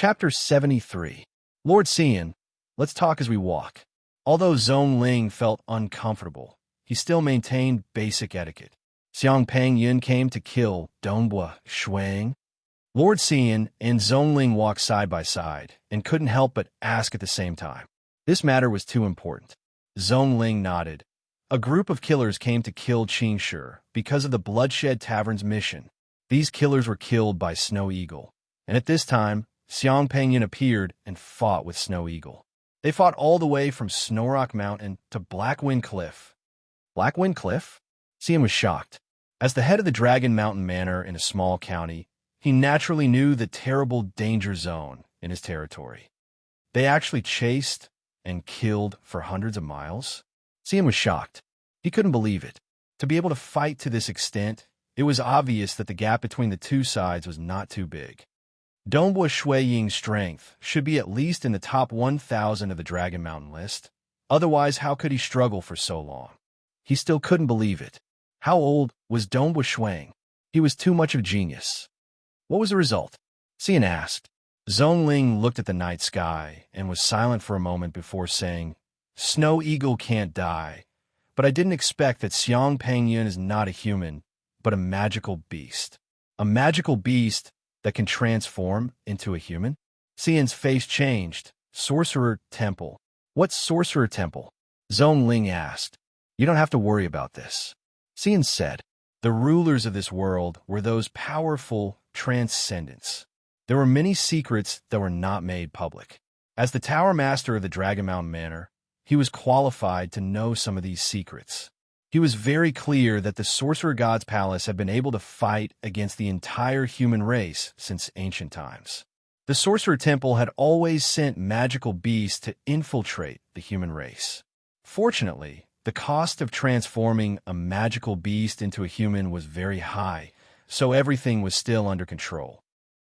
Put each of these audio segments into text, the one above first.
Chapter 73. Lord Xian, let's talk as we walk. Although Ling felt uncomfortable, he still maintained basic etiquette. Xiang Pangyun came to kill Dongbua Shuang. Lord Xian and Ling walked side by side and couldn't help but ask at the same time. This matter was too important. Ling nodded. A group of killers came to kill Qingshi because of the Bloodshed Tavern's mission. These killers were killed by Snow Eagle, and at this time, Xiang Pangyun appeared and fought with Snow Eagle. They fought all the way from Snowrock Mountain to Blackwind Cliff. Blackwind Cliff? Xian was shocked. As the head of the Dragon Mountain Manor in a small county, he naturally knew the terrible danger zone in his territory. They actually chased and killed for hundreds of miles? Xian was shocked. He couldn't believe it. To be able to fight to this extent, it was obvious that the gap between the two sides was not too big. Dongbua Shui Ying's strength should be at least in the top 1,000 of the Dragon Mountain list. Otherwise, how could he struggle for so long? He still couldn't believe it. How old was Dongbua Shuang? He was too much of a genius. What was the result? Xian asked. Ling looked at the night sky and was silent for a moment before saying, Snow Eagle can't die, but I didn't expect that Xiang Pangyun is not a human, but a magical beast. A magical beast that can transform into a human? Xian's face changed. Sorcerer Temple. What's Sorcerer Temple? Ling asked. You don't have to worry about this. Xian said. The rulers of this world were those powerful transcendents. There were many secrets that were not made public. As the Tower Master of the Dragon Mountain Manor, he was qualified to know some of these secrets. He was very clear that the Sorcerer God's Palace had been able to fight against the entire human race since ancient times. The Sorcerer Temple had always sent magical beasts to infiltrate the human race. Fortunately, the cost of transforming a magical beast into a human was very high, so everything was still under control.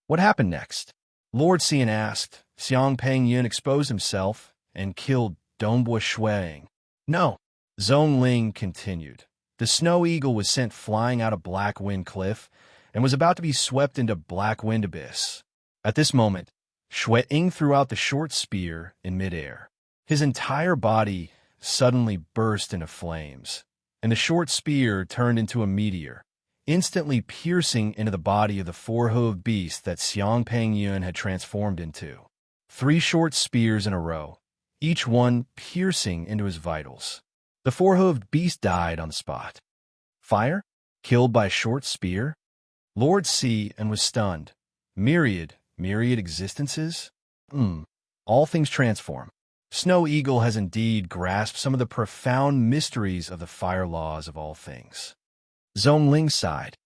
What happened next? Lord Xian asked. Xiang Pangyun exposed himself and killed Dongbua Shuang. No. Ling continued. The Snow Eagle was sent flying out of Blackwind Cliff and was about to be swept into Blackwind Abyss. At this moment, Ying threw out the short spear in midair. His entire body suddenly burst into flames, and the short spear turned into a meteor, instantly piercing into the body of the four-hooved beast that Xiang Pangyun had transformed into. 3 short spears in a row, each one piercing into his vitals. The four-hooved beast died on the spot. Fire? Killed by a short spear? Lord Xian was stunned. Myriad existences? All things transform. Snow Eagle has indeed grasped some of the profound mysteries of the fire laws of all things. Ling sighed.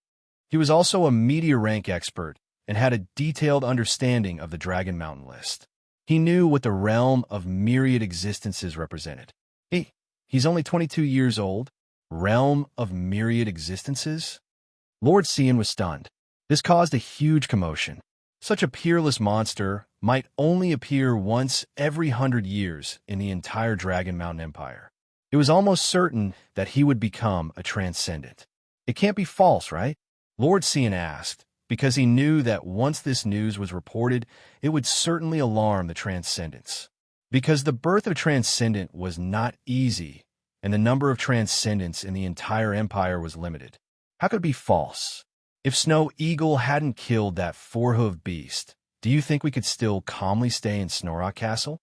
He was also a meteor rank expert and had a detailed understanding of the Dragon Mountain list. He knew what the realm of myriad existences represented. He's only 22 years old. Realm of myriad existences? Lord Xian was stunned. This caused a huge commotion. Such a peerless monster might only appear once every 100 years in the entire Dragon Mountain Empire. It was almost certain that he would become a transcendent. It can't be false, right? Lord Xian asked, because he knew that once this news was reported, it would certainly alarm the transcendents. Because the birth of Transcendent was not easy, and the number of Transcendents in the entire empire was limited. How could it be false? If Snow Eagle hadn't killed that four-hooved beast, do you think we could still calmly stay in Snowrock Castle?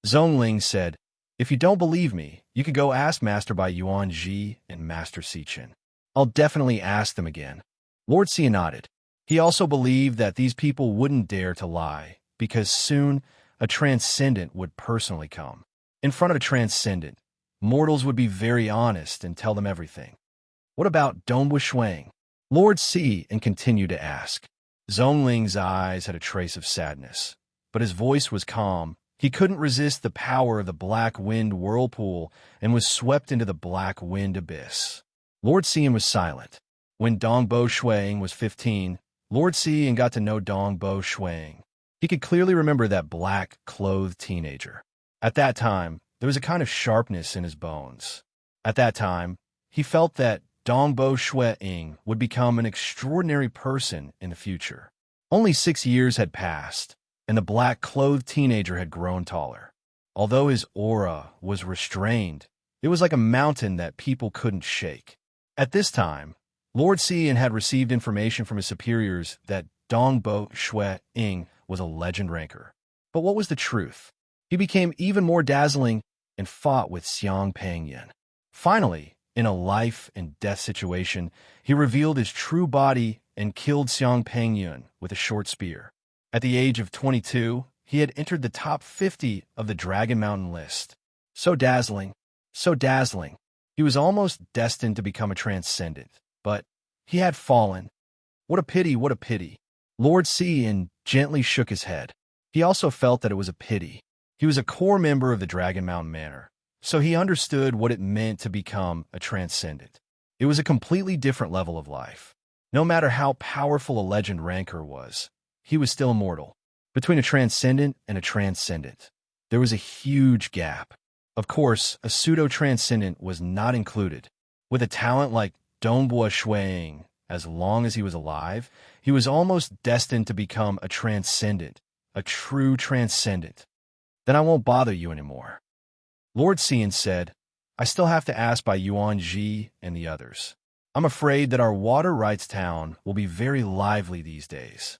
Ling said, If you don't believe me, you could go ask Master Bai Yuan Ji and Master Sichin. I'll definitely ask them again. Lord Xian nodded. He also believed that these people wouldn't dare to lie, because soon a transcendent would personally come. In front of a transcendent, mortals would be very honest and tell them everything. What about Dongbua Shuang? Lord Xian continued to ask. Ling's eyes had a trace of sadness, but his voice was calm. He couldn't resist the power of the Black Wind Whirlpool and was swept into the Black Wind Abyss. Lord Xian was silent. When Dongbua Shuang was 15, Lord Xian got to know Dongbua Shuang. He could clearly remember that black-clothed teenager. At that time, there was a kind of sharpness in his bones. At that time, he felt that Dongbua Shuang would become an extraordinary person in the future. Only 6 years had passed, and the black-clothed teenager had grown taller. Although his aura was restrained, it was like a mountain that people couldn't shake. At this time, Lord Xian had received information from his superiors that Dongbo Shui Ying was a legend ranker. But what was the truth? He became even more dazzling and fought with Xiang Pengyan. Finally, in a life-and-death situation, he revealed his true body and killed Xiang Pengyan with a short spear. At the age of 22, he had entered the top 50 of the Dragon Mountain list. So dazzling, so dazzling. He was almost destined to become a transcendent, but he had fallen. What a pity, what a pity. Lord Xian gently shook his head. He also felt that it was a pity. He was a core member of the Dragon Mountain Manor, so he understood what it meant to become a transcendent. It was a completely different level of life. No matter how powerful a legend ranker was, he was still immortal. Between a transcendent and a transcendent, there was a huge gap. Of course, a pseudo-transcendent was not included. With a talent like Dongbo Shuiying, as long as he was alive, he was almost destined to become a transcendent, a true transcendent. Then I won't bother you anymore. Lord Xian said, I still have to ask by Yuan Ji and the others. I'm afraid that our water rights town will be very lively these days.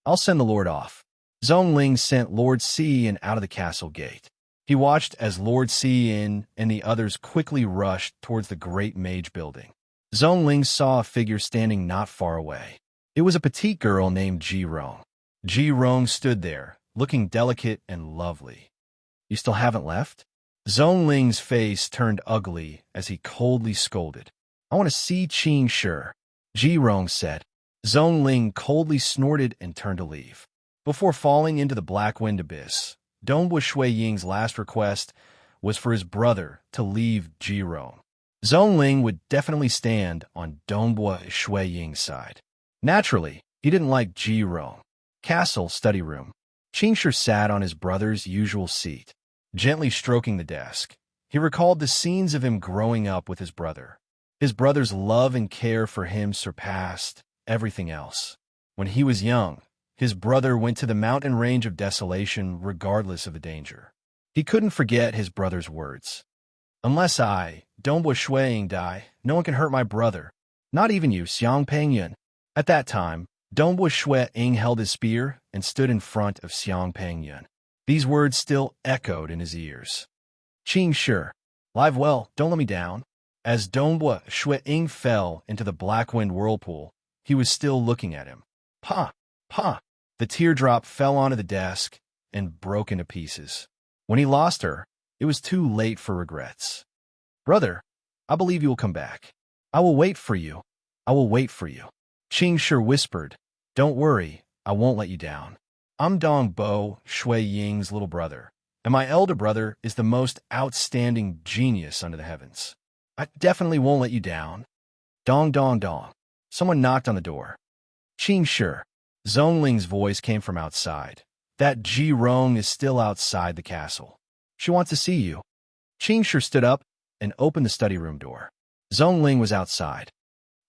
I'll send the Lord off. Zhongling sent Lord Xian out of the castle gate. He watched as Lord Xian and the others quickly rushed towards the great mage building. Zhongling saw a figure standing not far away. It was a petite girl named Ji Rong. Ji Rong stood there, looking delicate and lovely. You still haven't left? Zhongling's face turned ugly as he coldly scolded. I want to see Qing Shi, Ji Rong said. Zhongling coldly snorted and turned to leave. Before falling into the black wind abyss, Dongbo Shuiying's last request was for his brother to leave Ji Rong. Zhongling would definitely stand on Dongbo Shuiying's side. Naturally, he didn't like Ji Rong. Castle study room. Qing Shi sat on his brother's usual seat, gently stroking the desk. He recalled the scenes of him growing up with his brother. His brother's love and care for him surpassed everything else. When he was young, his brother went to the mountain range of desolation regardless of the danger. He couldn't forget his brother's words. Unless I, Dongbo Shuiying, die, no one can hurt my brother. Not even you, Xiang Pengyan. At that time, Dongbo Shuiying held his spear and stood in front of Xiang Pengyan. These words still echoed in his ears. Qing Shi, live well, don't let me down. As Dongbo Shuiying fell into the black wind whirlpool, he was still looking at him. Pa! Pa! The teardrop fell onto the desk and broke into pieces. When he lost her, it was too late for regrets. Brother, I believe you will come back. I will wait for you. I will wait for you. Qing Shi whispered, Don't worry, I won't let you down. I'm Dongbo Shuiying's little brother, and my elder brother is the most outstanding genius under the heavens. I definitely won't let you down. Dong dong dong. Someone knocked on the door. Qing Shi. Zhongling's voice came from outside. That Ji Rong is still outside the castle. She wants to see you. Qing Shi stood up and opened the study room door. Zhongling was outside.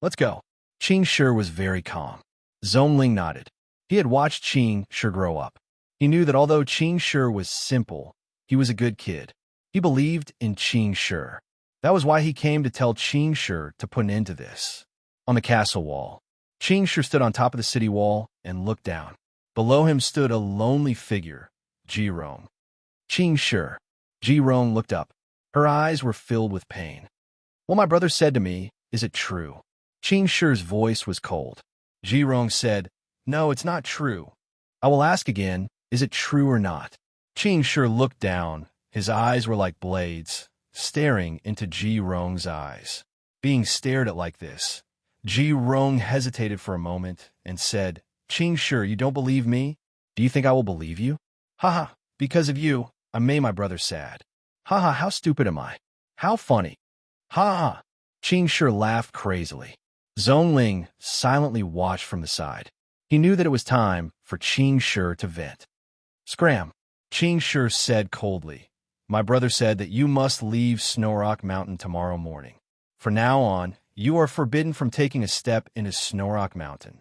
Let's go. Qing Shi was very calm. Zhongling nodded. He had watched Qing Shi grow up. He knew that although Qing Shi was simple, he was a good kid. He believed in Qing Shi. That was why he came to tell Qing Shi to put an end to this. On the castle wall, Qing Shi stood on top of the city wall and looked down. Below him stood a lonely figure, Ji Rong. Qing Shi. Ji Rong looked up. Her eyes were filled with pain. What my brother said to me, is it true? Qing Shi's voice was cold. Ji Rong said, No, it's not true. I will ask again, is it true or not? Qing Shi looked down. His eyes were like blades, staring into Ji Rong's eyes. Being stared at like this, Ji Rong hesitated for a moment and said, Qing Shi, you don't believe me? Do you think I will believe you? Haha, because of you, I made my brother sad. Haha, how stupid am I? How funny. Ha! Qing Shi laughed crazily. Zhongling silently watched from the side. He knew that it was time for Qing Shi to vent. Scram, Qing Shi said coldly. My brother said that you must leave Snowrock Mountain tomorrow morning. From now on, you are forbidden from taking a step into Snowrock Mountain.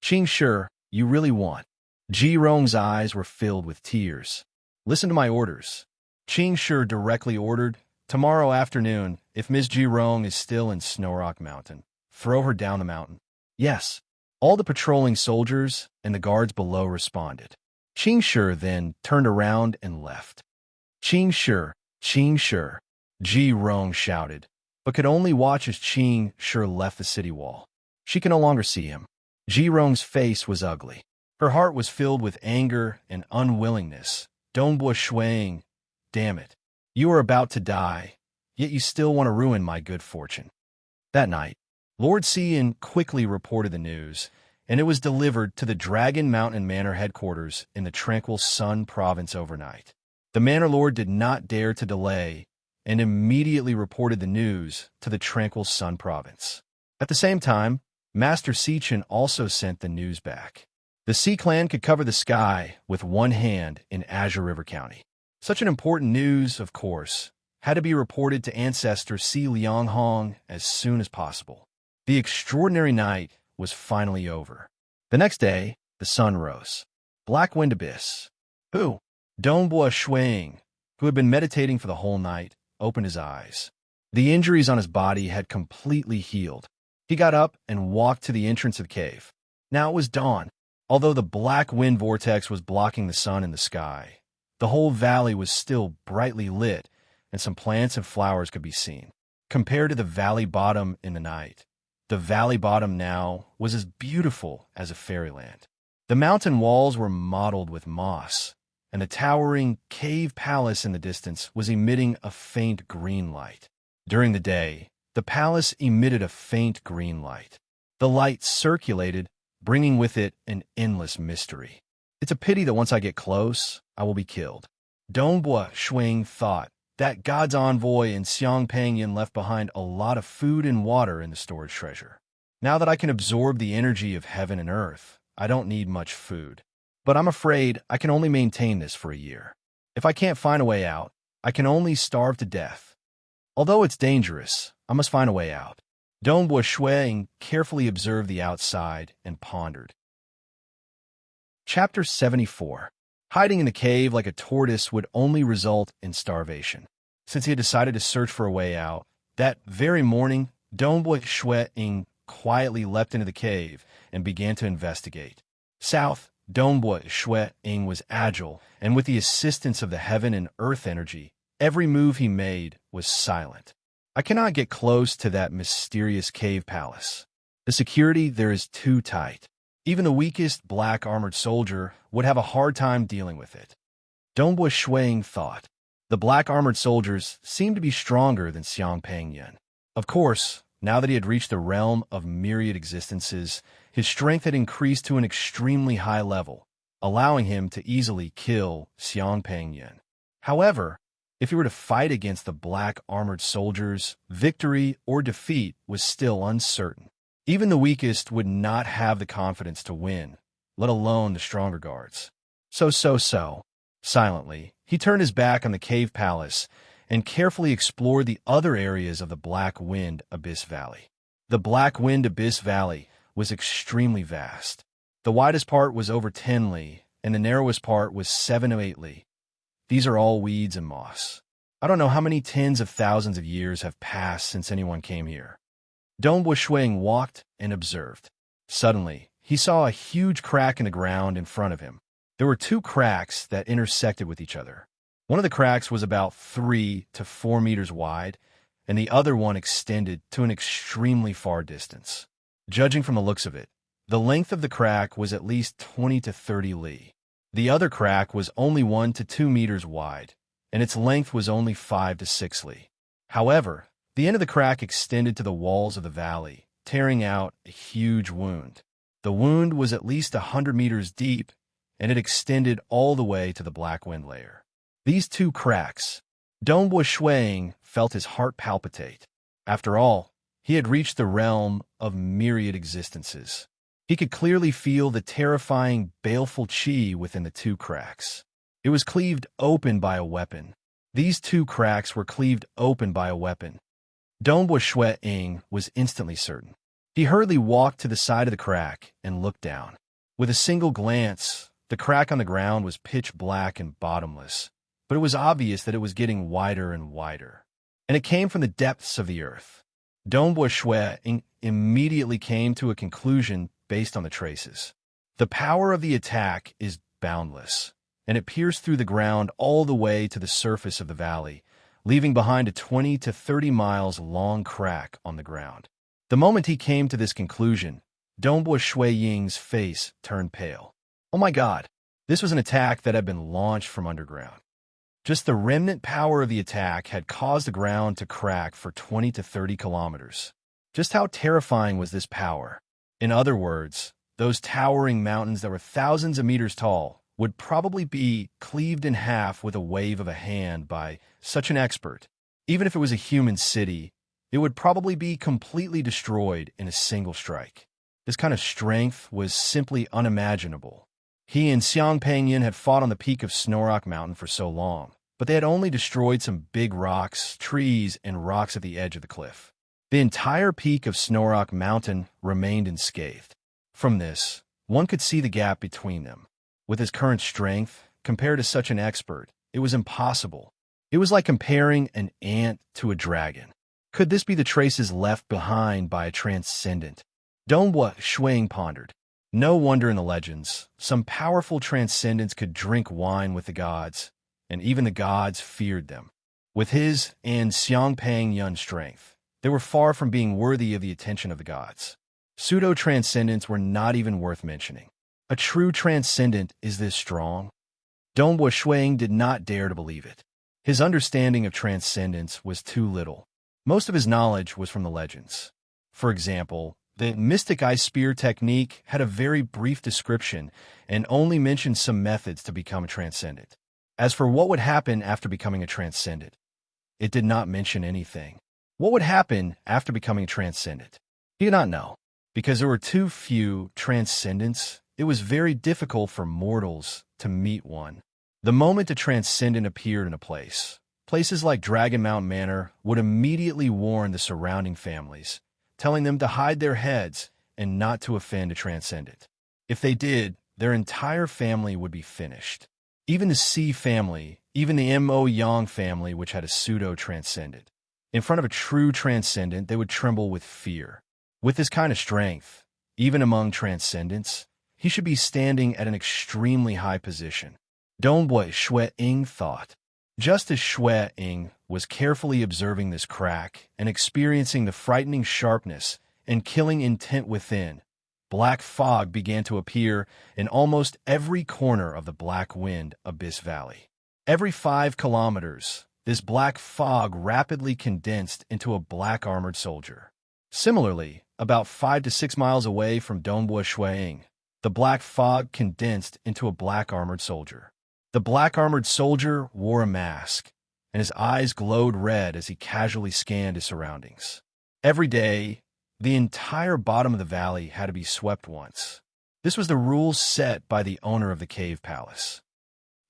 Qing Shi, you really want. Ji Rong's eyes were filled with tears. Listen to my orders. Qing Shi directly ordered, tomorrow afternoon, if Ms. Ji Rong is still in Snow Rock Mountain, throw her down the mountain. Yes. All the patrolling soldiers and the guards below responded. Qing Shi then turned around and left. Qing Shi, Ji Rong shouted, but could only watch as Qing Shi left the city wall. She could no longer see him. Ji Rong's face was ugly. Her heart was filled with anger and unwillingness. Dongbua Shuang, damn it. You are about to die, yet you still want to ruin my good fortune. That night, Lord Cian quickly reported the news, and it was delivered to the Dragon Mountain Manor headquarters in the Tranquil Sun province overnight. The Manor Lord did not dare to delay and immediately reported the news to the Tranquil Sun province. At the same time, Master Sichin also sent the news back. The Sea Clan could cover the sky with one hand in Azure River County. Such an important news, of course, had to be reported to Ancestor Si Lianghong as soon as possible. The extraordinary night was finally over. The next day, the sun rose. Black Wind Abyss. Who? Dongbua Shuang, who had been meditating for the whole night, opened his eyes. The injuries on his body had completely healed. He got up and walked to the entrance of the cave. Now it was dawn. Although the black wind vortex was blocking the sun in the sky, the whole valley was still brightly lit, and some plants and flowers could be seen. Compared to the valley bottom in the night, the valley bottom now was as beautiful as a fairyland. The mountain walls were mottled with moss, and the towering cave palace in the distance was emitting a faint green light. During the day, the palace emitted a faint green light. The light circulated, bringing with it an endless mystery. It's a pity that once I get close, I will be killed. Dongbua Shuang thought that God's envoy and Xiang Pangyan left behind a lot of food and water in the storage treasure. Now that I can absorb the energy of heaven and earth, I don't need much food. But I'm afraid I can only maintain this for a year. If I can't find a way out, I can only starve to death. Although it's dangerous, I must find a way out. Dongbua Shuang carefully observed the outside and pondered. Chapter 74. Hiding in the cave like a tortoise would only result in starvation. Since he had decided to search for a way out, that very morning, Dongbua Shuang quietly leapt into the cave and began to investigate. South, Dongbua Shuang was agile, and with the assistance of the heaven and earth energy, every move he made was silent. I cannot get close to that mysterious cave palace. The security there is too tight. Even the weakest black armored soldier would have a hard time dealing with it. Dongbua Shuang thought. The black armored soldiers seemed to be stronger than Xiang Pangyan. Of course, now that he had reached the realm of myriad existences, his strength had increased to an extremely high level, allowing him to easily kill Xiang Pangyan. However, if he were to fight against the black armored soldiers, victory or defeat was still uncertain. Even the weakest would not have the confidence to win, let alone the stronger guards. So. Silently, he turned his back on the cave palace and carefully explored the other areas of the Black Wind Abyss Valley. The Black Wind Abyss Valley was extremely vast. The widest part was over 10 li, and the narrowest part was 7 to 8 li. These are all weeds and moss. I don't know how many tens of thousands of years have passed since anyone came here. Dongbua Shuang walked and observed. Suddenly, he saw a huge crack in the ground in front of him. There were two cracks that intersected with each other. One of the cracks was about 3 to 4 meters wide, and the other one extended to an extremely far distance. Judging from the looks of it, the length of the crack was at least 20 to 30 li. The other crack was only 1 to 2 meters wide, and its length was only 5 to 6 li. However, the end of the crack extended to the walls of the valley, tearing out a huge wound. The wound was at least 100 meters deep, and it extended all the way to the black wind layer. These two cracks, Dongbua Shuang felt his heart palpitate. After all, he had reached the realm of myriad existences. He could clearly feel the terrifying, baleful chi within the two cracks. It was cleaved open by a weapon. These two cracks were cleaved open by a weapon. Dongbua Shuang was instantly certain. He hurriedly walked to the side of the crack and looked down. With a single glance, The crack on the ground was pitch black and bottomless, but it was obvious that it was getting wider and wider. And it came from the depths of the earth. Dongbo Shui immediately came to a conclusion based on the traces. The power of the attack is boundless, and it pierced through the ground all the way to the surface of the valley, leaving behind a 20 to 30 miles long crack on the ground. The moment he came to this conclusion, Dongbo Shui Ying's face turned pale. Oh my God, this was an attack that had been launched from underground. Just the remnant power of the attack had caused the ground to crack for 20 to 30 kilometers. Just how terrifying was this power? In other words, those towering mountains that were thousands of meters tall would probably be cleaved in half with a wave of a hand by such an expert. Even if it was a human city, it would probably be completely destroyed in a single strike. This kind of strength was simply unimaginable. He and Xiang Pengyan had fought on the peak of Snorrock Mountain for so long, but they had only destroyed some big rocks, trees, and rocks at the edge of the cliff. The entire peak of Snorrock Mountain remained unscathed. From this, one could see the gap between them. With his current strength, compared to such an expert, it was impossible. It was like comparing an ant to a dragon. Could this be the traces left behind by a transcendent? Dongbo Shui pondered. No wonder in the legends, some powerful transcendents could drink wine with the gods, and even the gods feared them. With his and Xiang Pengyan's strength, they were far from being worthy of the attention of the gods. Pseudo-transcendents were not even worth mentioning. A true transcendent is this strong? Dongbo Shui did not dare to believe it. His understanding of transcendence was too little. Most of his knowledge was from the legends. For example, the mystic ice spear technique had a very brief description and only mentioned some methods to become a transcendent. As for what would happen after becoming a transcendent, it did not mention anything. What would happen after becoming a transcendent? He did not know. Because there were too few transcendents, it was very difficult for mortals to meet one. The moment a transcendent appeared in a place, places like Dragon Mount Manor would immediately warn the surrounding families, telling them to hide their heads and not to offend a transcendent. If they did, their entire family would be finished. Even the C family, even the Mo Yang family, which had a pseudo-transcendent. In front of a true transcendent, they would tremble with fear. With this kind of strength, even among transcendents, he should be standing at an extremely high position. Dongbo Shui thought. Just as Shui was carefully observing this crack and experiencing the frightening sharpness and killing intent within, black fog began to appear in almost every corner of the Black Wind Abyss Valley. Every 5 kilometers, this black fog rapidly condensed into a black armored soldier. Similarly, about 5 to 6 miles away from Dongbo Shui, the black fog condensed into a black armored soldier. The black armored soldier wore a mask, and his eyes glowed red as he casually scanned his surroundings. Every day, the entire bottom of the valley had to be swept once. This was the rule set by the owner of the cave palace.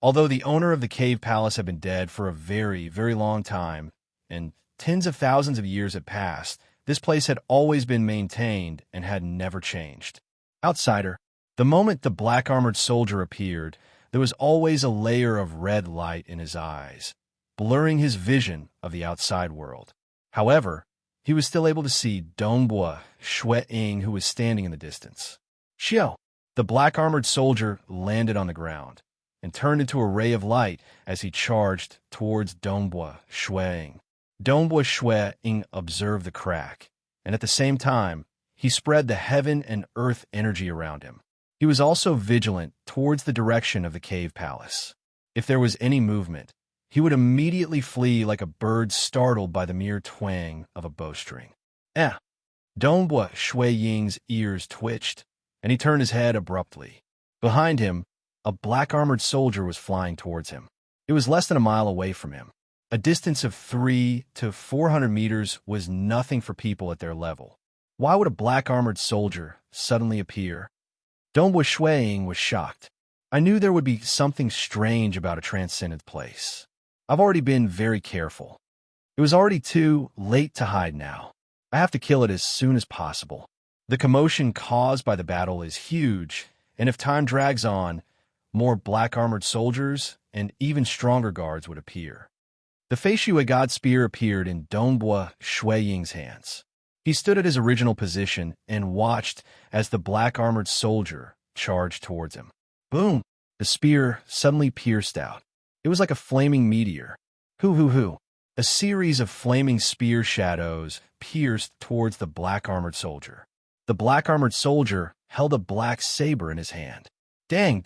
Although the owner of the cave palace had been dead for a very, very long time, and tens of thousands of years had passed, this place had always been maintained and had never changed. Outsider, the moment the black armored soldier appeared, there was always a layer of red light in his eyes, blurring his vision of the outside world. However, he was still able to see Dongbo Shui, who was standing in the distance. Xiao, the black-armored soldier, landed on the ground and turned into a ray of light as he charged towards Dongbo Shui. Dongbo Shui observed the crack, and at the same time, he spread the heaven and earth energy around him. He was also vigilant towards the direction of the cave palace. If there was any movement, he would immediately flee like a bird startled by the mere twang of a bowstring. Dongbo Shui ears twitched, and he turned his head abruptly. Behind him, a black-armored soldier was flying towards him. It was less than a mile away from him. A distance of 300 to 400 meters was nothing for people at their level. Why would a black-armored soldier suddenly appear? Dongbo Shui was shocked. I knew there would be something strange about a transcendent place. I've already been very careful. It was already too late to hide now. I have to kill it as soon as possible. The commotion caused by the battle is huge, and if time drags on, more black-armored soldiers and even stronger guards would appear. The Fei Shui God Spear appeared in Dongbua Shui Ying's hands. He stood at his original position and watched as the black-armored soldier charged towards him. Boom! The spear suddenly pierced out. It was like a flaming meteor. Hoo! A series of flaming spear shadows pierced towards the black-armored soldier. The black-armored soldier held a black saber in his hand. Dang!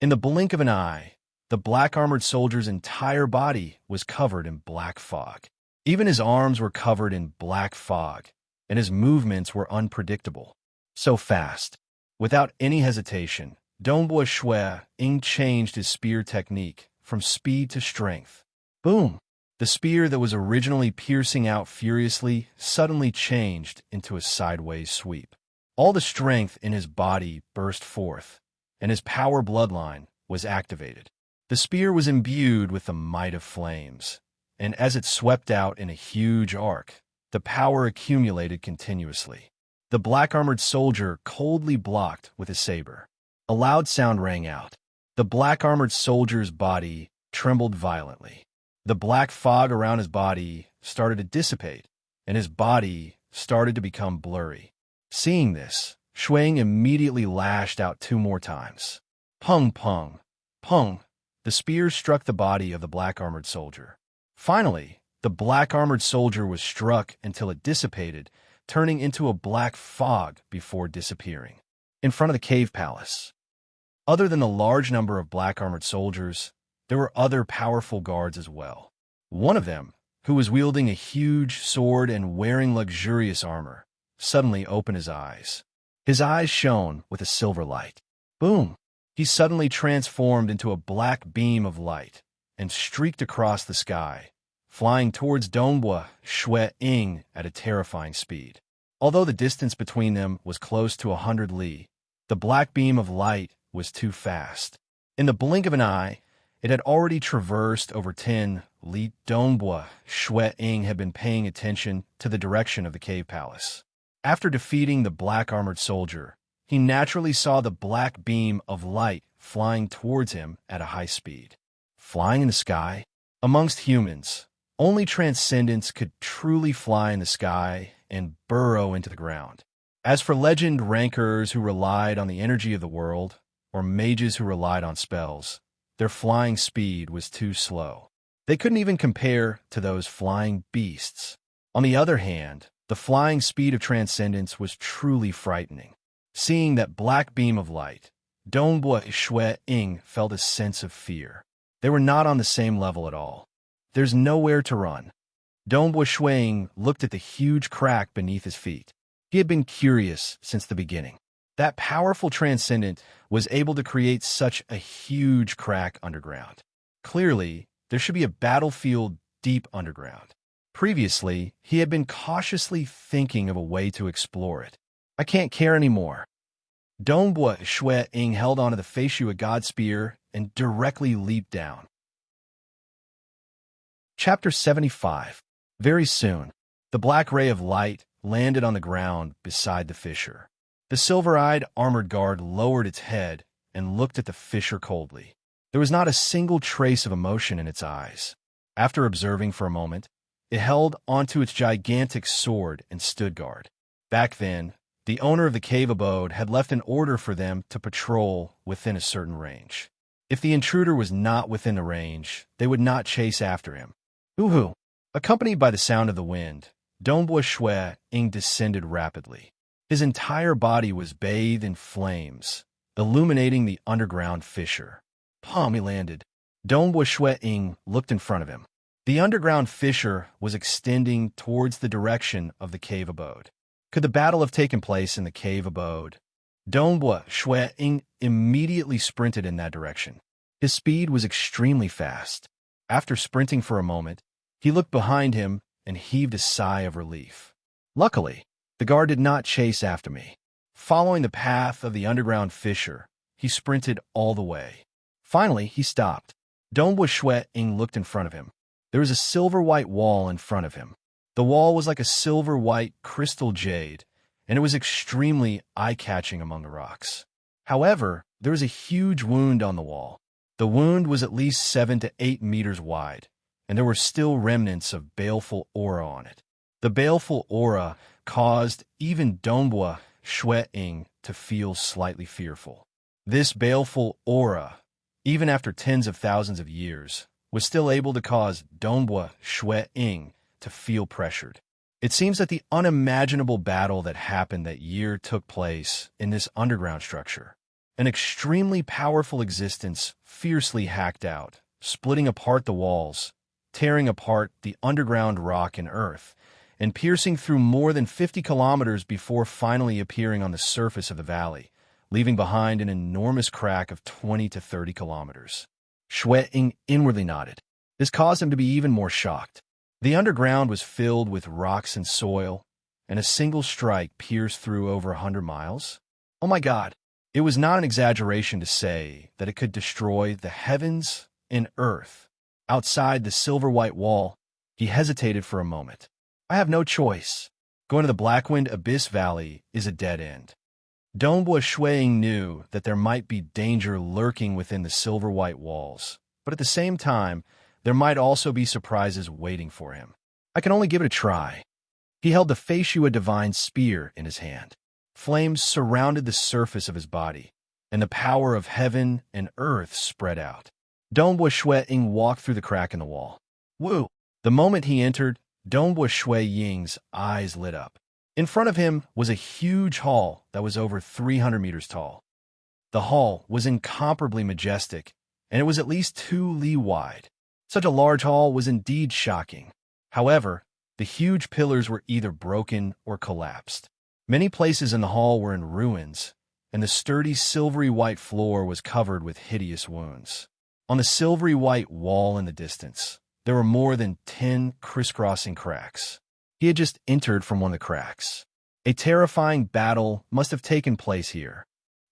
In the blink of an eye, the black-armored soldier's entire body was covered in black fog. Even his arms were covered in black fog, and his movements were unpredictable. So fast. Without any hesitation, Dongbua Shui Ying changed his spear technique from speed to strength. Boom! The spear that was originally piercing out furiously suddenly changed into a sideways sweep. All the strength in his body burst forth, and his power bloodline was activated. The spear was imbued with the might of flames, and as it swept out in a huge arc, the power accumulated continuously. The black-armored soldier coldly blocked with his saber. A loud sound rang out. The black-armored soldier's body trembled violently. The black fog around his body started to dissipate, and his body started to become blurry. Seeing this, Shui Ying immediately lashed out 2 more times. Pung! The spear struck the body of the black-armored soldier. Finally, the black-armored soldier was struck until it dissipated, turning into a black fog before disappearing. In front of the cave palace. Other than the large number of black-armored soldiers, there were other powerful guards as well. One of them, who was wielding a huge sword and wearing luxurious armor, suddenly opened his eyes. His eyes shone with a silver light. Boom! He suddenly transformed into a black beam of light and streaked across the sky, flying towards Dongbua Shui Ying at a terrifying speed. Although the distance between them was close to 100 li, the black beam of light was too fast. In the blink of an eye, it had already traversed over 10 li. Dongbua Shui Ying had been paying attention to the direction of the cave palace. After defeating the black-armored soldier, he naturally saw the black beam of light flying towards him at a high speed. Flying in the sky? Amongst humans, only transcendents could truly fly in the sky and burrow into the ground. As for legend rankers who relied on the energy of the world, or mages who relied on spells, their flying speed was too slow. They couldn't even compare to those flying beasts. On the other hand, the flying speed of transcendence was truly frightening. Seeing that black beam of light, Dongbua Shui Ying felt a sense of fear. They were not on the same level at all. There's nowhere to run. Dongbua Shui Ying looked at the huge crack beneath his feet. He had been curious since the beginning. That powerful transcendent was able to create such a huge crack underground. Clearly, there should be a battlefield deep underground. Previously, he had been cautiously thinking of a way to explore it. I can't care anymore. Dongbua Shui Ying held onto the Fei Shui God Spear and directly leaped down. Chapter 75. Very soon, the black ray of light landed on the ground beside the fisher. The silver-eyed armored guard lowered its head and looked at the fisher coldly. There was not a single trace of emotion in its eyes. After observing for a moment, it held onto its gigantic sword and stood guard. Back then, the owner of the cave abode had left an order for them to patrol within a certain range. If the intruder was not within the range, they would not chase after him. Ooh! Accompanied by the sound of the wind, Dongbua Shui Ying descended rapidly. His entire body was bathed in flames, illuminating the underground fissure. Pom! He landed. Dongbua Shui Ying looked in front of him. The underground fissure was extending towards the direction of the cave abode. Could the battle have taken place in the cave abode? Dongbua Shui Ying immediately sprinted in that direction. His speed was extremely fast. After sprinting for a moment, he looked behind him and heaved a sigh of relief. Luckily, the guard did not chase after me. Following the path of the underground fissure, he sprinted all the way. Finally, he stopped. Dongbua Shui Ying looked in front of him. There was a silver-white wall in front of him. The wall was like a silver-white crystal jade, and it was extremely eye-catching among the rocks. However, there was a huge wound on the wall. The wound was at least 7 to 8 meters wide, and there were still remnants of baleful aura on it. The baleful aura caused even Dongbua Ying to feel slightly fearful. This baleful aura, even after tens of thousands of years, was still able to cause Dongbua Ying to feel pressured. It seems that the unimaginable battle that happened that year took place in this underground structure. An extremely powerful existence fiercely hacked out, splitting apart the walls, tearing apart the underground rock and earth, and piercing through more than 50 kilometers before finally appearing on the surface of the valley, leaving behind an enormous crack of 20 to 30 kilometers. Ying inwardly nodded. This caused him to be even more shocked. The underground was filled with rocks and soil, and a single strike pierced through over 100 miles. Oh my God! It was not an exaggeration to say that it could destroy the heavens and earth. Outside the silver-white wall, he hesitated for a moment. I have no choice. Going to the Blackwind Abyss Valley is a dead end. Dongbua Ying knew that there might be danger lurking within the silver-white walls, but at the same time, there might also be surprises waiting for him. I can only give it a try. He held the Feishua Divine Spear in his hand. Flames surrounded the surface of his body, and the power of heaven and earth spread out. Dongbua Ying walked through the crack in the wall. Woo! The moment he entered, Dongbua Ying's eyes lit up. In front of him was a huge hall that was over 300 meters tall. The hall was incomparably majestic, and it was at least 2 li wide. Such a large hall was indeed shocking. However, the huge pillars were either broken or collapsed. Many places in the hall were in ruins, and the sturdy silvery white floor was covered with hideous wounds. On the silvery white wall in the distance, there were more than 10 crisscrossing cracks. He had just entered from one of the cracks. A terrifying battle must have taken place here.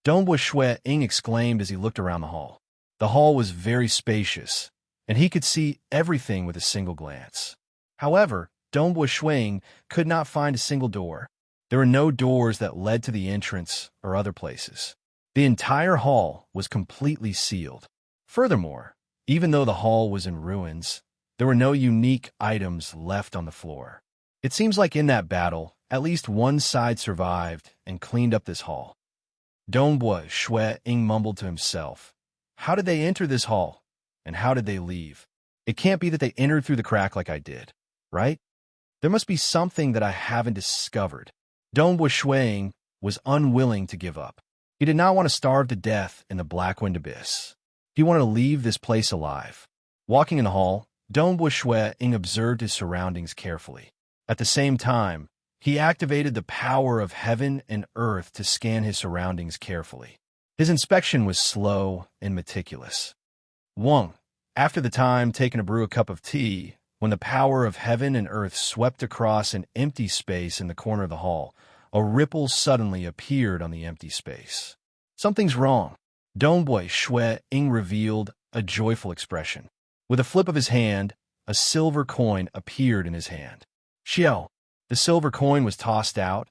Dongbua Ying exclaimed as he looked around the hall. The hall was very spacious, and he could see everything with a single glance. However, Dongbua Ying could not find a single door. There were no doors that led to the entrance or other places. The entire hall was completely sealed. Furthermore, even though the hall was in ruins, there were no unique items left on the floor. It seems like in that battle, at least one side survived and cleaned up this hall. Dongbua Ying mumbled to himself. How did they enter this hall? And how did they leave? It can't be that they entered through the crack like I did, right? There must be something that I haven't discovered. Dongbua Ying was unwilling to give up. He did not want to starve to death in the Blackwind Abyss. He wanted to leave this place alive. Walking in the hall, Dongbua Ying observed his surroundings carefully. At the same time, he activated the power of heaven and earth to scan his surroundings carefully. His inspection was slow and meticulous. After the time taken to brew a cup of tea, when the power of heaven and earth swept across an empty space in the corner of the hall, a ripple suddenly appeared on the empty space. Something's wrong. Dongbua Ying revealed a joyful expression. With a flip of his hand, a silver coin appeared in his hand. Xiao, the silver coin was tossed out,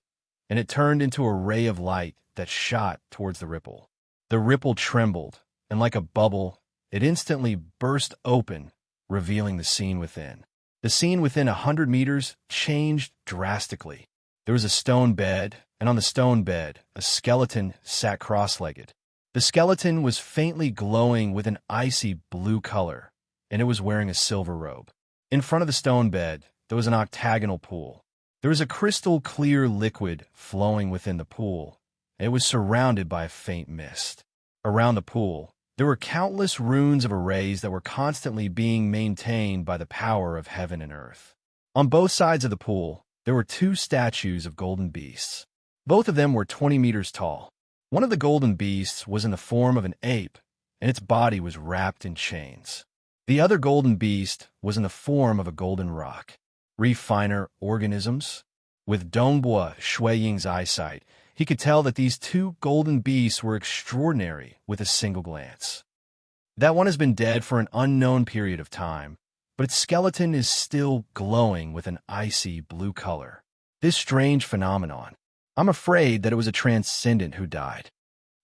and it turned into a ray of light that shot towards the ripple. The ripple trembled, and like a bubble, it instantly burst open, revealing the scene within. The scene within 100 meters changed drastically. There was a stone bed, and on the stone bed, a skeleton sat cross-legged. The skeleton was faintly glowing with an icy blue color, and it was wearing a silver robe. In front of the stone bed, there was an octagonal pool. There was a crystal-clear liquid flowing within the pool, and it was surrounded by a faint mist. Around the pool, there were countless runes of arrays that were constantly being maintained by the power of heaven and earth. On both sides of the pool, there were 2 statues of golden beasts. Both of them were 20 meters tall. One of the golden beasts was in the form of an ape, and its body was wrapped in chains. The other golden beast was in the form of a golden rock. Refiner organisms? With Dongbua Ying's eyesight, he could tell that these 2 golden beasts were extraordinary with a single glance. That one has been dead for an unknown period of time, but its skeleton is still glowing with an icy blue color. This strange phenomenon. I'm afraid that it was a transcendent who died.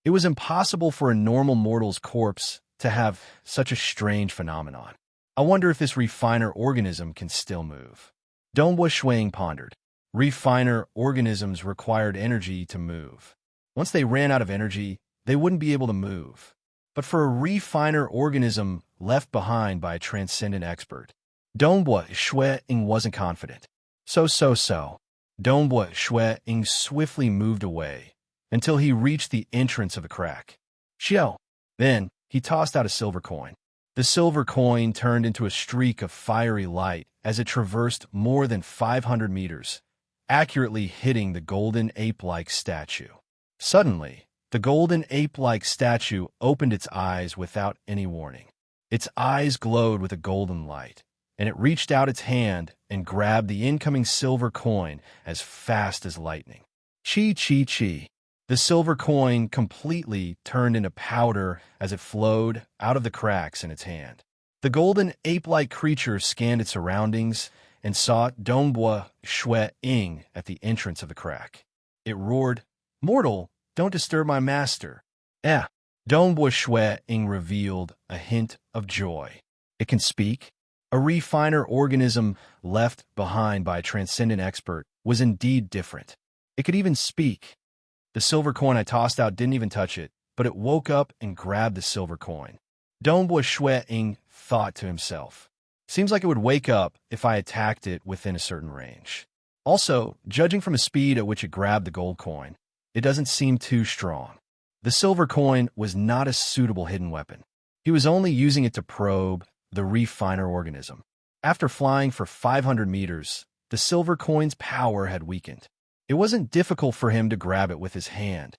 It was impossible for a normal mortal's corpse to have such a strange phenomenon. I wonder if this refiner organism can still move. Donghua Shuang pondered. Refiner organisms required energy to move. Once they ran out of energy, they wouldn't be able to move. But for a refiner organism left behind by a transcendent expert, Donghua Shuang wasn't confident. So. Donghua Shuang swiftly moved away until he reached the entrance of the crack. Xiao. Then he tossed out a silver coin. The silver coin turned into a streak of fiery light as it traversed more than 500 meters, accurately hitting the golden ape-like statue. Suddenly, the golden ape-like statue opened its eyes without any warning. Its eyes glowed with a golden light, and it reached out its hand and grabbed the incoming silver coin as fast as lightning. Chi. The silver coin completely turned into powder as it flowed out of the cracks in its hand. The golden ape-like creature scanned its surroundings and saw Donghua Shuang at the entrance of the crack. It roared, "Mortal, don't disturb my master." Donghua Shuang revealed a hint of joy. It can speak? A refiner organism left behind by a transcendent expert was indeed different. It could even speak. The silver coin I tossed out didn't even touch it, but it woke up and grabbed the silver coin. Donghua Shuang thought to himself, "Seems like it would wake up if I attacked it within a certain range." Also, judging from the speed at which it grabbed the gold coin, it doesn't seem too strong. The silver coin was not a suitable hidden weapon. He was only using it to probe the refiner organism. After flying for 500 meters, the silver coin's power had weakened. It wasn't difficult for him to grab it with his hand.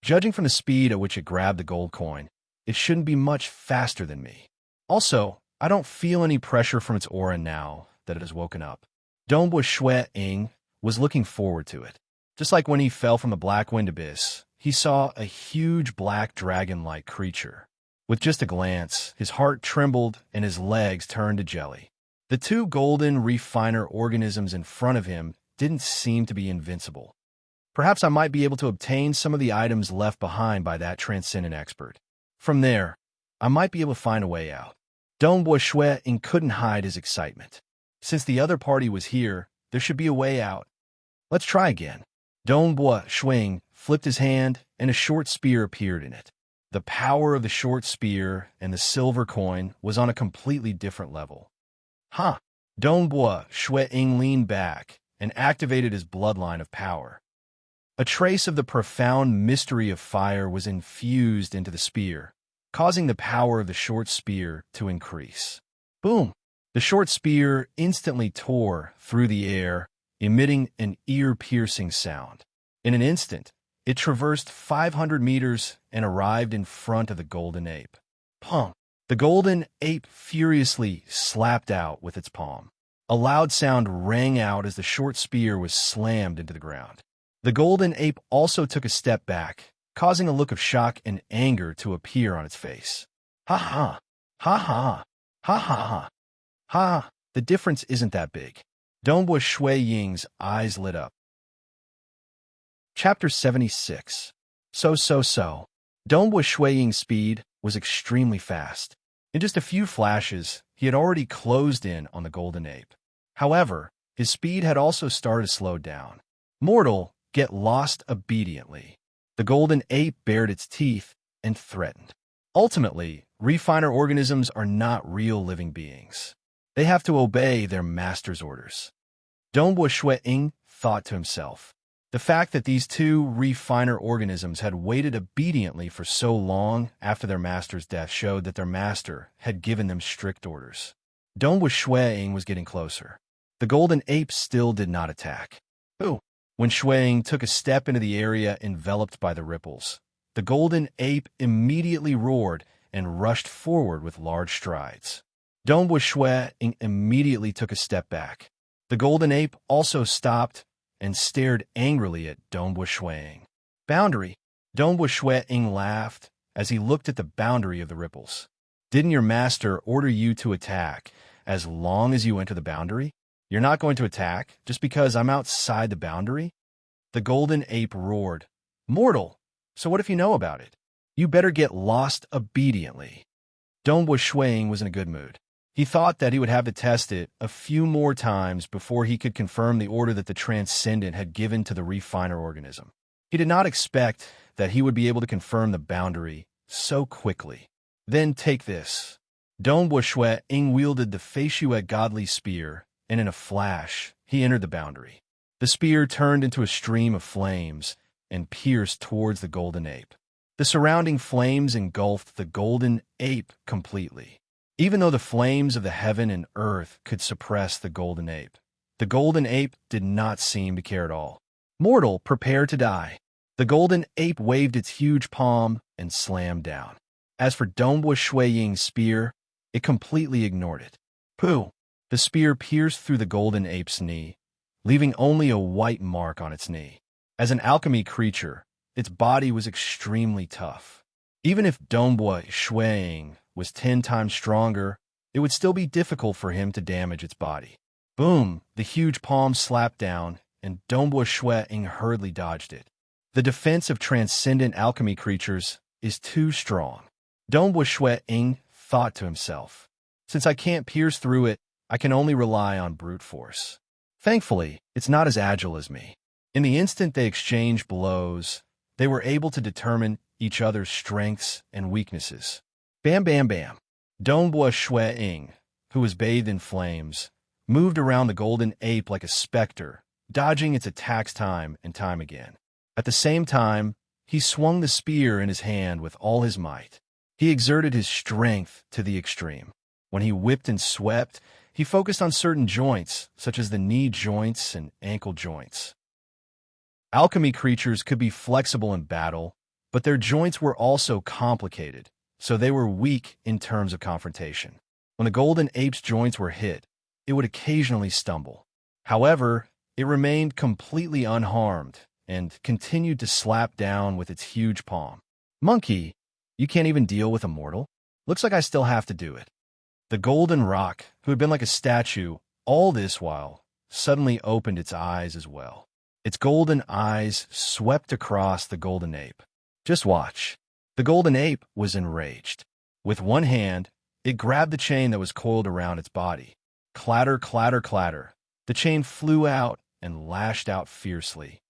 Judging from the speed at which it grabbed the gold coin, it shouldn't be much faster than me. Also, I don't feel any pressure from its aura now that it has woken up. Donghua Shuang was looking forward to it. Just like when he fell from the black wind abyss, he saw a huge black dragon-like creature. With just a glance, his heart trembled and his legs turned to jelly. The two golden refiner organisms in front of him didn't seem to be invincible. Perhaps I might be able to obtain some of the items left behind by that transcendent expert. From there, I might be able to find a way out. Donghua Shuang couldn't hide his excitement. Since the other party was here, there should be a way out. Let's try again. Donghua Shuang flipped his hand, and a short spear appeared in it. The power of the short spear and the silver coin was on a completely different level. Donghua Shuang leaned back and activated his bloodline of power. A trace of the profound mystery of fire was infused into the spear, causing the power of the short spear to increase. Boom! The short spear instantly tore through the air, emitting an ear-piercing sound. In an instant, it traversed 500 meters and arrived in front of the golden ape. Pum! The golden ape furiously slapped out with its palm. A loud sound rang out as the short spear was slammed into the ground. The golden ape also took a step back, causing a look of shock and anger to appear on its face. Ha ha! Ha ha! Ha ha ha! Ha! The difference isn't that big. Donghua Shuang's eyes lit up. Chapter 76. So. Donghua Shuang's speed was extremely fast. In just a few flashes, he had already closed in on the golden ape. However, his speed had also started to slow down. Mortal, get lost obediently. The golden ape bared its teeth and threatened. Ultimately, refiner organisms are not real living beings. They have to obey their master's orders. Donghua Shuang thought to himself. The fact that these two refiner organisms had waited obediently for so long after their master's death showed that their master had given them strict orders. Donghua Shuang was getting closer. The golden ape still did not attack. When Shuang took a step into the area enveloped by the ripples, the golden ape immediately roared and rushed forward with large strides. Donghua Shuang immediately took a step back. The golden ape also stopped and stared angrily at Donghua Shuang. Boundary. Donghua Shuang laughed as he looked at the boundary of the ripples. Didn't your master order you to attack as long as you enter the boundary? You're not going to attack just because I'm outside the boundary? The golden ape roared. Mortal, so what if you know about it? You better get lost obediently. Dongbua Shuang was in a good mood. He thought that he would have to test it a few more times before he could confirm the order that the Transcendent had given to the refiner organism. He did not expect that he would be able to confirm the boundary so quickly. Then take this. Dongbua Shuang wielded the Feishue godly spear, and in a flash, he entered the boundary. The spear turned into a stream of flames and pierced towards the golden ape. The surrounding flames engulfed the golden ape completely. Even though the flames of the heaven and earth could suppress the golden ape did not seem to care at all. Mortal, prepare to die. The golden ape waved its huge palm and slammed down. As for Dongbua Shuiying's spear, it completely ignored it. Pooh! The spear pierced through the golden ape's knee, leaving only a white mark on its knee. As an alchemy creature, its body was extremely tough. Even if Dongbua Shuiying was 10 times stronger, it would still be difficult for him to damage its body. Boom! The huge palm slapped down, and Dongbua Shuiying hurriedly dodged it. The defense of transcendent alchemy creatures is too strong. Dongbua Shuiying thought to himself, since I can't pierce through it, I can only rely on brute force. Thankfully, it's not as agile as me. In the instant they exchanged blows, they were able to determine each other's strengths and weaknesses. Bam, bam, bam. Dongbua Shuiying, who was bathed in flames, moved around the golden ape like a specter, dodging its attacks time and time again. At the same time, he swung the spear in his hand with all his might. He exerted his strength to the extreme. When he whipped and swept, he focused on certain joints, such as the knee joints and ankle joints. Alchemy creatures could be flexible in battle, but their joints were also complicated, so they were weak in terms of confrontation. When the golden ape's joints were hit, it would occasionally stumble. However, it remained completely unharmed and continued to slap down with its huge palm. Monkey, you can't even deal with a mortal? Looks like I still have to do it. The golden rock, who had been like a statue all this while, suddenly opened its eyes as well. Its golden eyes swept across the golden ape. Just watch. The golden ape was enraged. With one hand, it grabbed the chain that was coiled around its body. Clatter, clatter, clatter. The chain flew out and lashed out fiercely.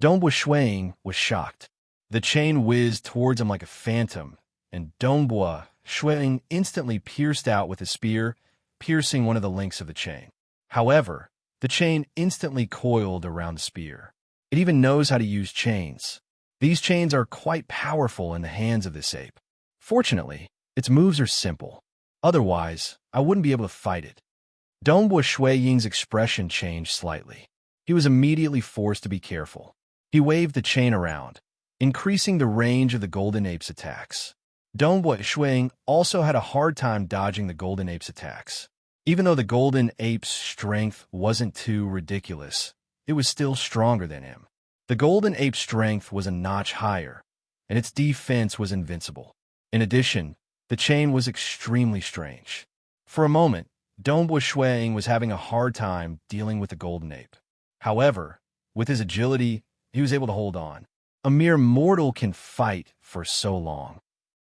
Dongbua Shuiying was shocked. The chain whizzed towards him like a phantom, and Dongbua Shuiying instantly pierced out with his spear, piercing one of the links of the chain. However, the chain instantly coiled around the spear. It even knows how to use chains. These chains are quite powerful in the hands of this ape. Fortunately, its moves are simple. Otherwise, I wouldn't be able to fight it. Dongbua Shuiying's expression changed slightly. He was immediately forced to be careful. He waved the chain around, increasing the range of the golden ape's attacks. Dongbua Shuiying also had a hard time dodging the golden ape's attacks. Even though the golden ape's strength wasn't too ridiculous, it was still stronger than him. The golden ape's strength was a notch higher, and its defense was invincible. In addition, the chain was extremely strange. For a moment, Dongbua Shuiying was having a hard time dealing with the golden ape. However, with his agility, he was able to hold on. A mere mortal can fight for so long.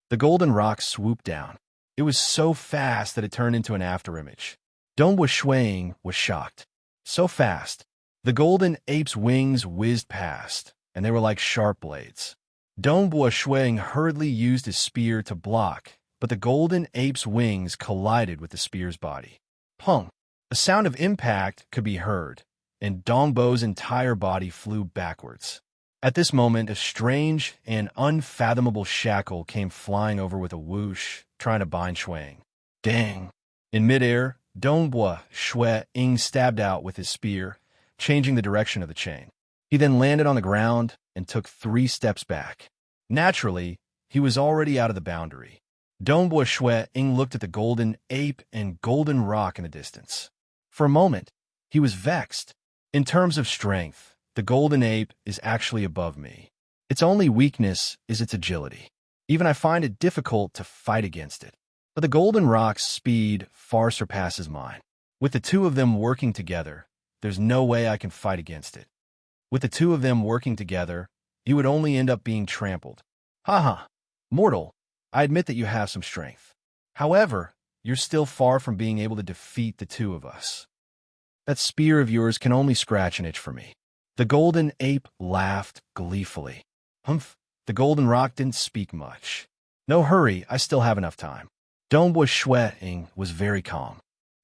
The golden rock swooped down. It was so fast that it turned into an afterimage. Dongbua Shuiying was shocked. So fast. The golden ape's wings whizzed past, and they were like sharp blades. Dongbua Shuiying hurriedly used his spear to block, but the golden ape's wings collided with the spear's body. Pong! A sound of impact could be heard, and Dongbo's entire body flew backwards. At this moment, a strange and unfathomable shackle came flying over with a whoosh, trying to bind Shuiying. Dang! In midair, Dongbua Shuiying stabbed out with his spear, changing the direction of the chain. He then landed on the ground and took 3 steps back. Naturally, he was already out of the boundary. Dongbua Shuiying looked at the golden ape and golden rock in the distance. For a moment, he was vexed. In terms of strength, the golden ape is actually above me. Its only weakness is its agility. Even I find it difficult to fight against it. But the golden rock's speed far surpasses mine. With the two of them working together, there's no way I can fight against it. With the two of them working together, he would only end up being trampled. Haha. Mortal, I admit that you have some strength. However, you're still far from being able to defeat the two of us. That spear of yours can only scratch an itch for me. The golden ape laughed gleefully. Humph, the golden rock didn't speak much. No hurry, I still have enough time. Dongbua Shui was very calm.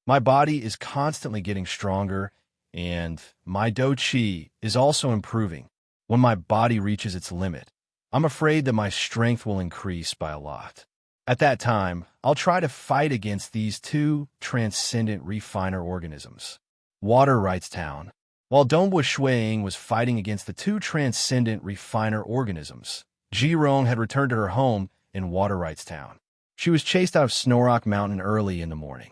My body is constantly getting stronger, and my do chi is also improving. When my body reaches its limit, I'm afraid that my strength will increase by a lot. At that time, I'll try to fight against these two transcendent refiner organisms. Water Rights Town. While Dongbua Shui was fighting against the two transcendent refiner organisms, Ji Rong had returned to her home in Water Rights Town. She was chased out of Snorrock Mountain early in the morning.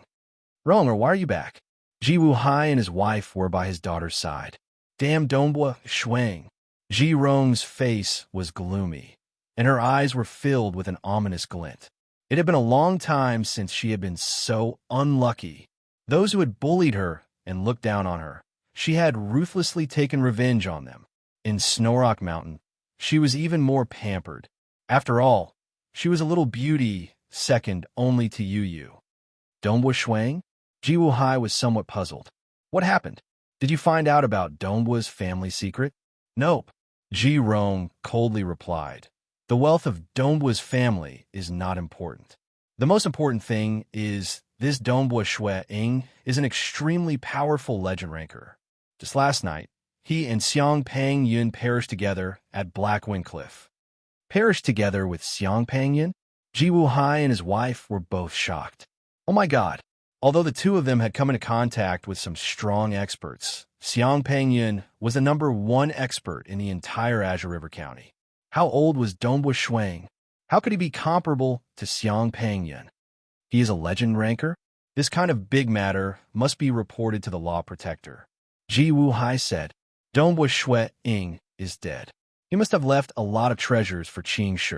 Ronger, why are you back? Ji Wuhai and his wife were by his daughter's side. Damn Dongbua Shui. Ji Rong's face was gloomy, and her eyes were filled with an ominous glint. It had been a long time since she had been so unlucky. Those who had bullied her and looked down on her, she had ruthlessly taken revenge on them. In Snorrock Mountain, she was even more pampered. After all, she was a little beauty, second only to Yu. Dongbua Shui? Ji Wuhai was somewhat puzzled. What happened? Did you find out about Dongbua's family secret? Nope. Ji Rong coldly replied. The wealth of Dongbua's family is not important. The most important thing is this Dongbua Shui is an extremely powerful legend ranker. Just last night, he and Xiang Pang Yun perished together at Blackwind Cliff. Perished together with Xiang Pang Yun? Ji Wuhai and his wife were both shocked. Oh my god. Although the two of them had come into contact with some strong experts, Xiang Pang Yun was the #1 expert in the entire Azure River County. How old was Dongbua Shui? How could he be comparable to Xiang Pang Yun? He is a legend ranker? This kind of big matter must be reported to the law protector. Ji Wuhai said, Dongbua Shui is dead. He must have left a lot of treasures for Qing Shi.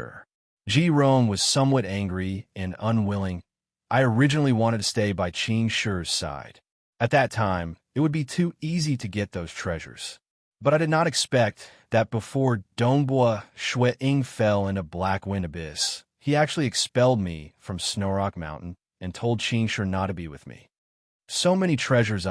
Ji Rong was somewhat angry and unwilling. I originally wanted to stay by Qing Shi's side. At that time, it would be too easy to get those treasures. But I did not expect that before Dongbua Shui fell into Blackwind Abyss, he actually expelled me from Snorrock Mountain and told Qing Shi not to be with me. So many treasures,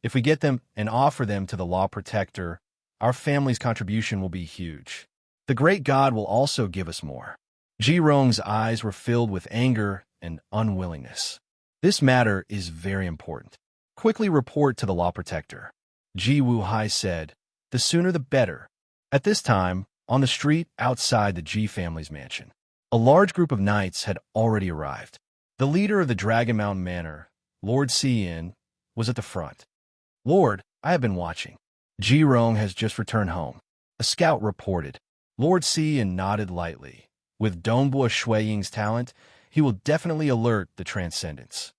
if we get them and offer them to the law protector, our family's contribution will be huge. The great God will also give us more. Ji Rong's eyes were filled with anger and unwillingness. This matter is very important. Quickly report to the law protector. Ji Wuhai said, the sooner the better. At this time, on the street outside the Ji family's mansion, a large group of knights had already arrived. The leader of the Dragon Mountain Manor, Lord Xian, was at the front. Lord, I have been watching. Ji Rong has just returned home. A scout reported. Lord Xian nodded lightly. With Dongbua Shui's talent, he will definitely alert the Transcendents.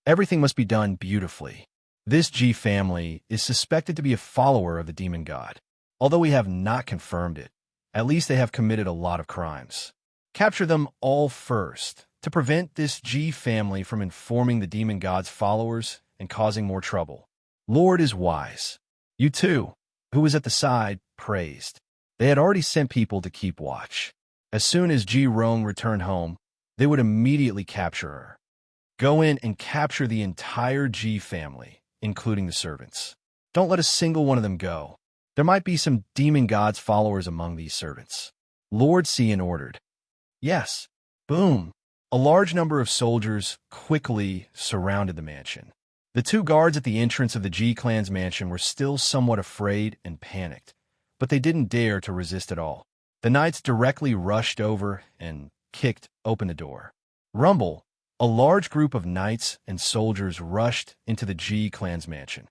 Everything must be done beautifully. This Ji family is suspected to be a follower of the demon god. Although we have not confirmed it, at least they have committed a lot of crimes. Capture them all first, to prevent this Ji family from informing the demon god's followers and causing more trouble. Lord is wise. You too, who was at the side, praised. They had already sent people to keep watch. As soon as Ji Rong returned home, they would immediately capture her. Go in and capture the entire Ji family, including the servants. Don't let a single one of them go. There might be some demon god's followers among these servants. Lord Xian ordered. Yes. Boom. A large number of soldiers quickly surrounded the mansion. The two guards at the entrance of the Ji clan's mansion were still somewhat afraid and panicked, but they didn't dare to resist at all. The knights directly rushed over and kicked open the door. Rumble, a large group of knights and soldiers rushed into the Ji clan's mansion.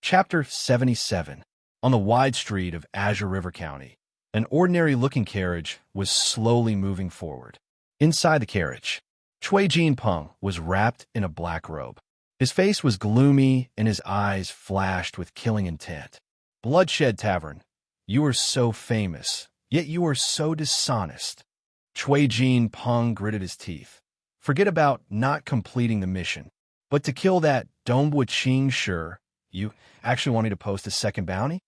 Chapter 77. On the wide street of Azure River County, an ordinary-looking carriage was slowly moving forward. Inside the carriage, Cui Jinpeng was wrapped in a black robe. His face was gloomy and his eyes flashed with killing intent. Bloodshed Tavern, you are so famous, yet you are so dishonest. Cui Jinpeng gritted his teeth. Forget about not completing the mission, but to kill that Dongbua Qing Shi, you actually want me to post a second bounty?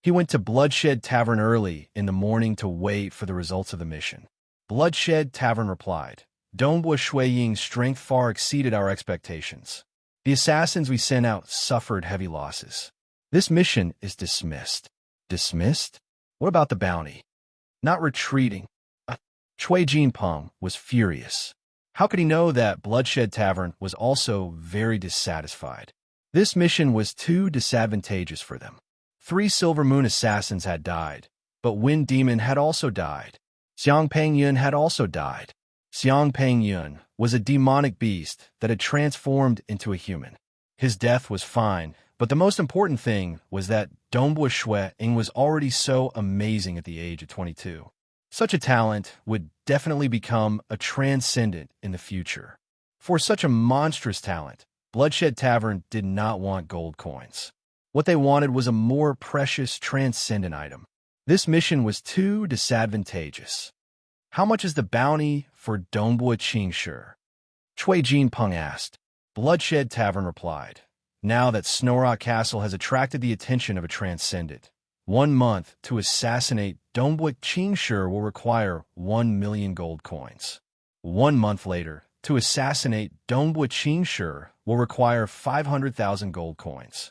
He went to Bloodshed Tavern early in the morning to wait for the results of the mission. Bloodshed Tavern replied, "Dongbua Shui Ying's strength far exceeded our expectations. The assassins we sent out suffered heavy losses. This mission is dismissed." Dismissed? What about the bounty? Not retreating. Chui Jinpeng was furious. How could he know that Bloodshed Tavern was also very dissatisfied? This mission was too disadvantageous for them. 3 Silver Moon assassins had died, but Wind Demon had also died. Xiang Pengyun had also died. Xiang Pengyun was a demonic beast that had transformed into a human. His death was fine, but the most important thing was that Dongbua Shui Ying was already so amazing at the age of 22. Such a talent would definitely become a transcendent in the future. For such a monstrous talent, Bloodshed Tavern did not want gold coins. What they wanted was a more precious transcendent item. This mission was too disadvantageous. How much is the bounty for Dongbua Qingshi? Chui Jinpeng asked. Bloodshed Tavern replied, "Now that Snowrock Castle has attracted the attention of a transcendent, 1 month to assassinate Dongbua Qingshi will require 1 million gold coins. 1 month later, to assassinate Dongbua Qingshi will require 500,000 gold coins."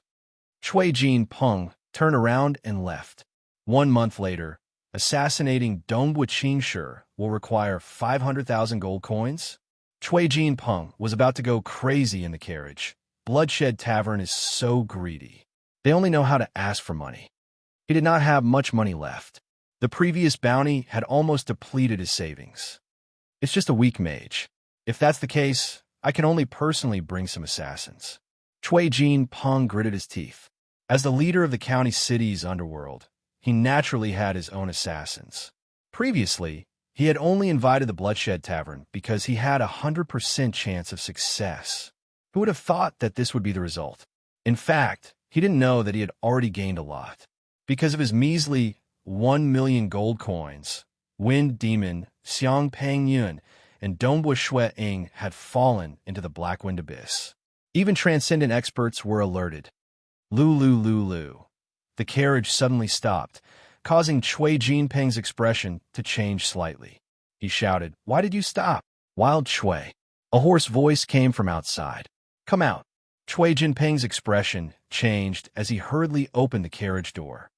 Chui Jinpeng turned around and left. 1 month later, assassinating Dongbua Qingshi will require 500,000 gold coins? Chui Jinpeng was about to go crazy in the carriage. Bloodshed Tavern is so greedy. They only know how to ask for money. He did not have much money left. The previous bounty had almost depleted his savings. It's just a weak mage. If that's the case, I can only personally bring some assassins. Chui Jinpeng gritted his teeth. As the leader of the county city's underworld, he naturally had his own assassins. Previously, he had only invited the Bloodshed Tavern because he had a 100% chance of success. Who would have thought that this would be the result? In fact, he didn't know that he had already gained a lot. Because of his measly 1 million gold coins, Wind Demon, Xiang Pengyun, and Dongbua Shui Ying had fallen into the Black Wind Abyss. Even transcendent experts were alerted. Lu. The carriage suddenly stopped, causing Chui Jinpeng's expression to change slightly. He shouted, "Why did you stop?" "Wild Chui." A hoarse voice came from outside. "Come out." Chui Jinpeng's expression changed as he hurriedly opened the carriage door.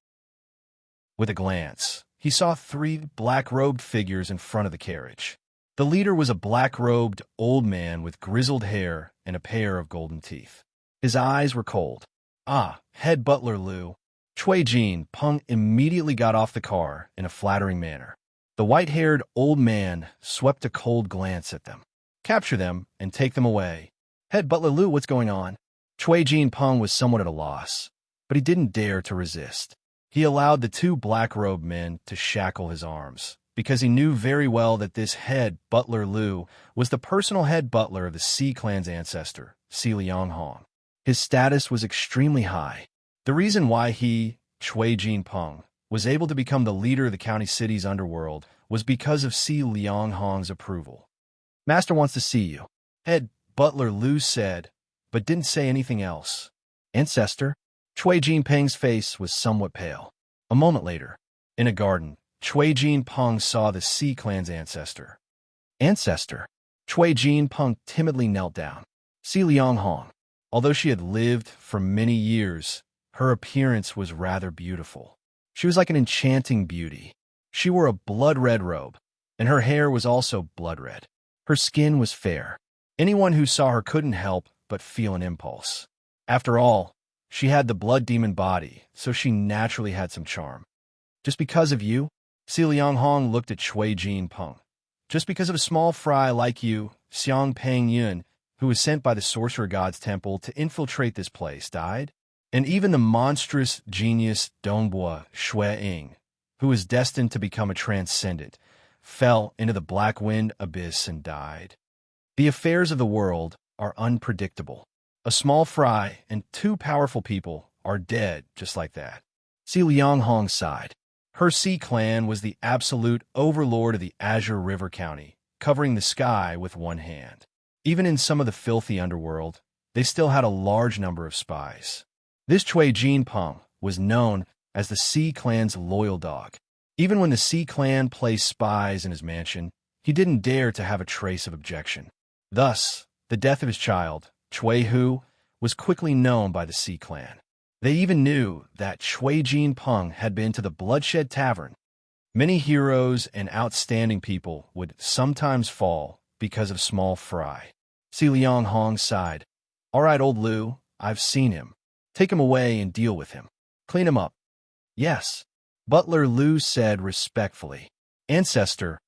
With a glance, he saw 3 black-robed figures in front of the carriage. The leader was a black-robed old man with grizzled hair and a pair of golden teeth. His eyes were cold. "Ah, head butler Lu." Chui Jinpeng immediately got off the car in a flattering manner. The white-haired old man swept a cold glance at them. "Capture them and take them away." "Head butler Lu, what's going on?" Chui Jinpeng was somewhat at a loss, but he didn't dare to resist. He allowed the 2 black-robed men to shackle his arms, because he knew very well that this head butler Lu was the personal head butler of the Sea clan's ancestor, Si Lianghong. His status was extremely high. The reason why he, Chui Jinpeng, was able to become the leader of the county city's underworld was because of Si Lianghong's approval. "Master wants to see you," head butler Lu said, but didn't say anything else. "Ancestor?" Chui Jinpeng's face was somewhat pale. A moment later, in a garden, Chui Jinpeng saw the Sea clan's ancestor. "Ancestor?" Chui Jinpeng timidly knelt down. Si Lianghong. Although she had lived for many years, her appearance was rather beautiful. She was like an enchanting beauty. She wore a blood-red robe, and her hair was also blood-red. Her skin was fair. Anyone who saw her couldn't help but feel an impulse. After all, she had the blood demon body, so she naturally had some charm. "Just because of you?" Si Lianghong looked at Chui Jinpeng. "Just because of a small fry like you, Xiang Pengyun, who was sent by the Sorcerer God's temple to infiltrate this place, died? And even the monstrous genius Dongbua Shui Ying, who was destined to become a transcendent, fell into the Black Wind Abyss and died. The affairs of the world are unpredictable. A small fry and 2 powerful people are dead just like that." Si Lianghong sighed. Her Sea clan was the absolute overlord of the Azure River County, covering the sky with one hand. Even in some of the filthy underworld, they still had a large number of spies. This Chui Jinpeng was known as the Sea Clan's loyal dog. Even when the Sea Clan placed spies in his mansion, he didn't dare to have a trace of objection. Thus, the death of his child, Chui Hu, was quickly known by the Sea Clan. They even knew that Chui Jinpeng had been to the Bloodshed Tavern. Many heroes and outstanding people would sometimes fall because of small fry. Si Liang Hong sighed. "All right, old Liu, I've seen him. Take him away and deal with him. Clean him up." "Yes," Butler Liu said respectfully. Ancestor,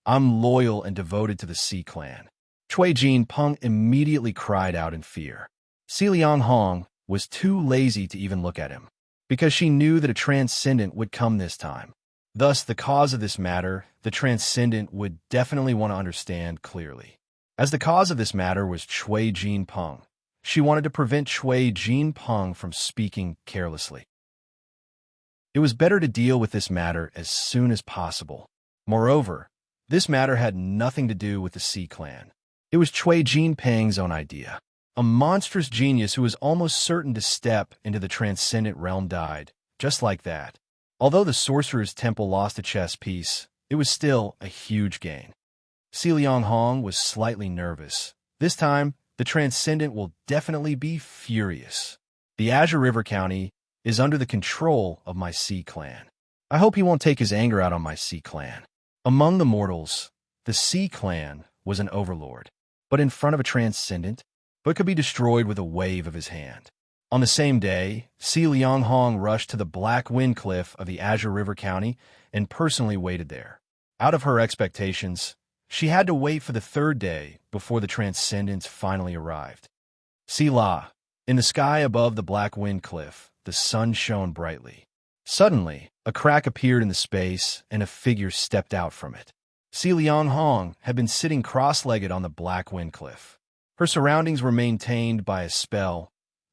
I'm loyal and devoted to the Sea Clan." Chui Jinpeng immediately cried out in fear. Si Liang Hong was too lazy to even look at him, because she knew that a transcendent would come this time. Thus, the cause of this matter, the transcendent would definitely want to understand clearly. As the cause of this matter was Chui Jinpeng, she wanted to prevent Chui Jinpeng from speaking carelessly. It was better to deal with this matter as soon as possible. Moreover, this matter had nothing to do with the Sea Clan. It was Chui Jinpeng's own idea. A monstrous genius who was almost certain to step into the transcendent realm died, just like that. Although the Sorcerer's Temple lost a chess piece, it was still a huge gain. Si Liang Hong was slightly nervous. This time, the transcendent will definitely be furious. The Azure River County is under the control of my Sea Clan. I hope he won't take his anger out on my Sea Clan. Among the mortals, the Sea Clan was an overlord, but in front of a transcendent, but could be destroyed with a wave of his hand. On the same day, Si Liang Hong rushed to the Black Wind Cliff of the Azure River County and personally waited there. Out of her expectations, she had to wait for the third day before the transcendents finally arrived. Si La, in the sky above the Black Wind Cliff, the sun shone brightly. Suddenly, a crack appeared in the space and a figure stepped out from it. Si Liang Hong had been sitting cross-legged on the Black Wind Cliff. Her surroundings were maintained by a spell,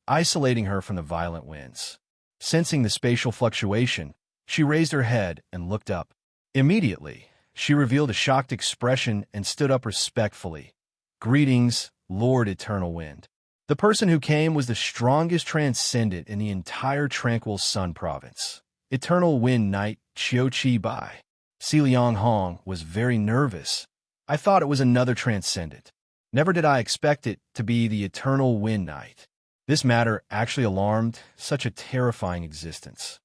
isolating her from the violent winds. Sensing the spatial fluctuation, she raised her head and looked up. Immediately, she revealed a shocked expression and stood up respectfully. "Greetings, Lord Eternal Wind." The person who came was the strongest transcendent in the entire Tranquil Sun Province. Eternal Wind Knight Qiu Qi Bai. Si Liang Hong was very nervous. "I thought it was another transcendent. Never did I expect it to be the Eternal Wind Knight." This matter actually alarmed such a terrifying existence.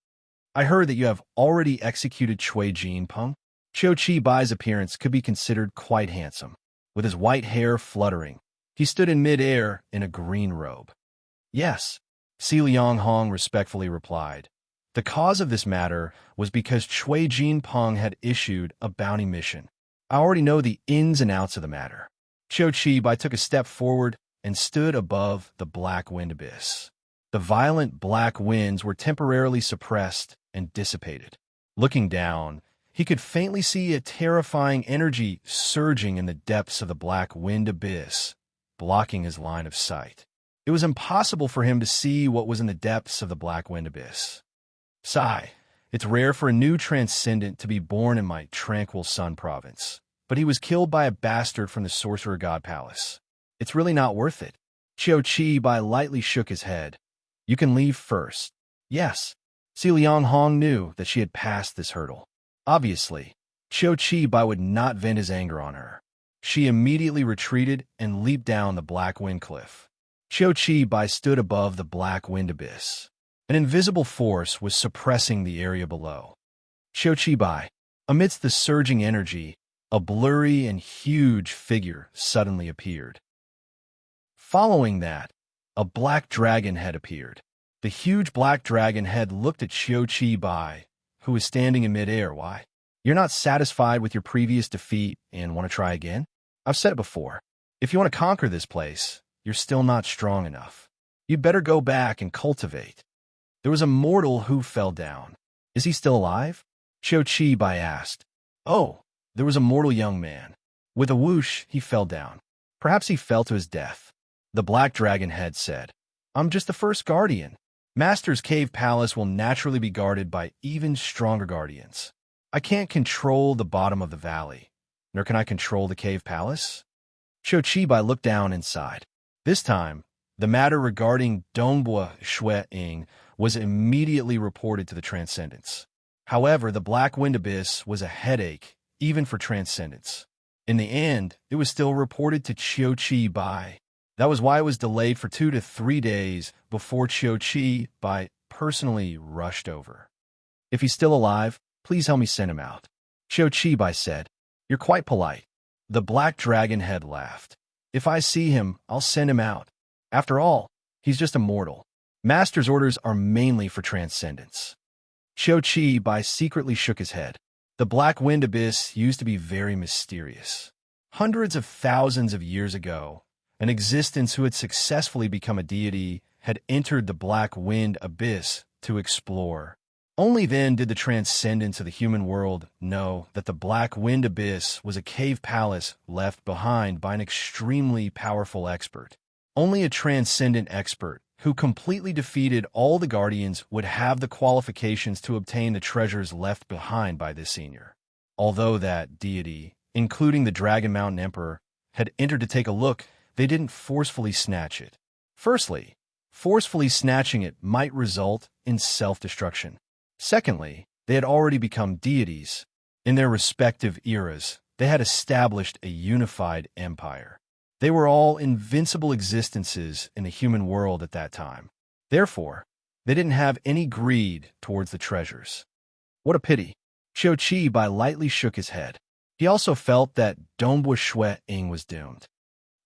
"I heard that you have already executed Chui Jinpeng." Qiu Qi Bai's appearance could be considered quite handsome. With his white hair fluttering, he stood in mid-air in a green robe. "Yes," Si Liang Hong respectfully replied. The cause of this matter was because Chui Jinpeng had issued a bounty mission. "I already know the ins and outs of the matter." Qiu Qi Bai took a step forward and stood above the black wind abyss. The violent black winds were temporarily suppressed and dissipated. Looking down, he could faintly see a terrifying energy surging in the depths of the black wind abyss, blocking his line of sight. It was impossible for him to see what was in the depths of the black wind abyss. Sigh, it's rare for a new transcendent to be born in my Tranquil Sun Province, but he was killed by a bastard from the Sorcerer God Palace. It's really not worth it. Qiu Qi Bai lightly shook his head. "You can leave first." "Yes." Si Liang Hong knew that she had passed this hurdle. Obviously, Qiu Qi Bai would not vent his anger on her. She immediately retreated and leaped down the Black Wind Cliff. Qiu Qi Bai stood above the Black Wind Abyss. An invisible force was suppressing the area below. Qiu Qi Bai, amidst the surging energy, a blurry and huge figure suddenly appeared. Following that, a black dragon head appeared. The huge black dragon head looked at Qiu Qi Bai, who was standing in midair. "Why? You're not satisfied with your previous defeat and want to try again? I've said it before. If you want to conquer this place, you're still not strong enough. You'd better go back and cultivate." There was a mortal who fell down. "Is he still alive?" Qiu Qi Bai asked. "Oh, there was a mortal young man. With a whoosh, he fell down. Perhaps he fell to his death." The black dragon head said, "I'm just the first guardian. Master's Cave Palace will naturally be guarded by even stronger guardians. I can't control the bottom of the valley, nor can I control the Cave Palace." Qiu Qi Bai looked down inside. This time, The matter regarding Dongbua Shui Ying was immediately reported to the Transcendents. However, the Black Wind Abyss was a headache, even for Transcendents. In the end, it was still reported to Qiu Qi Bai. That was why it was delayed for 2 to 3 days before Qiu Qi Bai personally rushed over. "If he's still alive, please help me send him out," Qiu Qi Bai said. "You're quite polite." The black dragon head laughed. "If I see him, I'll send him out. After all, he's just a mortal. Master's orders are mainly for Transcendents." Qiu Qi Bai secretly shook his head. The Black Wind Abyss used to be very mysterious. Hundreds of thousands of years ago, an existence who had successfully become a deity had entered the Black Wind Abyss to explore. Only then did the Transcendents of the human world know that the Black Wind Abyss was a cave palace left behind by an extremely powerful expert. Only a Transcendent expert who completely defeated all the Guardians would have the qualifications to obtain the treasures left behind by this senior. Although that deity, including the Dragon Mountain Emperor, had entered to take a look, they didn't forcefully snatch it. Firstly, forcefully snatching it might result in self-destruction. Secondly, they had already become deities. In their respective eras, they had established a unified empire. They were all invincible existences in the human world at that time. Therefore, they didn't have any greed towards the treasures. What a pity. Qiu Qi Bai lightly shook his head. He also felt that Dongbua Shui Ying was doomed.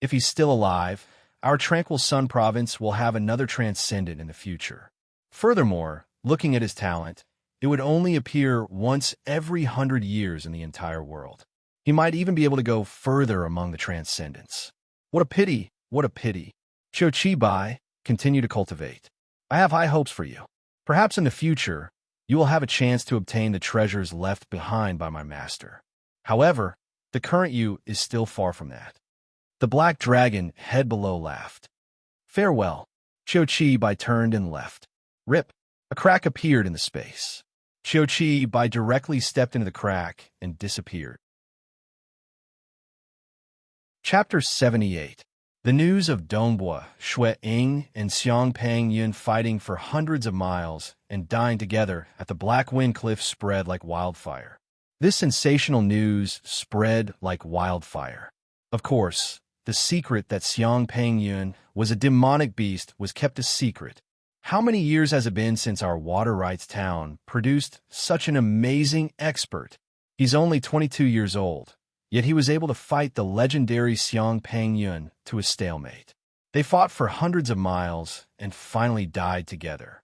If he's still alive, our Tranquil Sun province will have another Transcendent in the future. Furthermore, looking at his talent, it would only appear once every 100 years in the entire world. He might even be able to go further among the Transcendents. What a pity, what a pity. Qiu Qi Bai, continue to cultivate. I have high hopes for you. Perhaps in the future, you will have a chance to obtain the treasures left behind by my master. However, the current you is still far from that. The black dragon, head below, laughed. Farewell. Qiu Qi Bai turned and left. Rip. A crack appeared in the space. Qiu Qi Bai directly stepped into the crack and disappeared. Chapter 78. The news of Dongbua Shui Ying and Xiang Pangyun fighting for hundreds of miles and dying together at the Black Wind Cliff spread like wildfire. This sensational news spread like wildfire. Of course, the secret that Xiang Pangyun was a demonic beast was kept a secret. How many years has it been since our water rights town produced such an amazing expert? He's only 22 years old. Yet he was able to fight the legendary Xiang Pangyun to a stalemate. They fought for hundreds of miles and finally died together.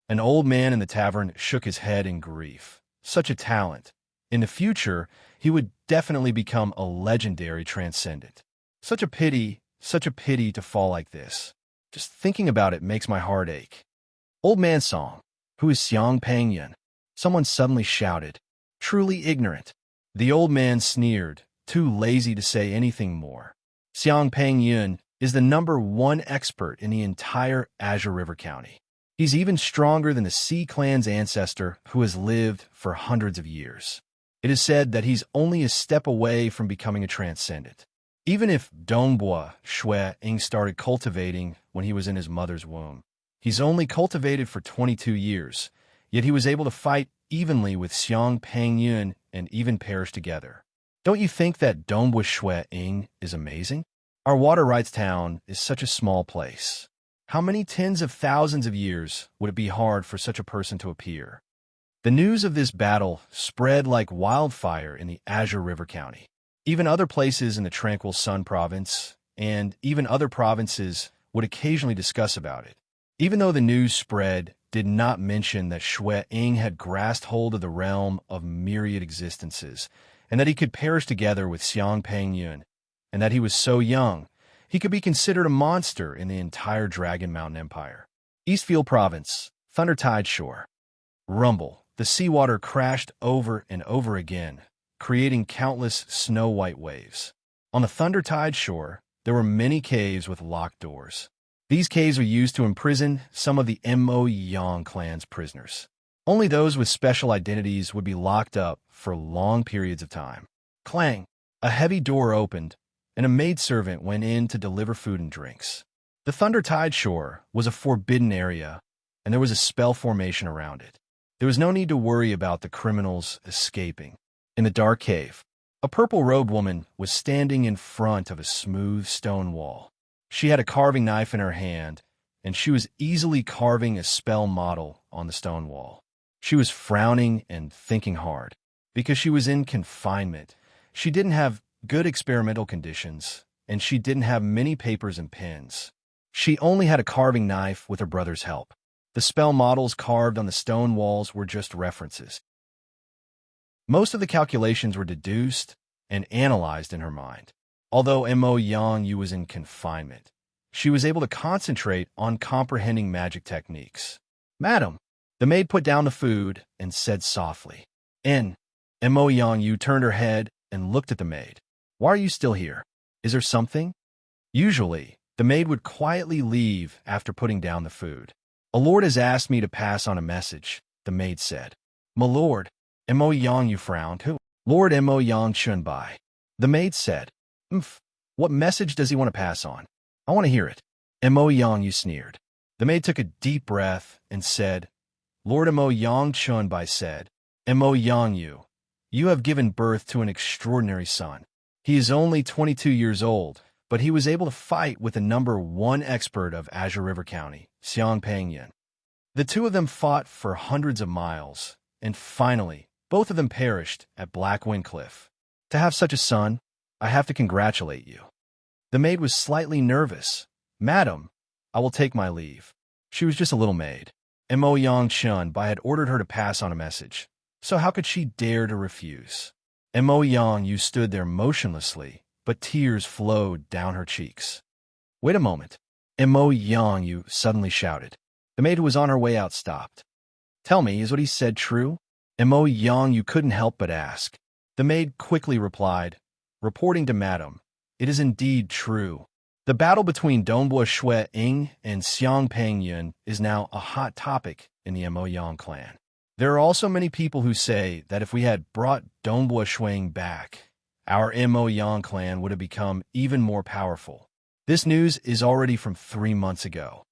An old man in the tavern shook his head in grief. Such a talent. In the future, he would definitely become a legendary Transcendent. Such a pity to fall like this. Just thinking about it makes my heart ache. Old man song. Who is Xiang Pangyun? Someone suddenly shouted. Truly ignorant. The old man sneered, too lazy to say anything more. Xiang Pangyun is the #1 expert in the entire Azure River County. He's even stronger than the Sea Clan's ancestor who has lived for hundreds of years. It is said that he's only a step away from becoming a Transcendent. Even if Dongbua Shui Ying started cultivating when he was in his mother's womb, he's only cultivated for 22 years, yet he was able to fight evenly with Xiang Pangyun and even perish together. Don't you think that Dongbua Shui Ying is amazing? Our water rights town is such a small place. How many tens of thousands of years would it be hard for such a person to appear? The news of this battle spread like wildfire in the Azure River County. Even other places in the Tranquil Sun province and even other provinces would occasionally discuss about it. Even though the news spread did not mention that Shui Ying had grasped hold of the realm of myriad existences, and that he could perish together with Xiang Pangyun, and that he was so young, he could be considered a monster in the entire Dragon Mountain Empire. Eastfield Province, Thunder Tide Shore. Rumble, the seawater crashed over and over again, creating countless snow-white waves. On the Thunder Tide Shore, there were many caves with locked doors. These caves were used to imprison some of the Mo Yang clan's prisoners. Only those with special identities would be locked up for long periods of time. Clang! A heavy door opened, and a maidservant went in to deliver food and drinks. The Thunder Tide shore was a forbidden area, and there was a spell formation around it. There was no need to worry about the criminals escaping. In the dark cave, a purple-robed woman was standing in front of a smooth stone wall. She had a carving knife in her hand, and she was easily carving a spell model on the stone wall. She was frowning and thinking hard. Because she was in confinement, she didn't have good experimental conditions, and she didn't have many papers and pens. She only had a carving knife with her brother's help. The spell models carved on the stone walls were just references. Most of the calculations were deduced and analyzed in her mind. Although Mo Yang was in confinement, she was able to concentrate on comprehending magic techniques. "Madam," the maid put down the food and said softly. Mo Yang turned her head and looked at the maid. "Why are you still here? Is there something?" Usually, the maid would quietly leave after putting down the food. "A lord has asked me to pass on a message," the maid said. "My lord," Mo Yang frowned. "Who?" "Lord Mo Yang Chunbai," the maid said. What message does he want to pass on? I want to hear it." Mo Yang sneered. The maid took a deep breath and said, "Lord Mo Yang Chunbai said, Mo Yang you have given birth to an extraordinary son. He is only 22 years old, but he was able to fight with the #1 expert of Azure River County, Xiang Pengyan. The two of them fought for hundreds of miles, and finally, both of them perished at Black Wind Cliff. To have such a son, I have to congratulate you." The maid was slightly nervous. "Madam, I will take my leave." She was just a little maid. Mo Yang Chunbai had ordered her to pass on a message, so how could she dare to refuse? Mo Yang stood there motionlessly, but tears flowed down her cheeks. "Wait a moment," Mo Yang suddenly shouted. The maid who was on her way out stopped. "Tell me, is what he said true?" Mo Yang couldn't help but ask. The maid quickly replied, "Reporting to Madam, it is indeed true. The battle between Dongbua Shui Ying and Xiang Pengyan is now a hot topic in the Mo Yang clan. There are also many people who say that if we had brought Dongbua Shui Ying back, our Mo Yang clan would have become even more powerful. This news is already from 3 months ago."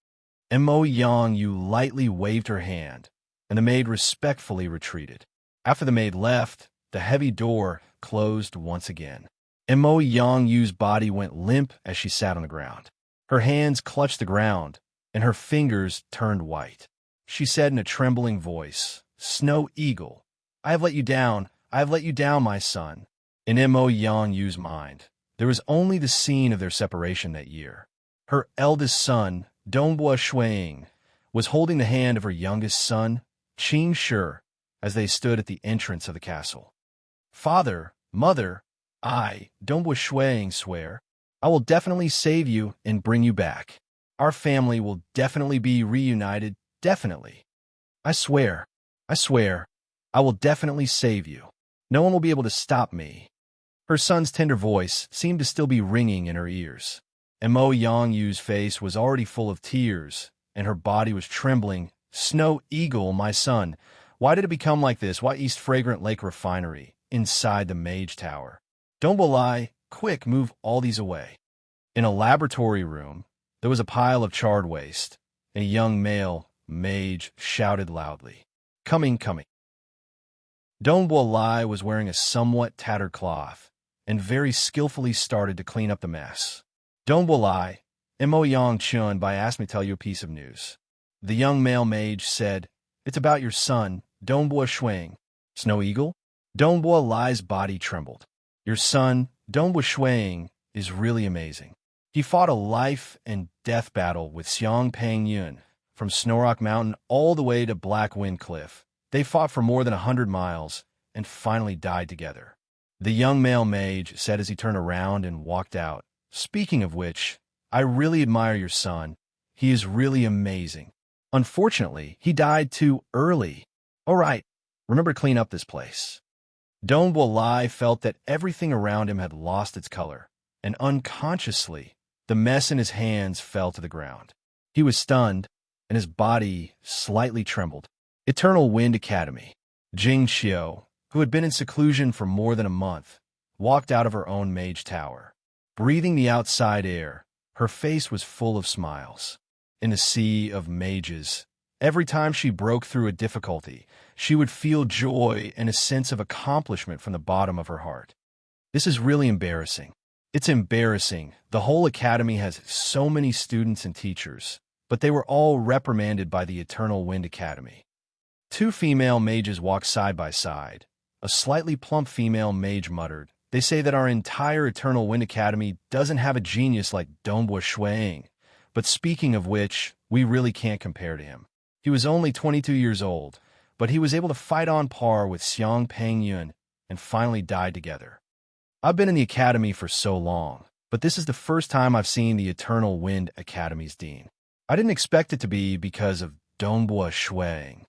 Mo Yang lightly waved her hand, and the maid respectfully retreated. After the maid left, the heavy door closed once again. Mo Yang's body went limp as she sat on the ground. Her hands clutched the ground, and her fingers turned white. She said in a trembling voice, "Snow Eagle, I have let you down. I have let you down, my son." In Mo Yang's mind, there was only the scene of their separation that year. Her eldest son, Dongbua Shuiying, was holding the hand of her youngest son, Qing Shi, as they stood at the entrance of the castle. "Father, mother, I, Dongbua Shuiying, swear, I will definitely save you and bring you back. Our family will definitely be reunited, definitely. I swear, I will definitely save you. No one will be able to stop me." Her son's tender voice seemed to still be ringing in her ears. Mo Yang's face was already full of tears, and her body was trembling. "Snow Eagle, my son, why did it become like this? Why East Fragrant Lake Refinery, inside the Mage Tower? Don't lie, quick, move all these away." In a laboratory room, there was a pile of charred waste, and a young male mage shouted loudly, "Coming, coming." Dongbua Lai was wearing a somewhat tattered cloth, and very skillfully started to clean up the mess. "Dongbua Lai, Mo Yang Chunbai asked me to tell you a piece of news." The young male mage said, "It's about your son, Dongbua Shuiying." "Snow Eagle?" Dongbua Lai's body trembled. "Your son, Dongbua Shuiying, is really amazing. He fought a life and death battle with Xiang Pengyan from Snowrock Mountain all the way to Black Wind Cliff. They fought for more than 100 miles and finally died together." The young male mage said as he turned around and walked out. "Speaking of which, I really admire your son. He is really amazing. Unfortunately, he died too early. All right, remember to clean up this place." Dongbua Lai felt that everything around him had lost its color, and unconsciously, the mess in his hands fell to the ground. He was stunned, and his body slightly trembled. Eternal Wind Academy. Jing Xiao, who had been in seclusion for more than a month, walked out of her own mage tower. Breathing the outside air, Her face was full of smiles. In a sea of mages, every time she broke through a difficulty, she would feel joy and a sense of accomplishment from the bottom of her heart. This is really embarrassing. It's embarrassing. The whole academy has so many students and teachers, but they were all reprimanded by the Eternal Wind Academy. Two female mages walked side by side. A slightly plump female mage muttered, "They say that our entire Eternal Wind Academy doesn't have a genius like Donghua Shuiying, but speaking of which, we really can't compare to him. He was only 22 years old, but he was able to fight on par with Xiang Pengyun and finally died together. I've been in the academy for so long, but this is the first time I've seen the Eternal Wind Academy's dean. I didn't expect it to be because of Donghua Shuiying.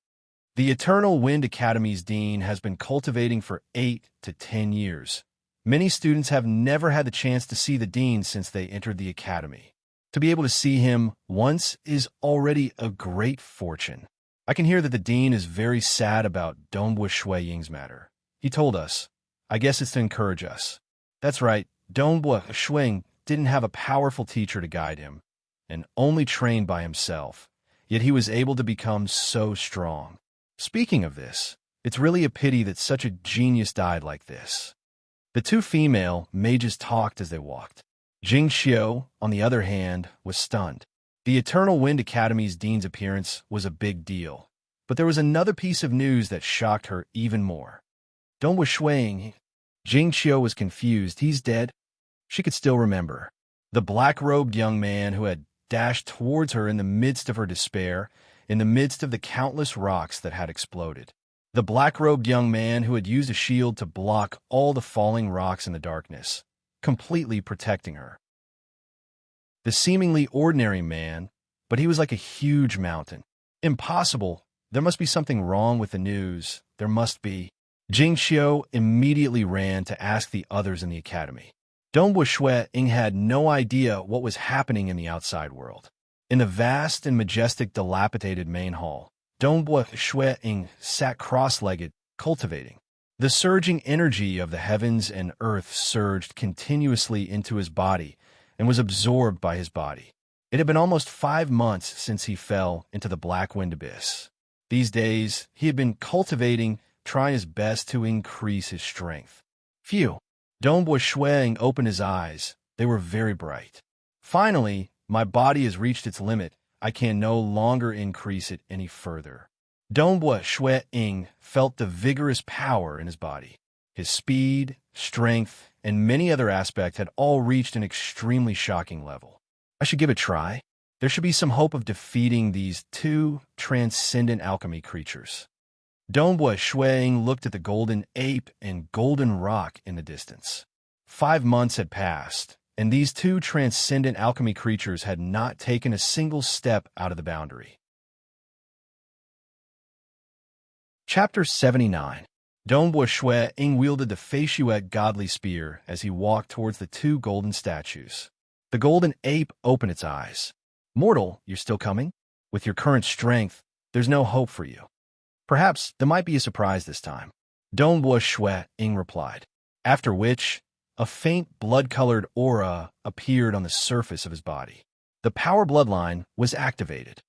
The Eternal Wind Academy's dean has been cultivating for 8 to 10 years. Many students have never had the chance to see the dean since they entered the academy. To be able to see him once is already a great fortune. I can hear that the dean is very sad about Donghua Shuiying's matter. He told us. I guess it's to encourage us. That's right, Donghua Shuiying didn't have a powerful teacher to guide him, and only trained by himself, yet he was able to become so strong. Speaking of this, it's really a pity that such a genius died like this." The two female mages talked as they walked. Jing Xiao, on the other hand, was stunned. The Eternal Wind Academy's dean's appearance was a big deal, but there was another piece of news that shocked her even more. Donghua Shuiying. Jing Xiao was confused. He's dead? She could still remember. The black-robed young man who had dashed towards her in the midst of her despair, in the midst of the countless rocks that had exploded. The black-robed young man who had used a shield to block all the falling rocks in the darkness, completely protecting her. The seemingly ordinary man, but he was like a huge mountain. Impossible. There must be something wrong with the news. There must be. Jing Xiao immediately ran to ask the others in the academy. Donghua Shuiying had no idea what was happening in the outside world. In the vast and majestic dilapidated main hall, Donghua Shuiying sat cross-legged, cultivating. The surging energy of the heavens and earth surged continuously into his body and was absorbed by his body. It had been almost 5 months since he fell into the black wind abyss. These days, he had been cultivating, trying his best to increase his strength. Phew! Donghua Shuiying opened his eyes. They were very bright. Finally, my body has reached its limit. I can no longer increase it any further. Donghua Shuiying felt the vigorous power in his body. His speed, strength, and many other aspects had all reached an extremely shocking level. I should give it a try. There should be some hope of defeating these two transcendent alchemy creatures. Donghua Shuiying looked at the golden ape and golden rock in the distance. 5 months had passed, and these two transcendent alchemy creatures had not taken a single step out of the boundary. Chapter 79. Donghua Shuiying wielded the Feishuet godly spear as he walked towards the two golden statues. The golden ape opened its eyes. "Mortal, you're still coming? With your current strength, there's no hope for you. Perhaps there might be a surprise this time," Donghua Shuiying replied, after which a faint blood-colored aura appeared on the surface of his body. The power bloodline was activated.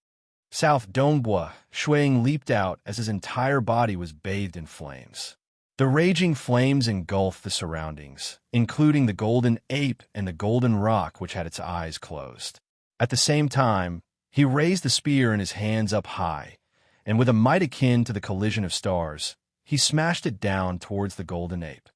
South Donghua Shuiying leaped out as his entire body was bathed in flames. The raging flames engulfed the surroundings, including the golden ape and the golden rock which had its eyes closed. At the same time, he raised the spear in his hands up high, and with a might akin to the collision of stars, he smashed it down towards the golden ape.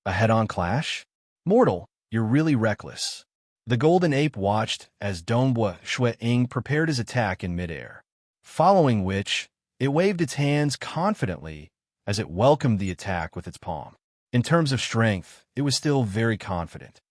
A head-on clash? "Mortal, you're really reckless." The golden ape watched as Donghua Shuiying prepared his attack in midair, following which it waved its hands confidently as it welcomed the attack with its palm. In terms of strength, it was still very confident.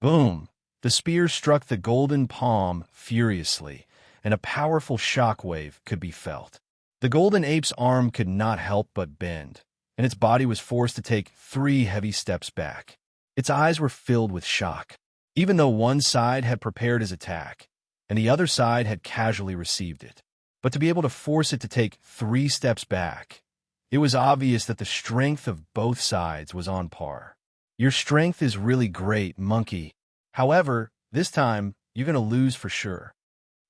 Boom! The spear struck the golden palm furiously, and a powerful shockwave could be felt. The golden ape's arm could not help but bend, and its body was forced to take 3 heavy steps back. Its eyes were filled with shock. Even though one side had prepared his attack, and the other side had casually received it. But to be able to force it to take 3 steps back, it was obvious that the strength of both sides was on par. "Your strength is really great, monkey." However, this time, you're gonna lose for sure.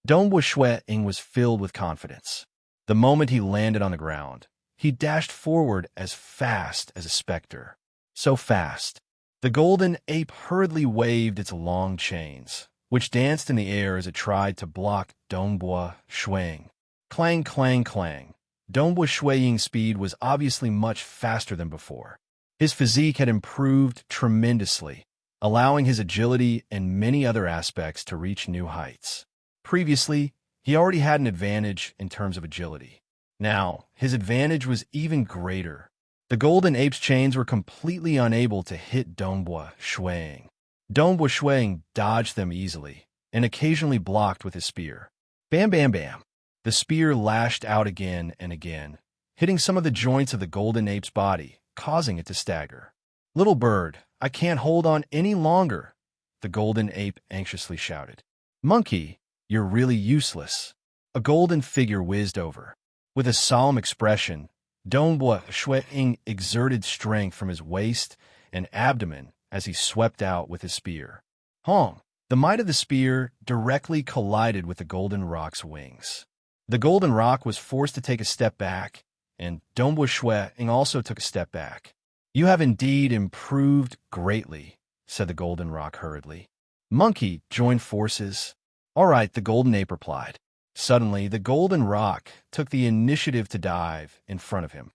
Dongbo Shui was filled with confidence. The moment he landed on the ground, he dashed forward as fast as a specter. So fast. The golden ape hurriedly waved its long chains, which danced in the air as it tried to block Dongbo Shui. Clang, clang, clang. Dongbo Shuiying's speed was obviously much faster than before. His physique had improved tremendously, allowing his agility and many other aspects to reach new heights. Previously, he already had an advantage in terms of agility. Now, his advantage was even greater. The golden ape's chains were completely unable to hit Dongbo Shuiying. Dongbo Shuiying dodged them easily and occasionally blocked with his spear. Bam, bam, bam. The spear lashed out again and again, hitting some of the joints of the golden ape's body, causing it to stagger. "Little bird, I can't hold on any longer," the golden ape anxiously shouted. "Monkey, you're really useless." A golden figure whizzed over. With a solemn expression, Dongbo Shuiying exerted strength from his waist and abdomen as he swept out with his spear. Hong! The might of the spear directly collided with the golden rock's wings. The golden rock was forced to take a step back, and Dongbo Shuiying also took a step back. "You have indeed improved greatly," said the golden rock hurriedly. "Monkey, join forces." "All right," the golden ape replied. Suddenly, the golden rock took the initiative to dive in front of him.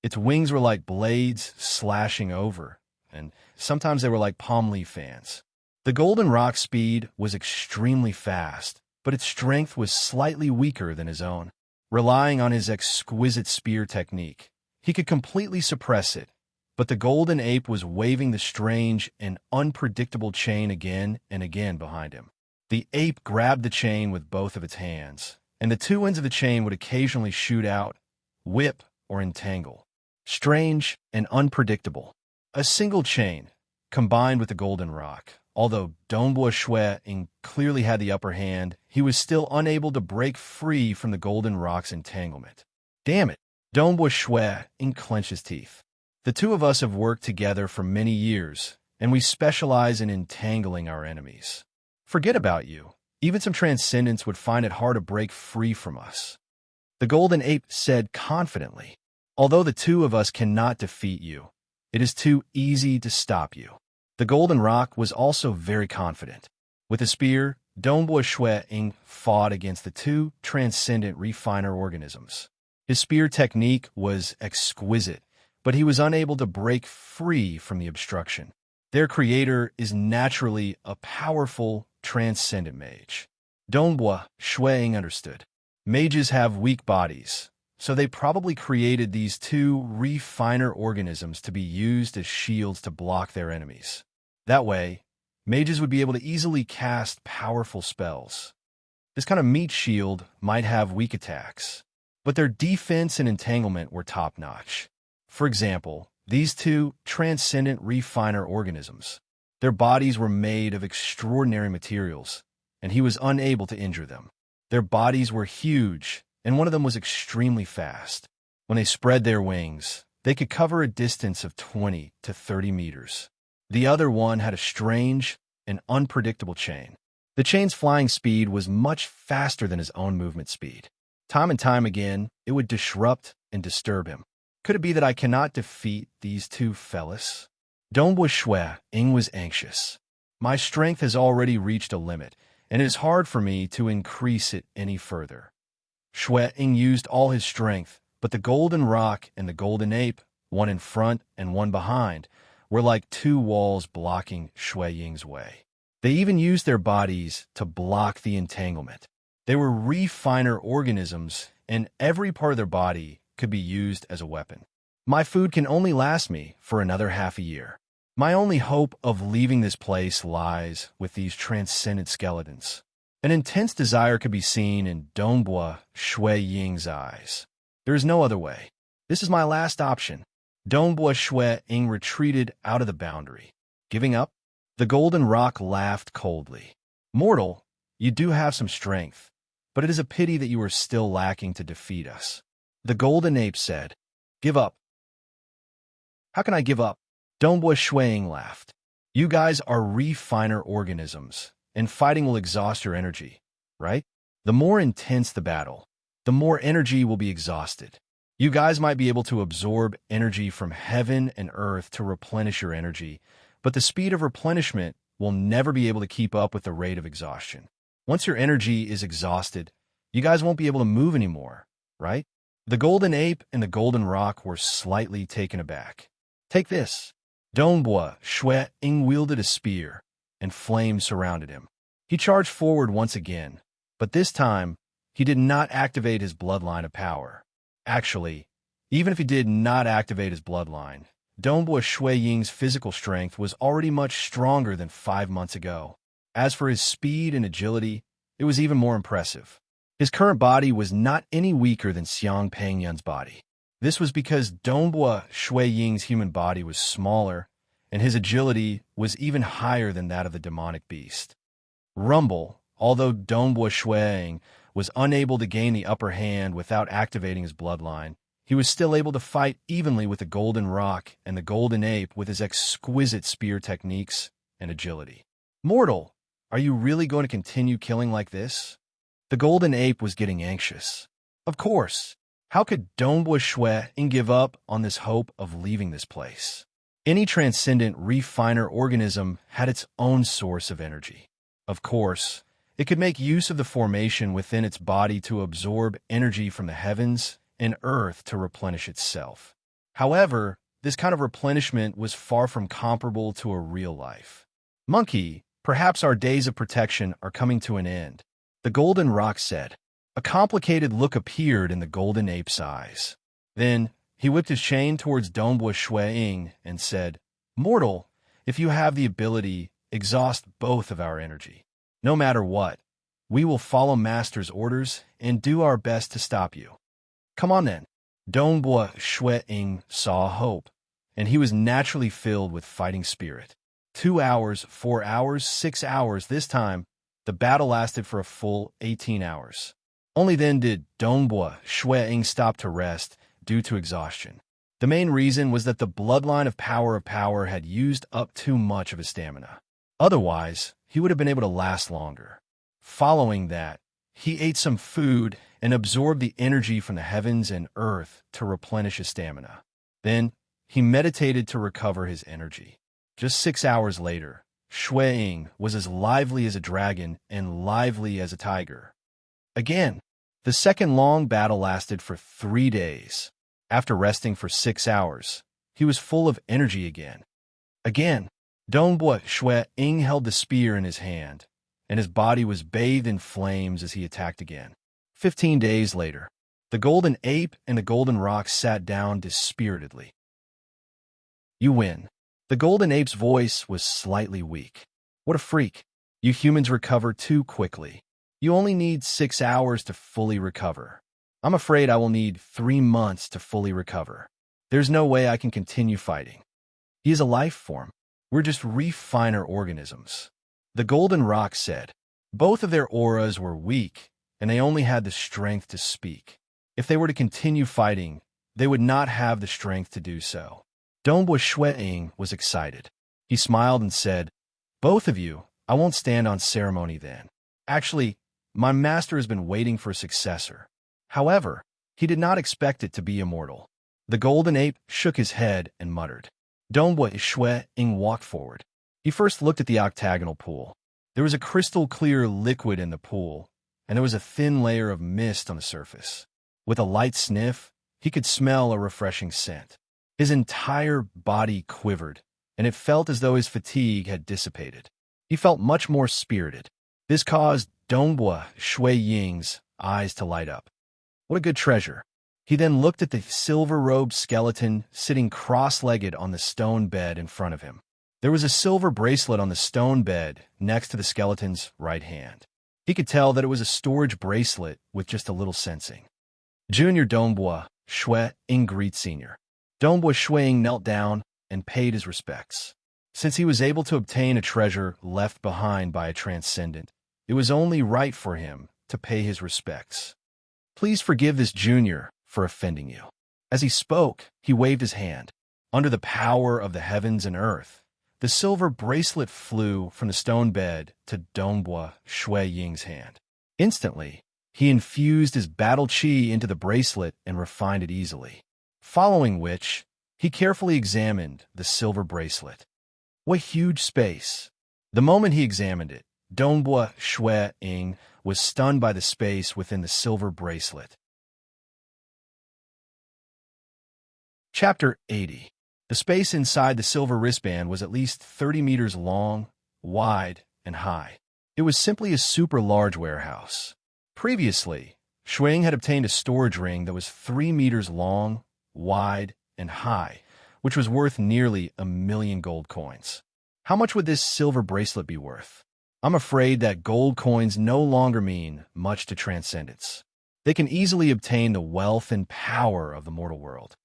Its wings were like blades slashing over, and sometimes they were like palm leaf fans. The golden rock's speed was extremely fast, but its strength was slightly weaker than his own. Relying on his exquisite spear technique, he could completely suppress it, but the golden ape was waving the strange and unpredictable chain again and again behind him. The ape grabbed the chain with both of its hands, and the two ends of the chain would occasionally shoot out, whip, or entangle. Strange and unpredictable. A single chain, combined with the golden rock. Although Dongbo Shuiying clearly had the upper hand, he was still unable to break free from the golden rock's entanglement. "Damn it!" Dongbo Shuiying clenched his teeth. "The two of us have worked together for many years, and we specialize in entangling our enemies. Forget about you. Even some transcendents would find it hard to break free from us," the golden ape said confidently. "Although the two of us cannot defeat you, it is too easy to stop you." The golden rock was also very confident. With a spear, Dongbo Shuiying fought against the two transcendent refiner organisms. His spear technique was exquisite, but he was unable to break free from the obstruction. Their creator is naturally a powerful, transcendent mage. Dongbo Shuiying understood. Mages have weak bodies, so they probably created these two refiner organisms to be used as shields to block their enemies. That way, mages would be able to easily cast powerful spells. This kind of meat shield might have weak attacks, but their defense and entanglement were top-notch. For example, these two transcendent refiner organisms, their bodies were made of extraordinary materials, and he was unable to injure them. Their bodies were huge, and one of them was extremely fast. When they spread their wings, they could cover a distance of 20 to 30 meters. The other one had a strange and unpredictable chain. The chain's flying speed was much faster than his own movement speed. Time and time again, it would disrupt and disturb him. Could it be that I cannot defeat these two fellas? Dongbo Shuiying was anxious. My strength has already reached a limit, and it is hard for me to increase it any further. Shuiying used all his strength, but the golden rock and the golden ape, one in front and one behind, were like two walls blocking Shuiying's way. They even used their bodies to block the entanglement. They were refiner organisms, and every part of their body could be used as a weapon. My food can only last me for another half a year. My only hope of leaving this place lies with these transcendent skeletons. An intense desire could be seen in Dongbo Shuiying's eyes. There is no other way. This is my last option. Dongbo Shuiying retreated out of the boundary. Giving up? The golden rock laughed coldly. Mortal, you do have some strength, but it is a pity that you are still lacking to defeat us. The golden ape said, Give up. How can I give up? Dongbo Shuiying laughed. You guys are refiner organisms, and fighting will exhaust your energy, right? The more intense the battle, the more energy will be exhausted. You guys might be able to absorb energy from heaven and earth to replenish your energy, but the speed of replenishment will never be able to keep up with the rate of exhaustion. Once your energy is exhausted, you guys won't be able to move anymore, right? The golden ape and the golden rock were slightly taken aback. Take this. Dongbua Shui Ying wielded a spear, and flames surrounded him. He charged forward once again, but this time, he did not activate his bloodline of power. Actually, even if he did not activate his bloodline, Dongbua Shui Ying's physical strength was already much stronger than 5 months ago. As for his speed and agility, it was even more impressive. His current body was not any weaker than Xiang Pengyun's body. This was because Dongbua Shui Ying's human body was smaller, and his agility was even higher than that of the demonic beast. Rumble, although Dongbua Shui Ying was unable to gain the upper hand without activating his bloodline, he was still able to fight evenly with the golden rock and the golden ape with his exquisite spear techniques and agility. Mortal, are you really going to continue killing like this? The golden ape was getting anxious. Of course. How could Dongbua Shui Ying give up on this hope of leaving this place? Any transcendent refiner organism had its own source of energy. Of course, it could make use of the formation within its body to absorb energy from the heavens and earth to replenish itself. However, this kind of replenishment was far from comparable to a real life. Monkey, perhaps our days of protection are coming to an end, the golden rock said. A complicated look appeared in the golden ape's eyes. Then, he whipped his chain towards Dongbua Shui Ying and said, Mortal, if you have the ability, exhaust both of our energy. No matter what, we will follow Master's orders and do our best to stop you. Come on then. Dongbua Shui Ying saw hope, and he was naturally filled with fighting spirit. 2 hours, 4 hours, 6 hours, this time, the battle lasted for a full 18 hours. Only then did Dongbua Shui Ying stop to rest due to exhaustion. The main reason was that the bloodline of power had used up too much of his stamina. Otherwise, he would have been able to last longer. Following that, he ate some food and absorbed the energy from the heavens and earth to replenish his stamina. Then, he meditated to recover his energy. Just 6 hours later, Shui Ying was as lively as a dragon and lively as a tiger. Again, the second long battle lasted for 3 days. After resting for 6 hours, he was full of energy again. Again, Dongbua Shui Ying held the spear in his hand, and his body was bathed in flames as he attacked again. 15 days later, the golden ape and the golden rock sat down dispiritedly. You win. The golden ape's voice was slightly weak. What a freak. You humans recover too quickly. You only need 6 hours to fully recover. I'm afraid I will need 3 months to fully recover. There's no way I can continue fighting. He is a life form. We're just refiner organisms. The golden rock said. Both of their auras were weak, and they only had the strength to speak. If they were to continue fighting, they would not have the strength to do so. Dongbua Shui Ying was excited. He smiled and said, Both of you, I won't stand on ceremony then. Actually, my master has been waiting for a successor. However, he did not expect it to be immortal. The golden ape shook his head and muttered. Dongbua Shui Ying walked forward. He first looked at the octagonal pool. There was a crystal-clear liquid in the pool, and there was a thin layer of mist on the surface. With a light sniff, he could smell a refreshing scent. His entire body quivered, and it felt as though his fatigue had dissipated. He felt much more spirited. This caused Dongbua Shui Ying's eyes to light up. What a good treasure. He then looked at the silver-robed skeleton sitting cross-legged on the stone bed in front of him. There was a silver bracelet on the stone bed next to the skeleton's right hand. He could tell that it was a storage bracelet with just a little sensing. Junior Dongbua Shui Ying greet Senior. Dongbua Shui Ying knelt down and paid his respects. Since he was able to obtain a treasure left behind by a transcendent, it was only right for him to pay his respects. Please forgive this junior for offending you. As he spoke, he waved his hand. Under the power of the heavens and earth, The silver bracelet flew from the stone bed to Dongbua Shui Ying's hand. Instantly, he infused his battle qi into the bracelet and refined it easily, following which, he carefully examined the silver bracelet. What huge space! The moment he examined it, Dongbua Shui Ying was stunned by the space within the silver bracelet. Chapter 80. The space inside the silver wristband was at least 30 meters long, wide, and high. It was simply a super large warehouse. Previously, Shuang had obtained a storage ring that was 3 meters long, wide, and high, which was worth nearly 1,000,000 gold coins. How much would this silver bracelet be worth? I'm afraid that gold coins no longer mean much to transcendents. They can easily obtain the wealth and power of the mortal world.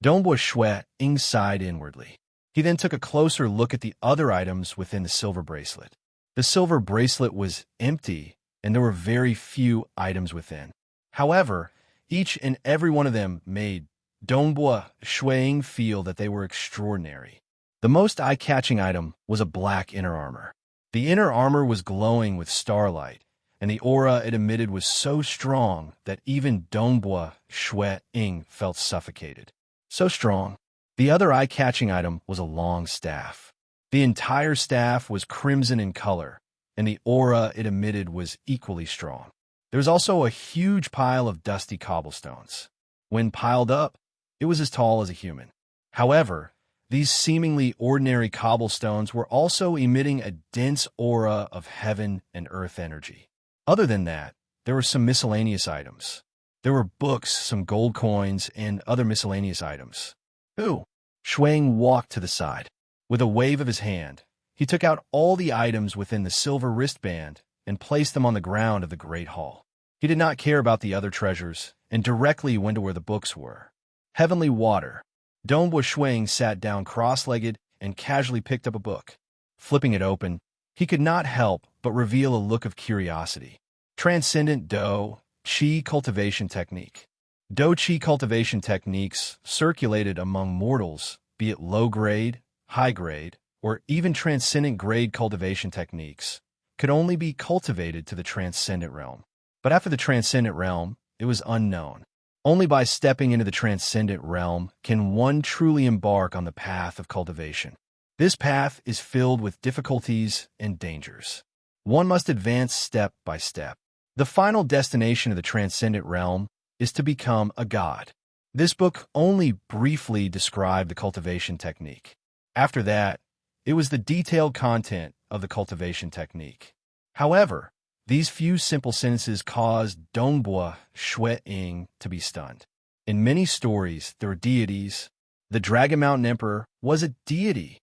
Dongbua Shui Ying sighed inwardly. He then took a closer look at the other items within the silver bracelet. The silver bracelet was empty, and there were very few items within. However, each and every one of them made Dongbua Shui Ying feel that they were extraordinary. The most eye-catching item was a black inner armor. The inner armor was glowing with starlight, and the aura it emitted was so strong that even Dongbua Shui Ying felt suffocated. So strong. The other eye-catching item was a long staff. The entire staff was crimson in color, and the aura it emitted was equally strong. There was also a huge pile of dusty cobblestones. When piled up, it was as tall as a human. However, these seemingly ordinary cobblestones were also emitting a dense aura of heaven and earth energy. Other than that, there were some miscellaneous items. There were books, some gold coins, and other miscellaneous items. Ooh! Shuang walked to the side. With a wave of his hand, he took out all the items within the silver wristband and placed them on the ground of the great hall. He did not care about the other treasures and directly went to where the books were. Heavenly Water. Dongbua Shuang sat down cross-legged and casually picked up a book. Flipping it open, he could not help but reveal a look of curiosity. Transcendent Do Qi Cultivation Technique. Do Qi cultivation techniques circulated among mortals, be it low-grade, high-grade, or even transcendent-grade cultivation techniques, could only be cultivated to the transcendent realm. But after the transcendent realm, it was unknown. Only by stepping into the transcendent realm can one truly embark on the path of cultivation. This path is filled with difficulties and dangers. One must advance step by step. The final destination of the transcendent realm is to become a god. This book only briefly described the cultivation technique. After that, it was the detailed content of the cultivation technique. However, these few simple sentences caused Dongbua Shui Ying to be stunned. In many stories, there were deities. The Dragon Mountain Emperor was a deity.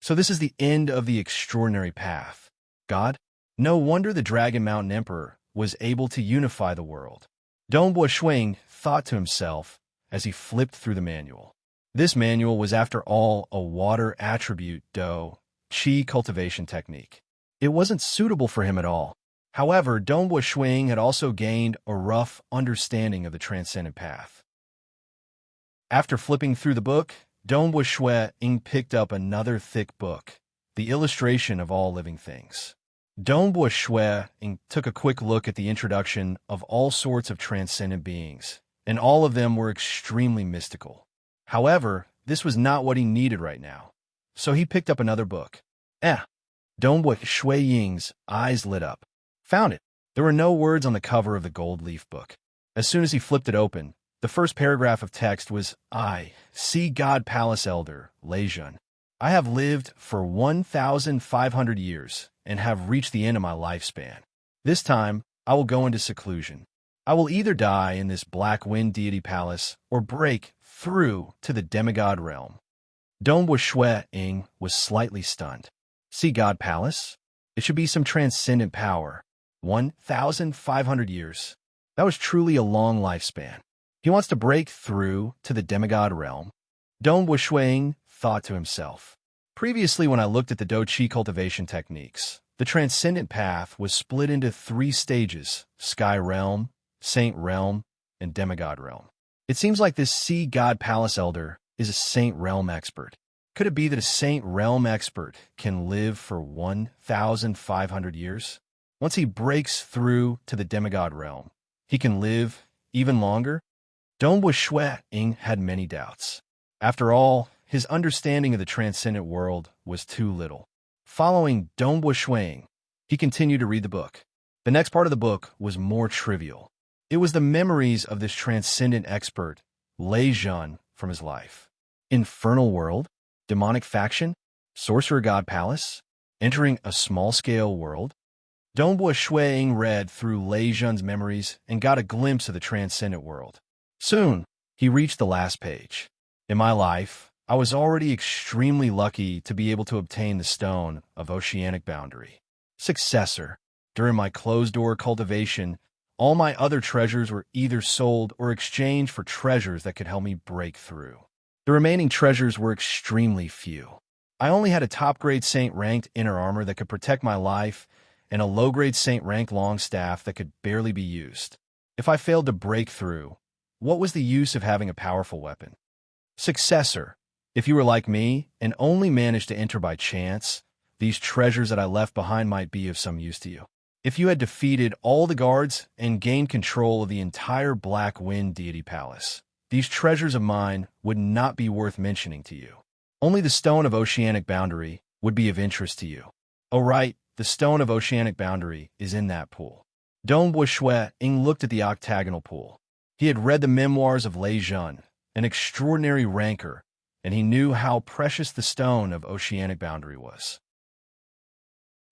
So this is the end of the extraordinary path. God? No wonder the Dragon Mountain Emperor was able to unify the world. Dongbua Shui Ying thought to himself as he flipped through the manual. This manual was, after all, a water attribute Do Qi cultivation technique. It wasn't suitable for him at all. However, Dongbua Shui Ying had also gained a rough understanding of the transcendent path. After flipping through the book, Dongbua Shui Ying picked up another thick book, The Illustration of All Living Things. Dongbua Shui Ying took a quick look at the introduction of all sorts of transcendent beings, and all of them were extremely mystical. However, this was not what he needed right now, so he picked up another book. Dongbua Shui Ying's eyes lit up. Found it. There were no words on the cover of the gold leaf book. As soon as he flipped it open, the first paragraph of text was, I, Sea God Palace Elder, Lei Jun. I have lived for 1,500 years and have reached the end of my lifespan. This time, I will go into seclusion. I will either die in this Black Wind deity palace or break through to the demigod realm. Dongbua Shui Ying was slightly stunned. Sea God Palace? It should be some transcendent power. 1,500 years. That was truly a long lifespan. He wants to break through to the demigod realm. Dongbua Shui Ying thought to himself. Previously, when I looked at the Do Qi cultivation techniques, the transcendent path was split into 3 stages: Sky Realm, Saint Realm, and Demigod Realm. It seems like this Sea God Palace Elder is a Saint Realm expert. Could it be that a Saint Realm expert can live for 1,500 years? Once he breaks through to the demigod realm, he can live even longer? Ying had many doubts. After all, his understanding of the transcendent world was too little. Following Ying, he continued to read the book. The next part of the book was more trivial. It was the memories of this transcendent expert, Lei Jun, from his life. Infernal world? Demonic faction? Sorcerer God Palace? Entering a small-scale world? Ying read through Lei Jun's memories and got a glimpse of the transcendent world. Soon, he reached the last page. In my life, I was already extremely lucky to be able to obtain the Stone of Oceanic Boundary. Successor. During my closed-door cultivation, all my other treasures were either sold or exchanged for treasures that could help me break through. The remaining treasures were extremely few. I only had a top-grade Saint-ranked inner armor that could protect my life and a low-grade Saint-ranked long staff that could barely be used. If I failed to break through, what was the use of having a powerful weapon? Successor. If you were like me and only managed to enter by chance, these treasures that I left behind might be of some use to you. If you had defeated all the guards and gained control of the entire Black Wind Deity Palace, these treasures of mine would not be worth mentioning to you. Only the Stone of Oceanic Boundary would be of interest to you. Oh right, the Stone of Oceanic Boundary is in that pool. Ying looked at the octagonal pool. He had read the memoirs of Lei Jun, an extraordinary ranker, and he knew how precious the Stone of Oceanic Boundary was.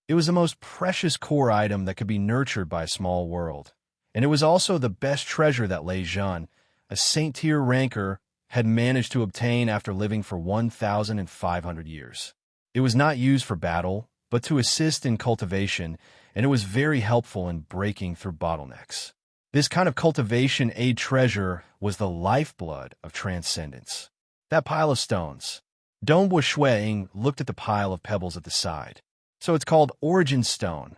It was the most precious core item that could be nurtured by a small world, and it was also the best treasure that Lei Jun, a Saint-tier ranker, had managed to obtain after living for 1,500 years. It was not used for battle, but to assist in cultivation, and it was very helpful in breaking through bottlenecks. This kind of cultivation aid treasure was the lifeblood of transcendence. That pile of stones. Ying looked at the pile of pebbles at the side. So it's called Origin Stone.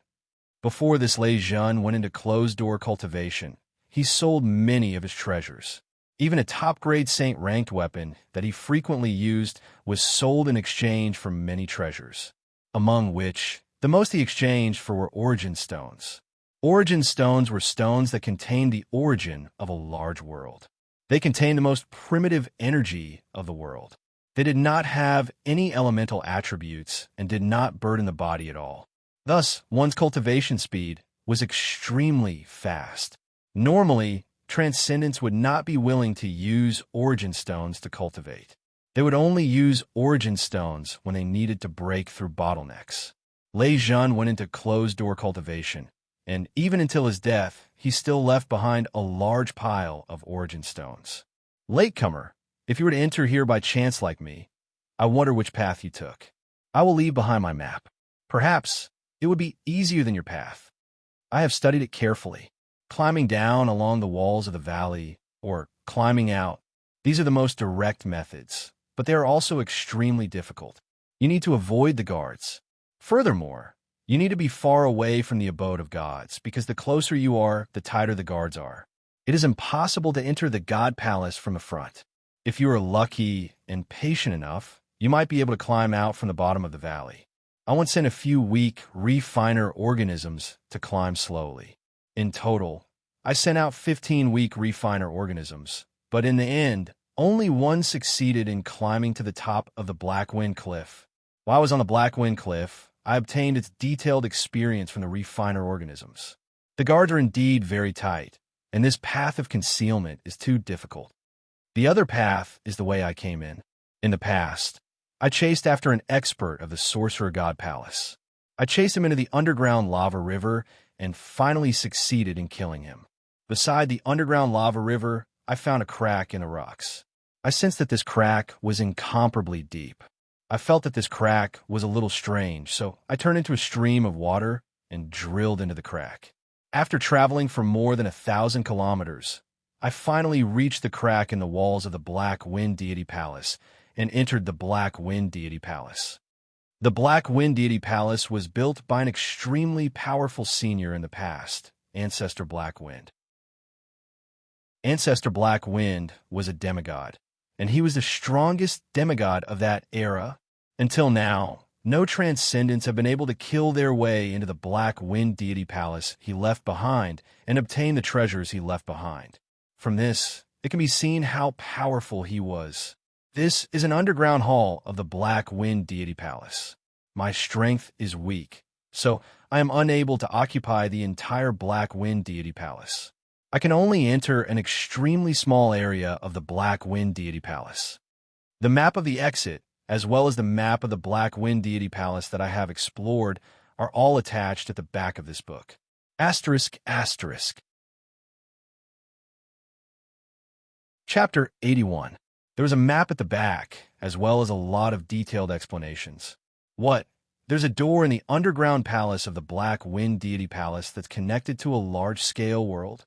Before this Lei Jun went into closed-door cultivation, he sold many of his treasures. Even a top-grade Saint-ranked weapon that he frequently used was sold in exchange for many treasures, among which the most he exchanged for were Origin Stones. Origin Stones were stones that contained the origin of a large world. They contained the most primitive energy of the world. They did not have any elemental attributes and did not burden the body at all. Thus, one's cultivation speed was extremely fast. Normally, Transcendents would not be willing to use Origin Stones to cultivate. They would only use Origin Stones when they needed to break through bottlenecks. Lei Jun went into closed-door cultivation, and even until his death, he still left behind a large pile of Origin Stones. Latecomer, if you were to enter here by chance like me, I wonder which path you took. I will leave behind my map. Perhaps it would be easier than your path. I have studied it carefully. Climbing down along the walls of the valley, or climbing out, these are the most direct methods, but they are also extremely difficult. You need to avoid the guards. Furthermore, you need to be far away from the abode of gods, because the closer you are, the tighter the guards are. It is impossible to enter the God Palace from the front. If you are lucky and patient enough, you might be able to climb out from the bottom of the valley. I once sent a few weak, refiner organisms to climb slowly. In total, I sent out 15 weak refiner organisms, but in the end, only one succeeded in climbing to the top of the Black Wind Cliff. While I was on the Black Wind Cliff, I obtained its detailed experience from the refiner organisms. The guards are indeed very tight, and this path of concealment is too difficult. The other path is the way I came in. In the past, I chased after an expert of the Sorcerer God Palace. I chased him into the underground lava river and finally succeeded in killing him. Beside the underground lava river, I found a crack in the rocks. I sensed that this crack was incomparably deep. I felt that this crack was a little strange, so I turned into a stream of water and drilled into the crack. After traveling for more than 1,000 kilometers, I finally reached the crack in the walls of the Black Wind Deity Palace and entered the Black Wind Deity Palace. The Black Wind Deity Palace was built by an extremely powerful senior in the past, Ancestor Black Wind. Ancestor Black Wind was a demigod, and he was the strongest demigod of that era. Until now, no transcendents have been able to kill their way into the Black Wind deity palace he left behind and obtain the treasures he left behind. From this, it can be seen how powerful he was. This is an underground hall of the Black Wind deity palace. My strength is weak, so I am unable to occupy the entire Black Wind deity palace. I can only enter an extremely small area of the Black Wind deity palace. The map of the exit, as well as the map of the Black Wind deity palace that I have explored, are all attached at the back of this book. Asterisk, asterisk. Chapter 81. There was a map at the back, as well as a lot of detailed explanations. What? There's a door in the underground palace of the Black Wind deity palace that's connected to a large-scale world?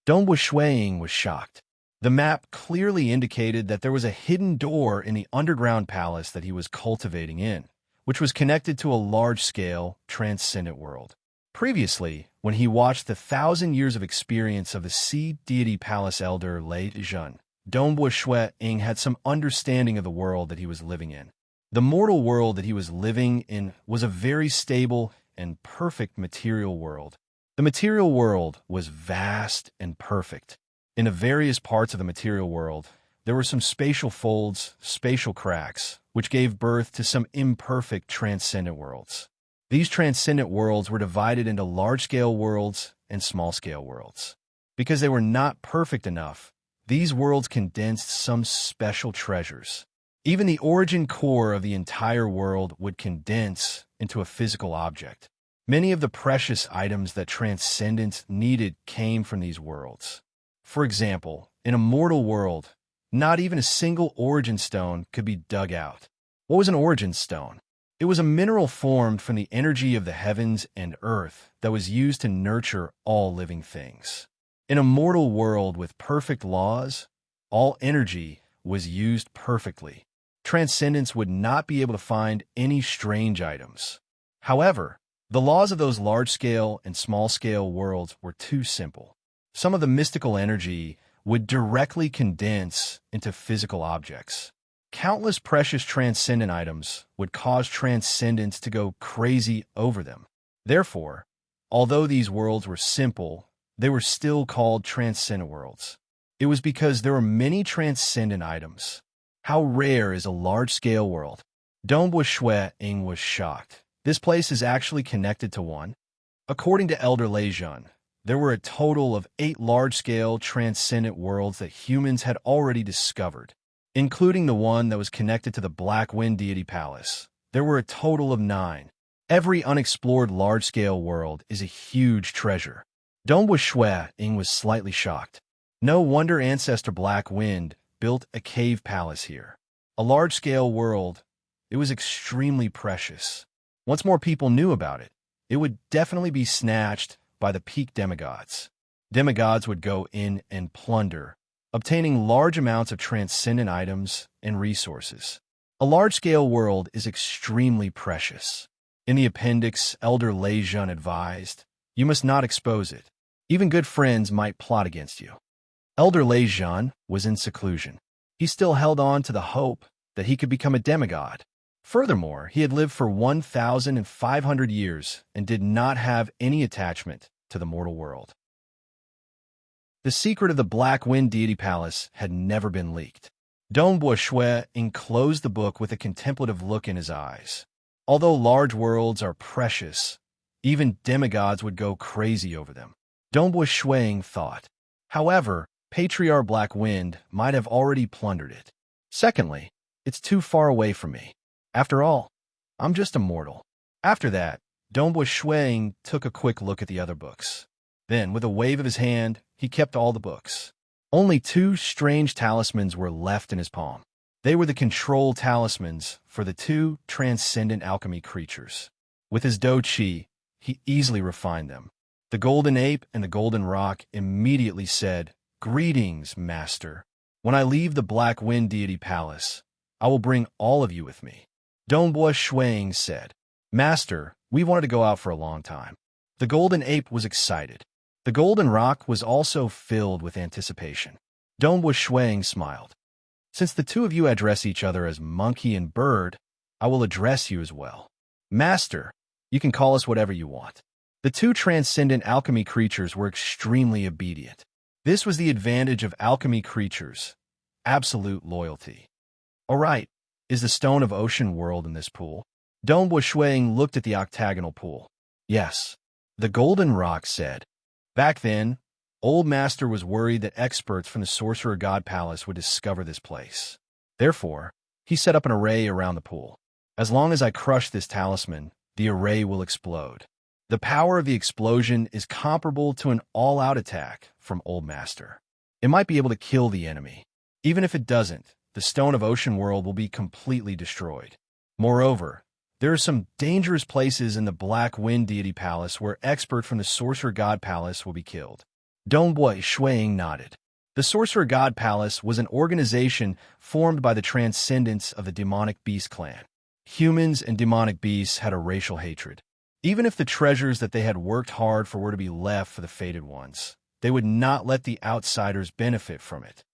Dongbua Shuiying was shocked. The map clearly indicated that there was a hidden door in the underground palace that he was cultivating in, which was connected to a large-scale, transcendent world. Previously, when he watched the 1,000 years of experience of the Sea Deity Palace Elder Lei Zhen, Dongbua Shuiying had some understanding of the world that he was living in. The mortal world that he was living in was a very stable and perfect material world. The material world was vast and perfect. In the various parts of the material world, there were some spatial folds, spatial cracks, which gave birth to some imperfect transcendent worlds. These transcendent worlds were divided into large-scale worlds and small-scale worlds. Because they were not perfect enough, these worlds condensed some special treasures. Even the origin core of the entire world would condense into a physical object. Many of the precious items that transcendence needed came from these worlds. For example, in a mortal world, not even a single origin stone could be dug out. What was an origin stone? It was a mineral formed from the energy of the heavens and earth that was used to nurture all living things. In a mortal world with perfect laws, all energy was used perfectly. Transcendence would not be able to find any strange items. However, the laws of those large-scale and small-scale worlds were too simple. Some of the mystical energy would directly condense into physical objects. Countless precious transcendent items would cause transcendence to go crazy over them. Therefore, although these worlds were simple, they were still called transcendent worlds. It was because there were many transcendent items. How rare is a large-scale world? Dongbua Shuiying was shocked. This place is actually connected to one. According to Elder Lei Zhen, there were a total of 8 large-scale transcendent worlds that humans had already discovered, including the one that was connected to the Black Wind deity palace. There were a total of 9. Every unexplored large-scale world is a huge treasure. Dongbua Shuiying was slightly shocked. No wonder Ancestor Black Wind built a cave palace here. A large-scale world. It was extremely precious. Once more people knew about it, it would definitely be snatched by the peak demigods. Demigods would go in and plunder, obtaining large amounts of transcendent items and resources. A large-scale world is extremely precious. In the appendix, Elder Lei Zhen advised, you must not expose it. Even good friends might plot against you. Elder Lei Zhen was in seclusion. He still held on to the hope that he could become a demigod. Furthermore, he had lived for 1,500 years and did not have any attachment to the mortal world. The secret of the Black Wind deity palace had never been leaked. Dongbua Shuiying closed the book with a contemplative look in his eyes. Although large worlds are precious, even demigods would go crazy over them. Dongbua Shuiying thought. However, Patriarch Black Wind might have already plundered it. Secondly, it's too far away from me. After all, I'm just a mortal. After that, Dongbua Shuiying took a quick look at the other books. Then, with a wave of his hand, he kept all the books. Only 2 strange talismans were left in his palm. They were the control talismans for the 2 transcendent alchemy creatures. With his Do Chi, he easily refined them. The golden ape and the golden rock immediately said, "Greetings, Master. When I leave the Black Wind deity palace, I will bring all of you with me." Dongbua Shuiying said, "Master, we've wanted to go out for a long time." The golden ape was excited. The golden rock was also filled with anticipation. Dongbua Shuiying smiled. Since the two of you address each other as monkey and bird, I will address you as well. Master, you can call us whatever you want. The two transcendent alchemy creatures were extremely obedient. This was the advantage of alchemy creatures: absolute loyalty. All right, is the stone of ocean world in this pool? Dong Shuang looked at the octagonal pool. Yes, the golden rock said. Back then, Old Master was worried that experts from the Sorcerer God Palace would discover this place. Therefore, he set up an array around the pool. As long as I crush this talisman, the array will explode. The power of the explosion is comparable to an all-out attack from Old Master. It might be able to kill the enemy. Even if it doesn't, the Stone of Ocean World will be completely destroyed. Moreover, there are some dangerous places in the Black Wind Deity Palace where experts from the Sorcerer God Palace will be killed. Dongboi Shuang nodded. The Sorcerer God Palace was an organization formed by the transcendents of the demonic beast clan. Humans and demonic beasts had a racial hatred. Even if the treasures that they had worked hard for were to be left for the fated ones, they would not let the outsiders benefit from it.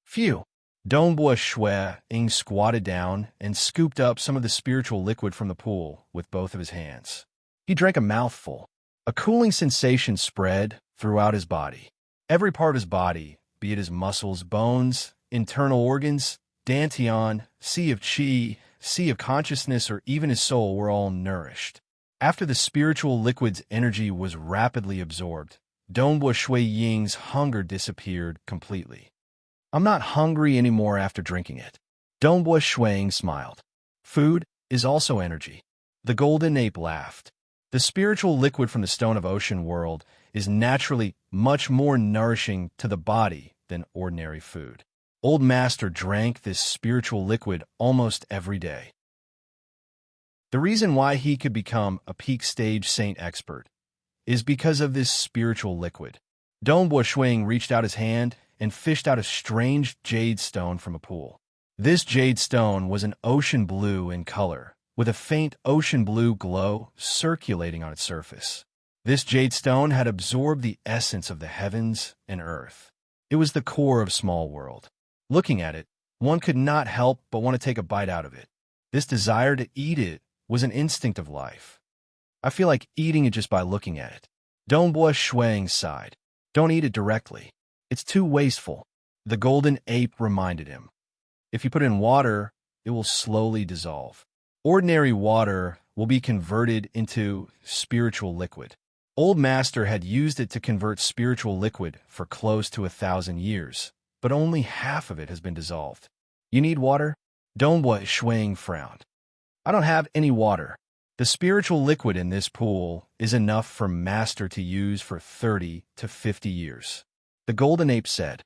Phew! Dongboi Shuang squatted down and scooped up some of the spiritual liquid from the pool with both of his hands. He drank a mouthful. A cooling sensation spread throughout his body. Every part of his body, be it his muscles, bones, internal organs, dantian, sea of qi, sea of consciousness, or even his soul, were all nourished. After the spiritual liquid's energy was rapidly absorbed, Dongboi Ying's hunger disappeared completely. I'm not hungry anymore after drinking it. Dongboi Shuang smiled. Food is also energy. The golden ape laughed. The spiritual liquid from the Stone of Ocean World is naturally much more nourishing to the body than ordinary food. Old Master drank this spiritual liquid almost every day. The reason why he could become a peak stage saint expert is because of this spiritual liquid. Dongboi Shuang reached out his hand and fished out a strange jade stone from a pool. This jade stone was an ocean blue in color, with a faint ocean blue glow circulating on its surface. This jade stone had absorbed the essence of the heavens and earth. It was the core of Small World. Looking at it, one could not help but want to take a bite out of it. This desire to eat it was an instinct of life. I feel like eating it just by looking at it. Dongboi Shuang sighed. Don't eat it directly. It's too wasteful. The golden ape reminded him. If you put it in water, it will slowly dissolve. Ordinary water will be converted into spiritual liquid. Old Master had used it to convert spiritual liquid for close to 1,000 years, but only half of it has been dissolved. You need water? Dongboi Shuang frowned. I don't have any water. The spiritual liquid in this pool is enough for Master to use for 30 to 50 years. The golden ape said,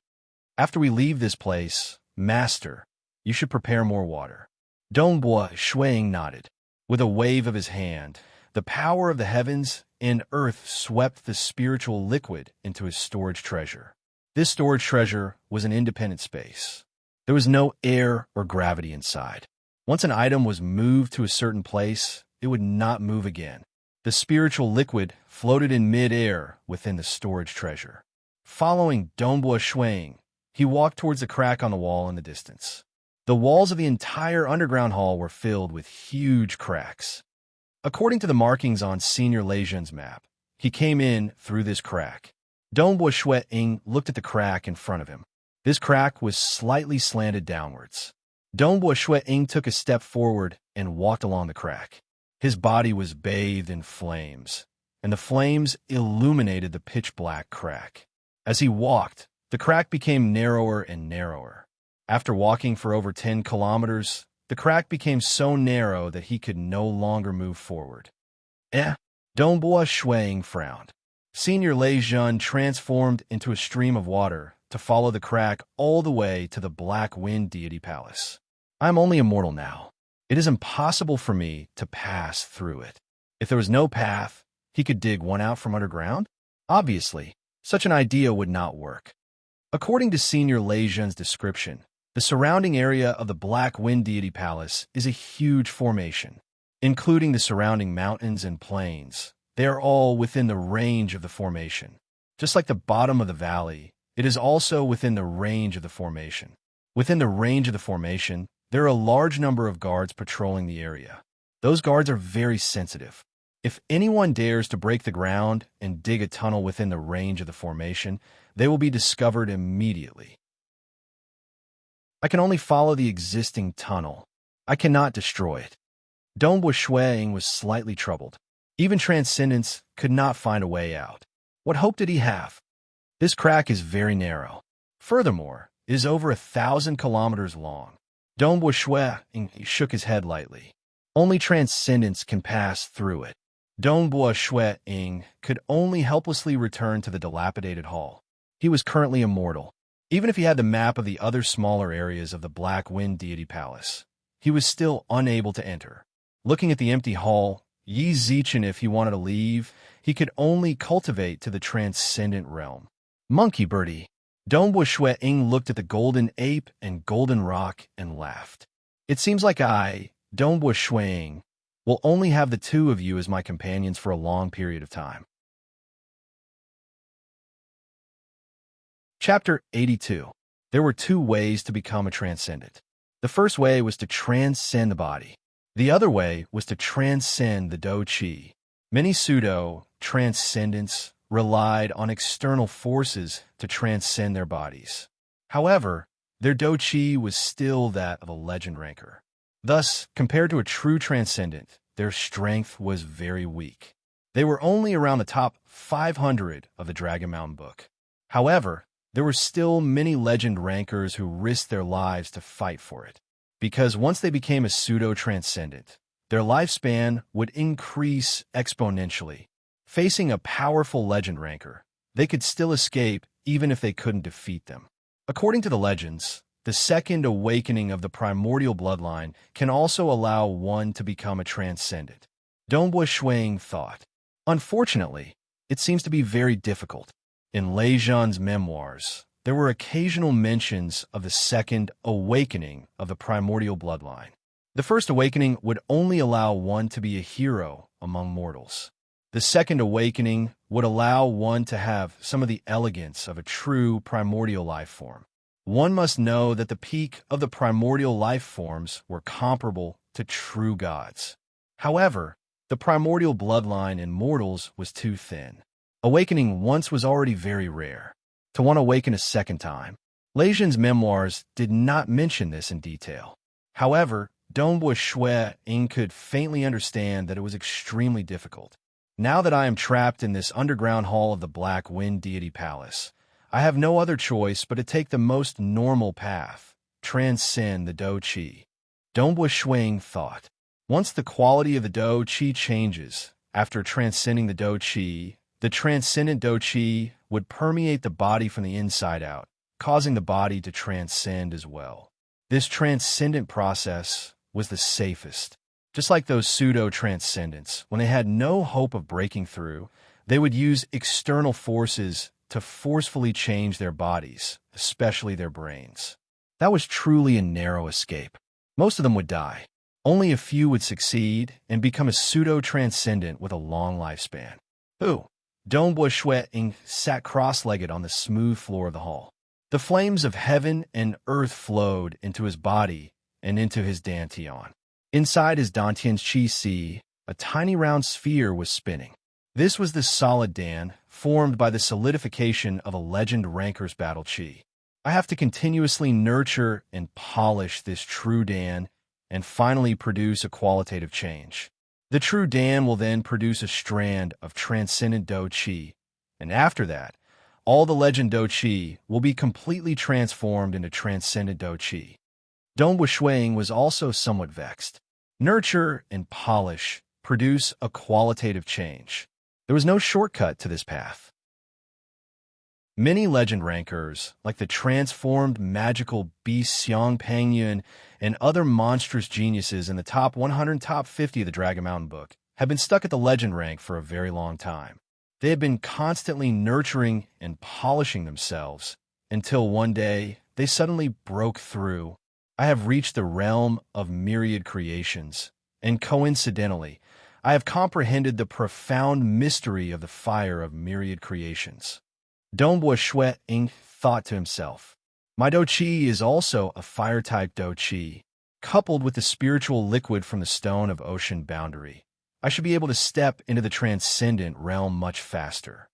After we leave this place, Master, you should prepare more water. Dongboi Shuang nodded. With a wave of his hand, the power of the heavens and earth swept the spiritual liquid into his storage treasure. This storage treasure was an independent space. There was no air or gravity inside. Once an item was moved to a certain place, it would not move again. The spiritual liquid floated in mid-air within the storage treasure. Following Dongboi Shuang, he walked towards a crack on the wall in the distance. The walls of the entire underground hall were filled with huge cracks. According to the markings on Senior Lejeun's map, he came in through this crack. Dongboi Shuang looked at the crack in front of him. This crack was slightly slanted downwards. Dongboi Shuang took a step forward and walked along the crack. His body was bathed in flames, and the flames illuminated the pitch-black crack. As he walked, the crack became narrower and narrower. After walking for over 10 kilometers, the crack became so narrow that he could no longer move forward. Dongboi Shuang frowned. Senior Lejeune transformed into a stream of water to follow the crack all the way to the Black Wind Deity Palace. I am only a mortal now. It is impossible for me to pass through it. If there was no path, he could dig one out from underground? Obviously, such an idea would not work. According to Senior Lejeune's description, the surrounding area of the Black Wind Deity Palace is a huge formation, including the surrounding mountains and plains. They are all within the range of the formation. Just like the bottom of the valley, it is also within the range of the formation. Within the range of the formation, there are a large number of guards patrolling the area. Those guards are very sensitive. If anyone dares to break the ground and dig a tunnel within the range of the formation, they will be discovered immediately. I can only follow the existing tunnel. I cannot destroy it. Dongbo Shuang was slightly troubled. Even Transcendence could not find a way out. What hope did he have? This crack is very narrow. Furthermore, it is over 1,000 kilometers long. Dongbo Shuang shook his head lightly. Only Transcendence can pass through it. Dongbo Shuang could only helplessly return to the dilapidated hall. He was currently immortal. Even if he had the map of the other smaller areas of the Black Wind Deity Palace, he was still unable to enter. Looking at the empty hall, Yi Zichen, if he wanted to leave, he could only cultivate to the transcendent realm. Monkey birdie. Dongbo Shuang looked at the golden ape and golden rock and laughed. It seems like I, Dongbo Shuang, will only have the two of you as my companions for a long period of time. Chapter 82. There were two ways to become a transcendent. The first way was to transcend the body. The other way was to transcend the Do Qi. Many pseudo-transcendents relied on external forces to transcend their bodies. However, their Do Qi was still that of a legend ranker. Thus, compared to a true transcendent, their strength was very weak. They were only around the top 500 of the Dragon Mountain book. However, there were still many legend rankers who risked their lives to fight for it, because once they became a pseudo-transcendent, their lifespan would increase exponentially. Facing a powerful legend ranker, they could still escape even if they couldn't defeat them. According to the legends, the second awakening of the primordial bloodline can also allow one to become a transcendent. Dongbo Shuang thought. Unfortunately, it seems to be very difficult. In Lei Zhan's memoirs, there were occasional mentions of the second awakening of the primordial bloodline. The first awakening would only allow one to be a hero among mortals. The second awakening would allow one to have some of the elegance of a true primordial life form. One must know that the peak of the primordial life forms were comparable to true gods. However, the primordial bloodline in mortals was too thin. Awakening once was already very rare. To want to awaken a second time, Lei Zhan's memoirs did not mention this in detail. However, Dongbo Shuang could faintly understand that it was extremely difficult. Now that I am trapped in this underground hall of the Black Wind Deity Palace, I have no other choice but to take the most normal path, transcend the Do Qi. Dongbo Shuang thought. Once the quality of the Do Qi changes, after transcending the Do Qi, the transcendent Do Qi would permeate the body from the inside out, causing the body to transcend as well. This transcendent process was the safest. Just like those pseudo-transcendents, when they had no hope of breaking through, they would use external forces to forcefully change their bodies, especially their brains. That was truly a narrow escape. Most of them would die. Only a few would succeed and become a pseudo-transcendent with a long lifespan. Who? Dongbo Shuang sat cross-legged on the smooth floor of the hall. The flames of heaven and earth flowed into his body and into his dantian. Inside his dantian's qi si, a tiny round sphere was spinning. This was the solid Dan, formed by the solidification of a legend ranker's battle qi. I have to continuously nurture and polish this true Dan and finally produce a qualitative change. The true Dan will then produce a strand of transcendent Do Qi, and after that, all the legend Do Qi will be completely transformed into transcendent Do Qi. Dongbo Shuang was also somewhat vexed. Nurture and polish produce a qualitative change. There was no shortcut to this path. Many legend rankers, like the transformed magical beast Xiang Pangyun and other monstrous geniuses in the top 100 top 50 of the Dragon Mountain book, have been stuck at the legend rank for a very long time. They have been constantly nurturing and polishing themselves until one day they suddenly broke through. I have reached the realm of myriad creations, and coincidentally, I have comprehended the profound mystery of the fire of myriad creations. Dongbo Shuang thought to himself. My do chi is also a fire-type do chi, coupled with the spiritual liquid from the stone of ocean boundary. I should be able to step into the transcendent realm much faster.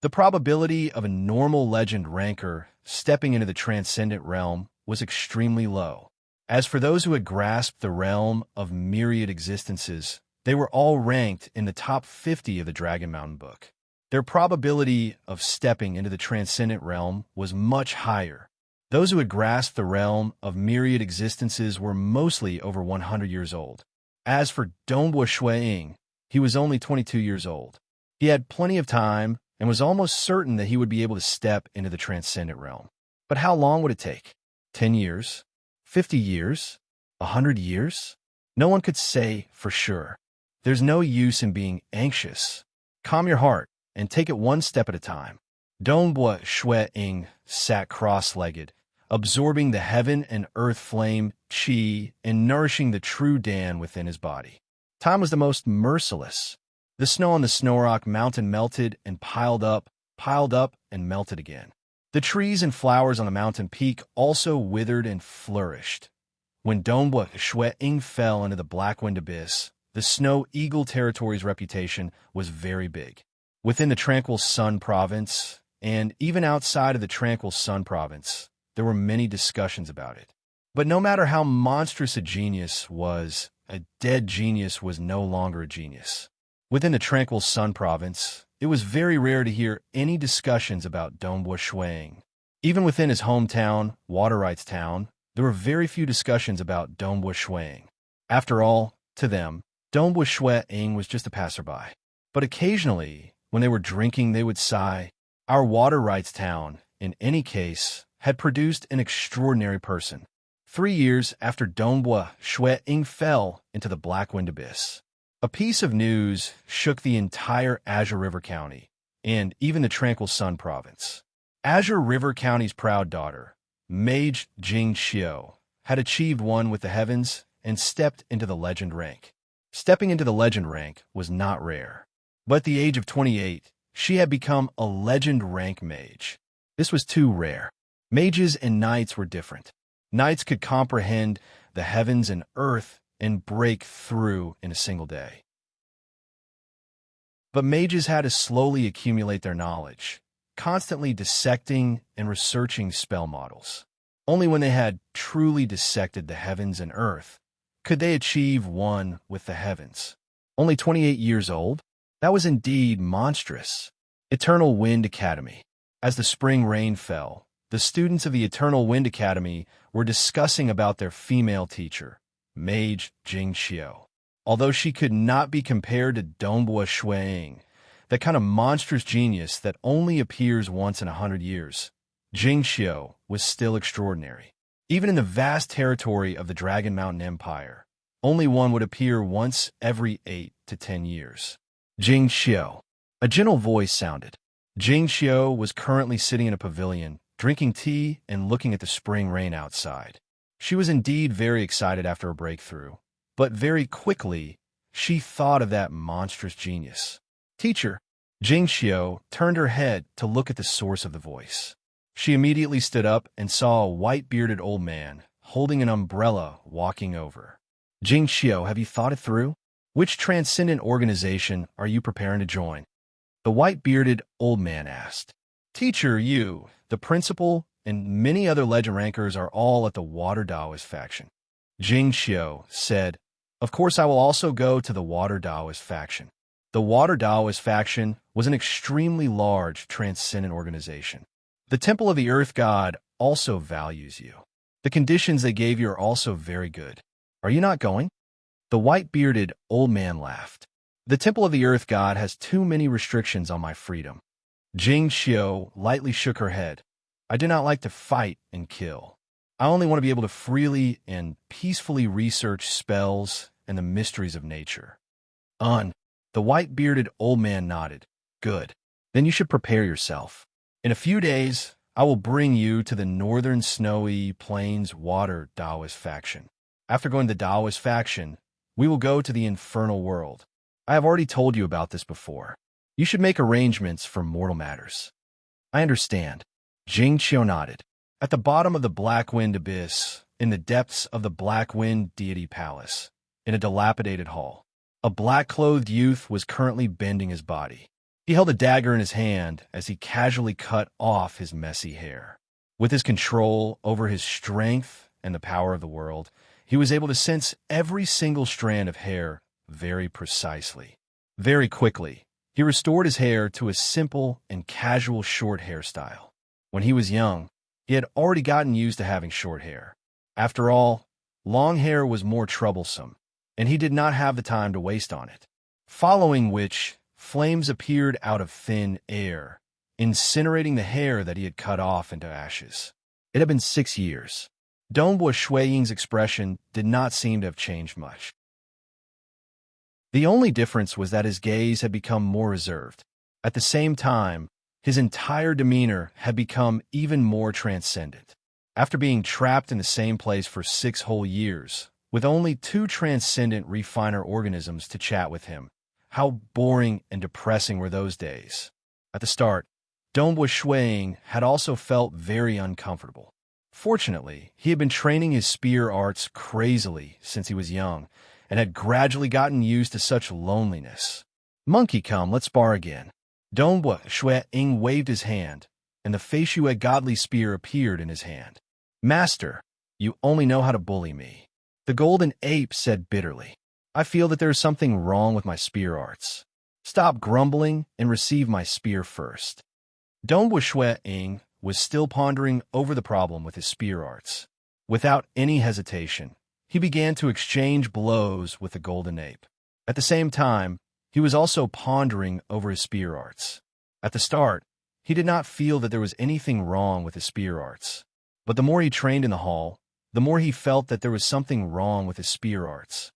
The probability of a normal legend ranker stepping into the transcendent realm was extremely low. As for those who had grasped the realm of myriad existences, they were all ranked in the top 50 of the Dragon Mountain book. Their probability of stepping into the transcendent realm was much higher. Those who had grasped the realm of myriad existences were mostly over 100 years old. As for Dongbua Shuiying, he was only 22 years old. He had plenty of time and was almost certain that he would be able to step into the transcendent realm. But how long would it take? 10 years? 50 years? 100 years? No one could say for sure. There's no use in being anxious. Calm your heart and take it one step at a time. Dongbua Shuiying sat cross-legged, absorbing the heaven and earth flame, qi, and nourishing the true Dan within his body. Time was the most merciless. The snow on the Snowrock Mountain melted and piled up, and melted again. The trees and flowers on the mountain peak also withered and flourished. When Dongbua Shuiying fell into the Black Wind Abyss, the Snow Eagle territory's reputation was very big. Within the Tranquil Sun Province, and even outside of the Tranquil Sun Province, there were many discussions about it. But no matter how monstrous a genius was, a dead genius was no longer a genius. Within the Tranquil Sun Province, it was very rare to hear any discussions about Dongbua Shuiying. Even within his hometown, Water Rights Town, there were very few discussions about Dongbua Shuiying. After all, to them, Dongbua Shuiying was just a passerby. But occasionally, when they were drinking, they would sigh, "Our Water Rights Town, in any case, had produced an extraordinary person." 3 years after Dongbua Shuiying fell into the Black Wind Abyss, a piece of news shook the entire Azure River County, and even the Tranquil Sun Province. Azure River County's proud daughter, Mage Jing Xiao, had achieved one with the heavens and stepped into the legend rank. Stepping into the legend rank was not rare, but at the age of 28, she had become a legend rank mage. This was too rare. Mages and knights were different. Knights could comprehend the heavens and earth and break through in a single day. But mages had to slowly accumulate their knowledge, constantly dissecting and researching spell models. Only when they had truly dissected the heavens and earth could they achieve one with the heavens. Only 28 years old? That was indeed monstrous. Eternal Wind Academy. As the spring rain fell, the students of the Eternal Wind Academy were discussing about their female teacher, Mage Jing Xiao. Although she could not be compared to Dongbua Shuiying, that kind of monstrous genius that only appears once in 100 years, Jing Xiao was still extraordinary. Even in the vast territory of the Dragon Mountain Empire, only one would appear once every 8 to 10 years. Jing Xiao. A gentle voice sounded. Jing Xiao was currently sitting in a pavilion, drinking tea and looking at the spring rain outside. She was indeed very excited after a breakthrough, but very quickly, she thought of that monstrous genius. Teacher, Jing Xiao turned her head to look at the source of the voice. She immediately stood up and saw a white-bearded old man holding an umbrella walking over. Jing Xiao, have you thought it through? Which transcendent organization are you preparing to join? The white-bearded old man asked. Teacher, you, the principal, and many other legend rankers are all at the Water Taoist faction. Jing Xiao said, Of course I will also go to the Water Taoist faction. The Water Taoist faction was an extremely large transcendent organization. The Temple of the Earth God also values you. The conditions they gave you are also very good. Are you not going? The white-bearded old man laughed. The Temple of the Earth God has too many restrictions on my freedom. Jing Xiao lightly shook her head. I do not like to fight and kill. I only want to be able to freely and peacefully research spells and the mysteries of nature. The white-bearded old man nodded. Good. Then you should prepare yourself. In a few days, I will bring you to the Northern Snowy Plains Water Taoist faction. After going to the Taoist faction, we will go to the infernal world. I have already told you about this before. You should make arrangements for mortal matters. I understand. Jing Xiao nodded. At the bottom of the Black Wind Abyss, in the depths of the Black Wind Deity Palace, in a dilapidated hall, a black-clothed youth was currently bending his body. He held a dagger in his hand as he casually cut off his messy hair. With his control over his strength and the power of the world, he was able to sense every single strand of hair very precisely. Very quickly, he restored his hair to a simple and casual short hairstyle. When he was young, he had already gotten used to having short hair. After all, long hair was more troublesome, and he did not have the time to waste on it. Following which, flames appeared out of thin air, incinerating the hair that he had cut off into ashes. It had been 6 years. Donghua Shuiying's expression did not seem to have changed much. The only difference was that his gaze had become more reserved. At the same time, his entire demeanor had become even more transcendent. After being trapped in the same place for 6 whole years, with only 2 transcendent refiner organisms to chat with him, how boring and depressing were those days. At the start, Donghua Shuiying had also felt very uncomfortable. Fortunately, he had been training his spear arts crazily since he was young, and had gradually gotten used to such loneliness. "Monkey, come, let's spar again." Donghua Shuiying waved his hand, and the Feishue godly spear appeared in his hand. "Master, you only know how to bully me." The golden ape said bitterly. "I feel that there is something wrong with my spear arts. Stop grumbling and receive my spear first." Donghua Shuiying was still pondering over the problem with his spear arts. Without any hesitation, he began to exchange blows with the golden ape. At the same time, he was also pondering over his spear arts. At the start, he did not feel that there was anything wrong with his spear arts. But the more he trained in the hall, the more he felt that there was something wrong with his spear arts.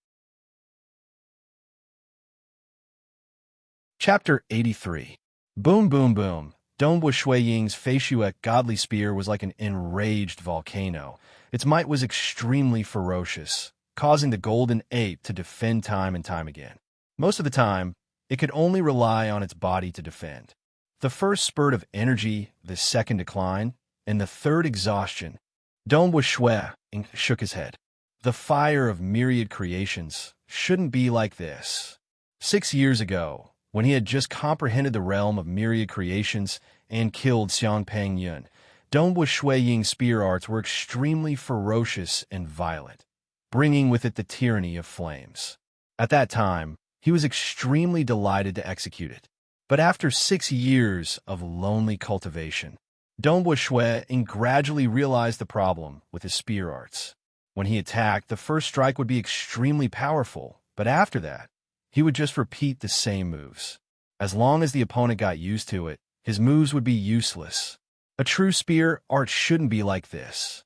Chapter 83. Boom, boom, boom. Donghua Shuiying's Feishue godly spear was like an enraged volcano. Its might was extremely ferocious, causing the golden ape to defend time and time again. Most of the time, it could only rely on its body to defend. The first spurt of energy, the second decline, and the third exhaustion. Donghua Shuiying shook his head. The fire of myriad creations shouldn't be like this. 6 years ago, when he had just comprehended the realm of myriad creations and killed Xiangpeng Yun, Donghua Shuiying's spear arts were extremely ferocious and violent, bringing with it the tyranny of flames. At that time, he was extremely delighted to execute it. But after 6 years of lonely cultivation, Donghua Shuiying gradually realized the problem with his spear arts. When he attacked, the first strike would be extremely powerful, but after that, he would just repeat the same moves. As long as the opponent got used to it, his moves would be useless. A true spear art shouldn't be like this.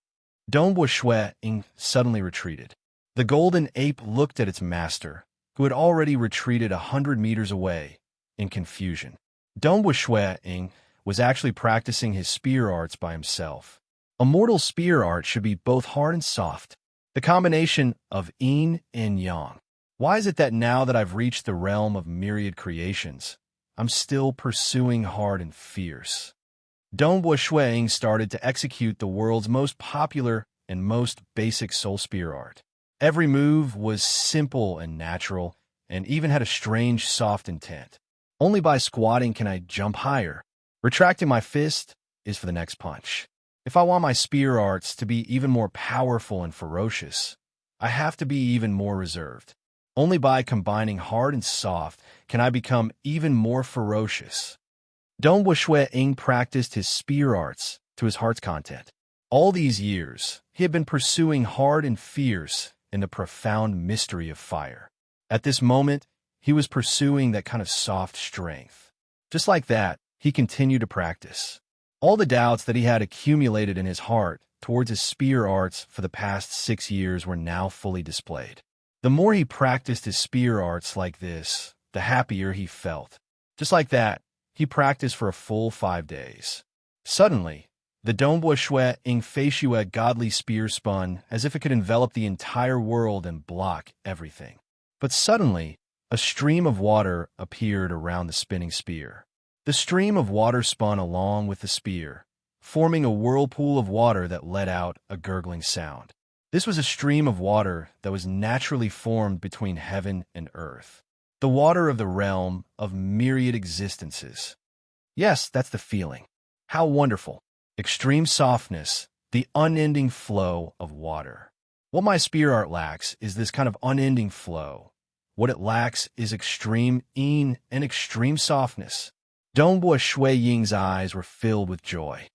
Donghua Shuiying suddenly retreated. The golden ape looked at its master, who had already retreated 100 meters away, in confusion. Donghua Shuiying was actually practicing his spear arts by himself. A mortal spear art should be both hard and soft, the combination of yin and yang. Why is it that now that I've reached the realm of myriad creations, I'm still pursuing hard and fierce? Donghua Shuiying started to execute the world's most popular and most basic soul spear art. Every move was simple and natural, and even had a strange, soft intent. Only by squatting can I jump higher. Retracting my fist is for the next punch. If I want my spear arts to be even more powerful and ferocious, I have to be even more reserved. Only by combining hard and soft can I become even more ferocious. Donghua Shuiying practiced his spear arts to his heart's content. All these years, he had been pursuing hard and fierce in the profound mystery of fire. At this moment, he was pursuing that kind of soft strength. Just like that, he continued to practice. All the doubts that he had accumulated in his heart towards his spear arts for the past 6 years were now fully displayed. The more he practiced his spear arts like this, the happier he felt. Just like that, he practiced for a full 5 days. Suddenly, the Donghua Shuiying Feishue godly spear spun as if it could envelop the entire world and block everything. But suddenly, a stream of water appeared around the spinning spear. The stream of water spun along with the spear, forming a whirlpool of water that let out a gurgling sound. This was a stream of water that was naturally formed between heaven and earth. The water of the realm of myriad existences. Yes, that's the feeling. How wonderful. Extreme softness, the unending flow of water. What my spear art lacks is this kind of unending flow. What it lacks is extreme Ying and extreme softness. Dongbua Shui Ying's eyes were filled with joy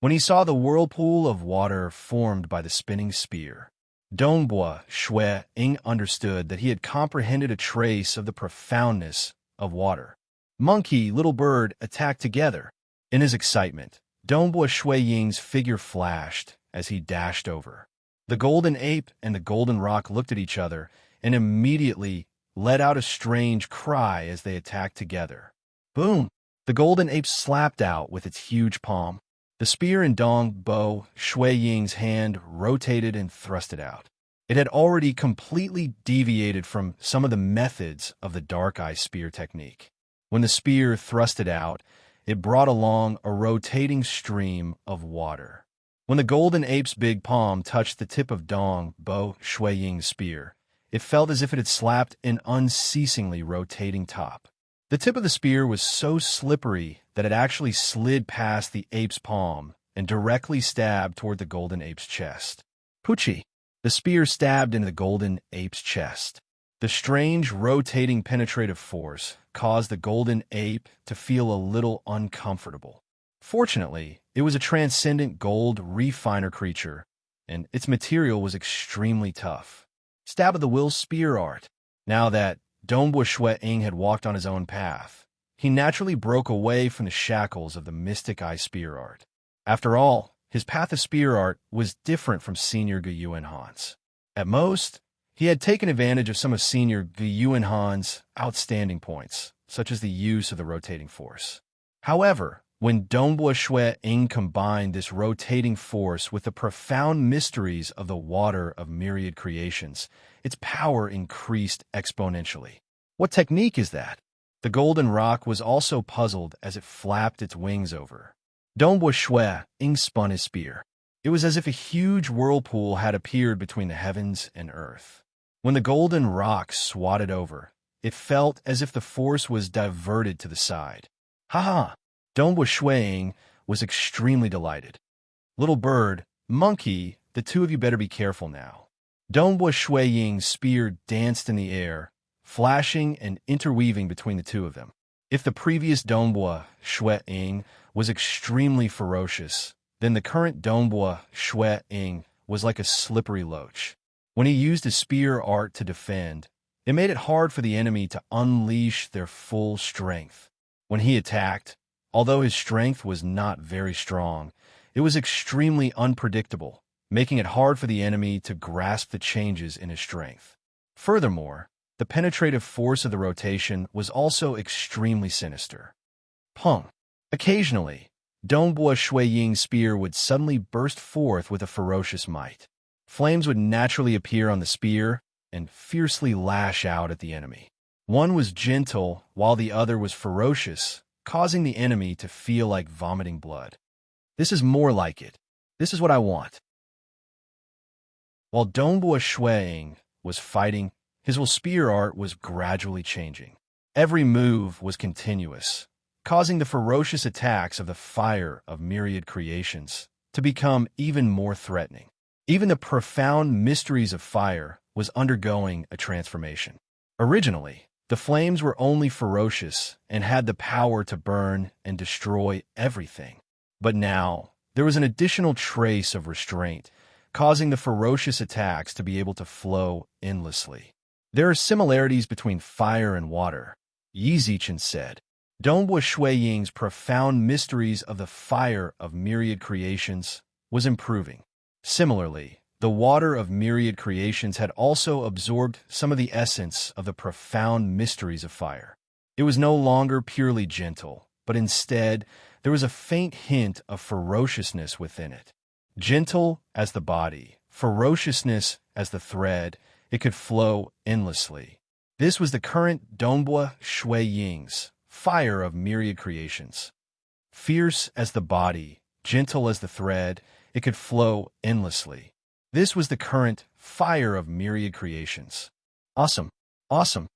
when he saw the whirlpool of water formed by the spinning spear. Dongbua Shui Ying understood that he had comprehended a trace of the profoundness of water. Monkey, little bird attacked together. In his excitement, Dongbua Shui Ying's figure flashed as he dashed over. The golden ape and the golden rock looked at each other and immediately let out a strange cry as they attacked together. Boom! The golden ape slapped out with its huge palm. The spear in Dongbua Shui Ying's hand rotated and thrust it out. It had already completely deviated from some of the methods of the dark eye spear technique. When the spear thrusted out, it brought along a rotating stream of water. When the golden ape's big palm touched the tip of Dongbua Shui Ying's spear, it felt as if it had slapped an unceasingly rotating top. The tip of the spear was so slippery that it actually slid past the ape's palm and directly stabbed toward the golden ape's chest. Poochie! The spear stabbed into the golden ape's chest. The strange, rotating, penetrative force caused the golden ape to feel a little uncomfortable. Fortunately, it was a transcendent gold refiner creature, and its material was extremely tough. Stab of the will spear art. Now that Dongbua Shui Ying had walked on his own path, he naturally broke away from the shackles of the mystic eye spear art. After all, his path of spear art was different from Senior Guyuan Han's. At most, he had taken advantage of some of Senior Guyuan Han's outstanding points, such as the use of the rotating force. However, when Dongbua Shui Ying combined this rotating force with the profound mysteries of the water of myriad creations, its power increased exponentially. What technique is that? The golden rock was also puzzled as it flapped its wings over. Dongbua Shui Ying spun his spear. It was as if a huge whirlpool had appeared between the heavens and earth. When the golden rock swatted over, it felt as if the force was diverted to the side. Ha! Dongbua Shui Ying was extremely delighted. Little bird, monkey, the two of you better be careful now. Dongbua Shui Ying's spear danced in the air, flashing and interweaving between the two of them. If the previous Dongbua Shui Ying was extremely ferocious, then the current Dongbua Shui Ying was like a slippery loach. When he used his spear art to defend, it made it hard for the enemy to unleash their full strength. When he attacked, although his strength was not very strong, it was extremely unpredictable, making it hard for the enemy to grasp the changes in his strength. Furthermore, the penetrative force of the rotation was also extremely sinister. Pung! Occasionally, Dongbua Shui Ying's spear would suddenly burst forth with a ferocious might. Flames would naturally appear on the spear and fiercely lash out at the enemy. One was gentle while the other was ferocious, causing the enemy to feel like vomiting blood. This is more like it. This is what I want. While Dongbua Shui Ying was fighting, his spear art was gradually changing. Every move was continuous, causing the ferocious attacks of the fire of myriad creations to become even more threatening. Even the profound mysteries of fire was undergoing a transformation. Originally, the flames were only ferocious and had the power to burn and destroy everything. But now, there was an additional trace of restraint, causing the ferocious attacks to be able to flow endlessly. There are similarities between fire and water, Yi Zichen said. Dongbua Shui Ying's profound mysteries of the fire of myriad creations was improving. Similarly, the water of myriad creations had also absorbed some of the essence of the profound mysteries of fire. It was no longer purely gentle, but instead there was a faint hint of ferociousness within it. Gentle as the body, ferociousness as the thread, it could flow endlessly. This was the current Dongbua Shui Ying's fire of myriad creations. Fierce as the body, gentle as the thread, it could flow endlessly. This was the current fire of myriad creations. Awesome, awesome.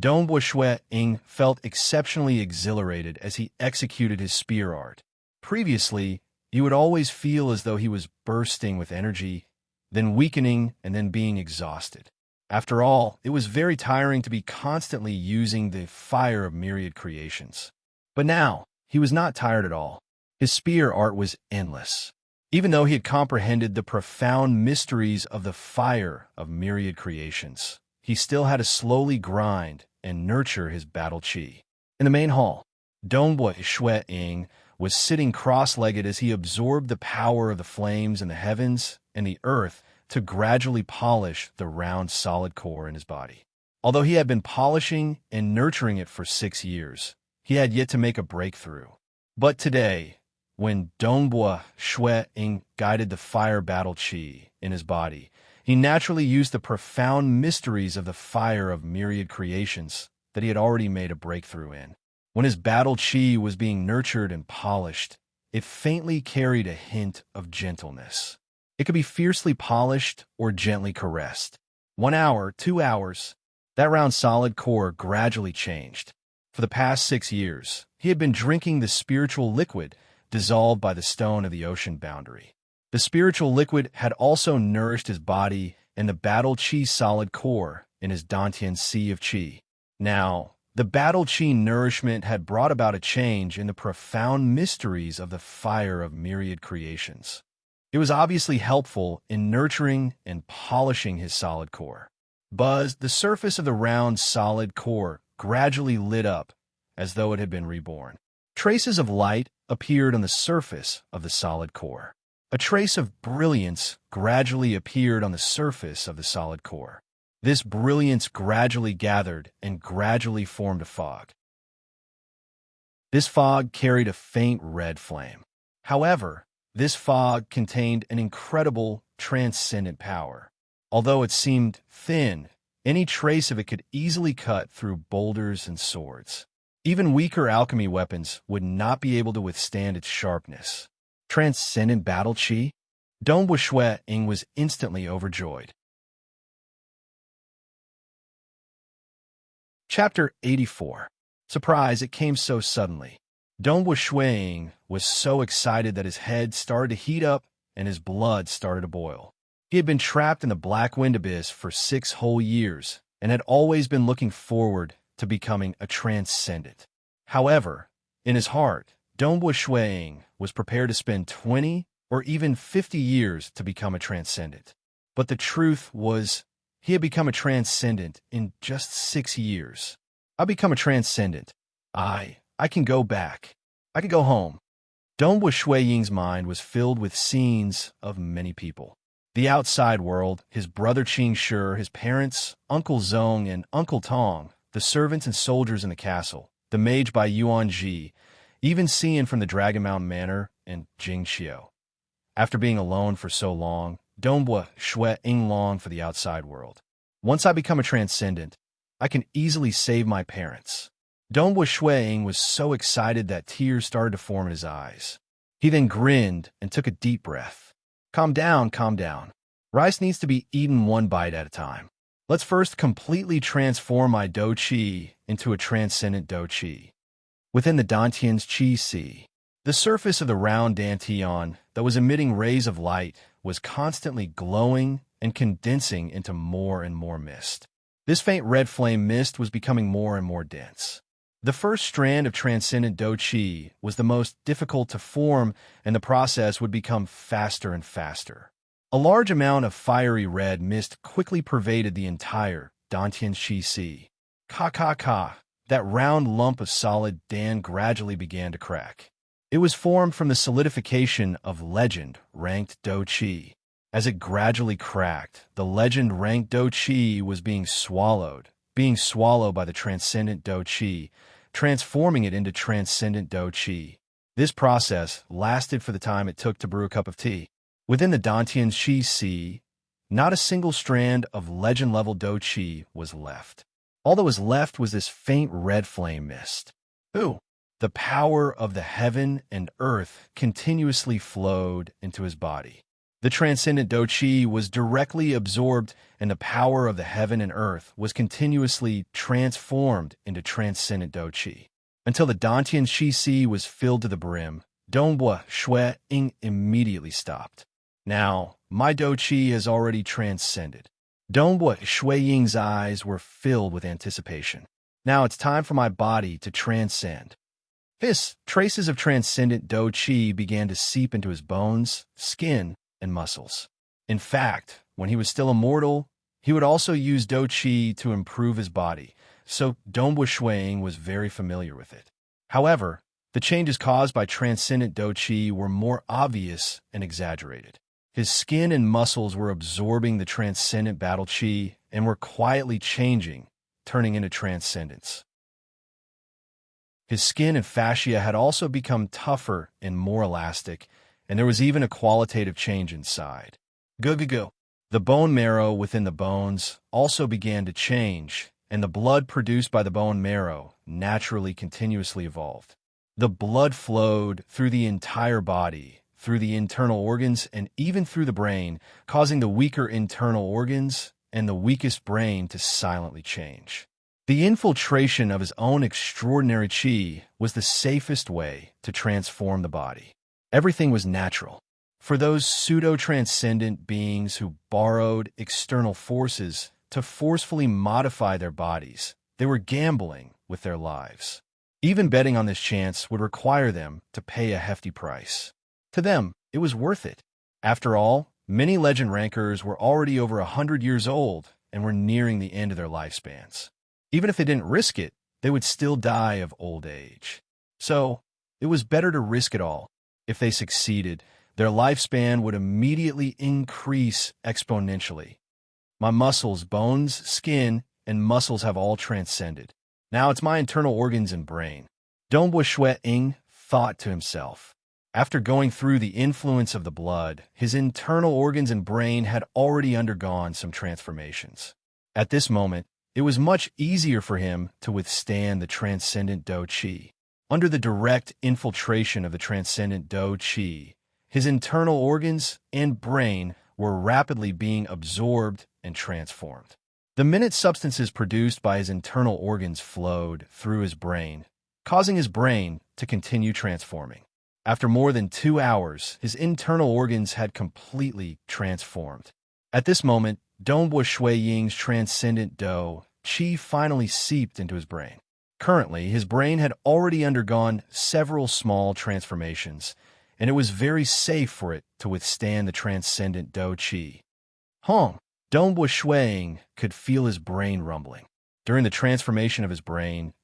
Dongbua Shui Ying felt exceptionally exhilarated as he executed his spear art. Previously, you would always feel as though he was bursting with energy, then weakening, and then being exhausted. After all, it was very tiring to be constantly using the fire of myriad creations. But now, he was not tired at all. His spear art was endless. Even though he had comprehended the profound mysteries of the fire of myriad creations, he still had to slowly grind and nurture his battle chi. In the main hall, Dongbua Shui Ying was sitting cross-legged as he absorbed the power of the flames in the heavens and the earth to gradually polish the round solid core in his body. Although he had been polishing and nurturing it for 6 years, he had yet to make a breakthrough. But today, when Dongbua Shui Ying guided the fire battle chi in his body, he naturally used the profound mysteries of the fire of myriad creations that he had already made a breakthrough in. When his battle chi was being nurtured and polished, it faintly carried a hint of gentleness. It could be fiercely polished or gently caressed. 1 hour, 2 hours, that round solid core gradually changed. For the past 6 years, he had been drinking the spiritual liquid dissolved by the stone of the ocean boundary. The spiritual liquid had also nourished his body and the battle chi solid core in his Dantian Sea of Chi. Now, the battle chi nourishment had brought about a change in the profound mysteries of the fire of myriad creations. It was obviously helpful in nurturing and polishing his solid core. The surface of the round solid core gradually lit up as though it had been reborn. Traces of light appeared on the surface of the solid core. A trace of brilliance gradually appeared on the surface of the solid core. This brilliance gradually gathered and gradually formed a fog. This fog carried a faint red flame. However, this fog contained an incredible, transcendent power. Although it seemed thin, any trace of it could easily cut through boulders and swords. Even weaker alchemy weapons would not be able to withstand its sharpness. Transcendent battle chi? Dongbua Shui Ying was instantly overjoyed. Chapter 84. Surprise, it came so suddenly. Dongbua Shui Ying was so excited that his head started to heat up and his blood started to boil. He had been trapped in the black wind abyss for 6 whole years and had always been looking forward to becoming a transcendent. However, in his heart, Dongbua Shui Ying was prepared to spend 20 or even 50 years to become a transcendent. But the truth was, he had become a transcendent in just 6 years. I'll become a transcendent. I can go back. I can go home. Dongbua Shui Ying's mind was filled with scenes of many people. The outside world, his brother Qing Shi, his parents, Uncle Zong and Uncle Tong, the servants and soldiers in the castle, the mage by Yuan Ji, even Xian from the Dragon Mountain Manor, and Jing Xiu. After being alone for so long, Dongbua Shui Ying longed for the outside world. Once I become a transcendent, I can easily save my parents. Dongbua Shui Ying was so excited that tears started to form in his eyes. He then grinned and took a deep breath. Calm down, calm down. Rice needs to be eaten 1 bite at a time. Let's first completely transform my Do Chi into a transcendent Do Chi. Within the Dantian's Chi Sea, the surface of the round Dantian that was emitting rays of light was constantly glowing and condensing into more and more mist. This faint red flame mist was becoming more and more dense. The first strand of transcendent Do Chi was the most difficult to form, and the process would become faster and faster. A large amount of fiery red mist quickly pervaded the entire Dantian Chi Sea. Ka. That round lump of solid Dan gradually began to crack. It was formed from the solidification of legend-ranked Do Chi. As it gradually cracked, the legend-ranked Do Chi was being swallowed by the transcendent Do Chi, transforming it into transcendent Do Chi. This process lasted for the time it took to brew a cup of tea. Within the Dantian Chi Sea, not a single strand of legend-level Do Chi was left. All that was left was this faint red flame mist. Ooh, The power of the heaven and earth continuously flowed into his body. The transcendent Do Chi was directly absorbed, and the power of the heaven and earth was continuously transformed into transcendent Do Chi. Until the Dantian Shi Si was filled to the brim, Dongbua Shui Ying immediately stopped. Now, my Do Chi has already transcended. Dongbua Shui Ying's eyes were filled with anticipation. Now it's time for my body to transcend. Traces of transcendent Do Chi began to seep into his bones, skin, and muscles. In fact, when he was still immortal, he would also use Do Chi to improve his body, so Dongbua Shuiying was very familiar with it. However, the changes caused by transcendent Do Chi were more obvious and exaggerated. His skin and muscles were absorbing the transcendent battle Chi and were quietly changing, turning into transcendence. His skin and fascia had also become tougher and more elastic, and there was even a qualitative change inside. Go. The bone marrow within the bones also began to change, and the blood produced by the bone marrow naturally continuously evolved. The blood flowed through the entire body, through the internal organs, and even through the brain, causing the weaker internal organs and the weakest brain to silently change. The infiltration of his own extraordinary Qi was the safest way to transform the body. Everything was natural. For those pseudo-transcendent beings who borrowed external forces to forcefully modify their bodies, they were gambling with their lives. Even betting on this chance would require them to pay a hefty price. To them, it was worth it. After all, many legend rankers were already over 100 years old and were nearing the end of their lifespans. Even if they didn't risk it, they would still die of old age. So, it was better to risk it all. If they succeeded, their lifespan would immediately increase exponentially. My muscles, bones, skin, and muscles have all transcended. Now it's my internal organs and brain. Dongbua Shui Ying thought to himself. After going through the influence of the blood, his internal organs and brain had already undergone some transformations. At this moment, it was much easier for him to withstand the transcendent Do Chi. Under the direct infiltration of the transcendent Do Chi, his internal organs and brain were rapidly being absorbed and transformed. The minute substances produced by his internal organs flowed through his brain, causing his brain to continue transforming. After more than 2 hours, his internal organs had completely transformed. At this moment, Dongbua Shui Ying's transcendent Do Chi finally seeped into his brain. Currently, his brain had already undergone several small transformations, and it was very safe for it to withstand the transcendent Do Chi. Dongbua Shuiying could feel his brain rumbling. During the transformation of his brain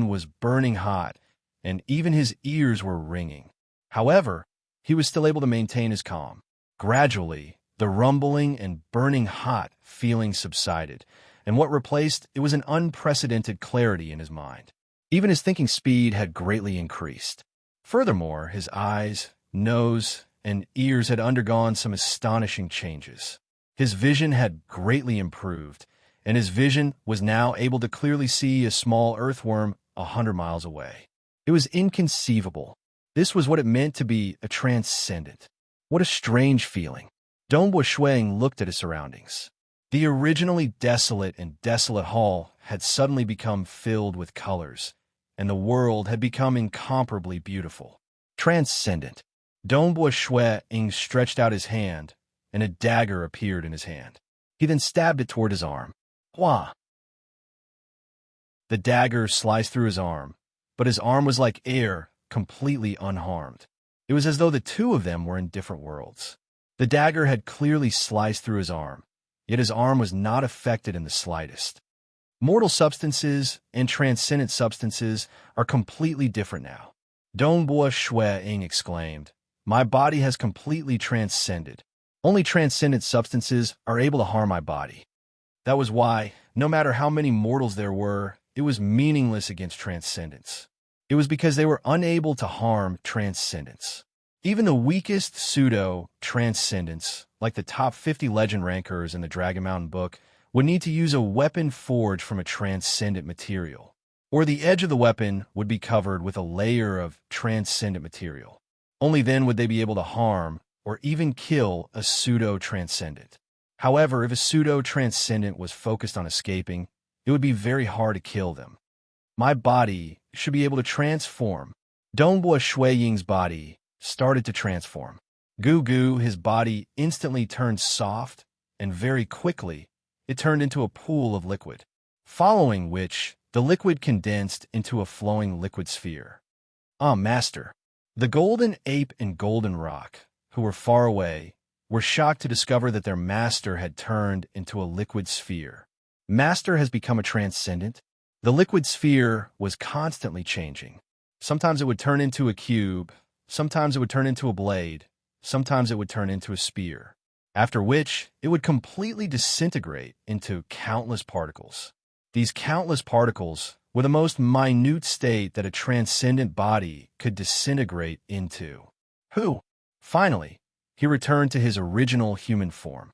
was burning hot, and even his ears were ringing. However, he was still able to maintain his calm. Gradually, the rumbling and burning hot feeling subsided, and what replaced it was an unprecedented clarity in his mind. Even his thinking speed had greatly increased. Furthermore, his eyes, nose, and ears had undergone some astonishing changes. His vision had greatly improved, and his vision was now able to clearly see a small earthworm 100 miles away. It was inconceivable. This was what it meant to be a transcendent. What a strange feeling. Dongbua Shuiying looked at his surroundings. The originally desolate hall had suddenly become filled with colors, and the world had become incomparably beautiful. Transcendent. Dongbua Shuiying stretched out his hand, and a dagger appeared in his hand. He then stabbed it toward his arm. Hua! The dagger sliced through his arm, but his arm was like air, completely unharmed. It was as though the two of them were in different worlds. The dagger had clearly sliced through his arm, yet his arm was not affected in the slightest. Mortal substances and transcendent substances are completely different now. Dongbua Shuiying exclaimed, "My body has completely transcended. Only transcendent substances are able to harm my body." That was why, no matter how many mortals there were, it was meaningless against transcendence. It was because they were unable to harm transcendence. Even the weakest pseudo-transcendents, like the top 50 legend rankers in the Dragon Mountain book, would need to use a weapon forged from a transcendent material. or the edge of the weapon would be covered with a layer of transcendent material. Only then would they be able to harm or even kill a pseudo-transcendent. However, if a pseudo-transcendent was focused on escaping, it would be very hard to kill them. My body should be able to transform. Dongbua Shui Ying's body started to transform. Gu, his body instantly turned soft, and very quickly, it turned into a pool of liquid, following which the liquid condensed into a flowing liquid sphere. Ah, Master! The golden ape and golden rock, who were far away, were shocked to discover that their master had turned into a liquid sphere. Master has become a transcendent? The liquid sphere was constantly changing. Sometimes it would turn into a cube, sometimes it would turn into a blade, sometimes it would turn into a spear, after which it would completely disintegrate into countless particles. These countless particles were the most minute state that a transcendent body could disintegrate into. Finally, he returned to his original human form.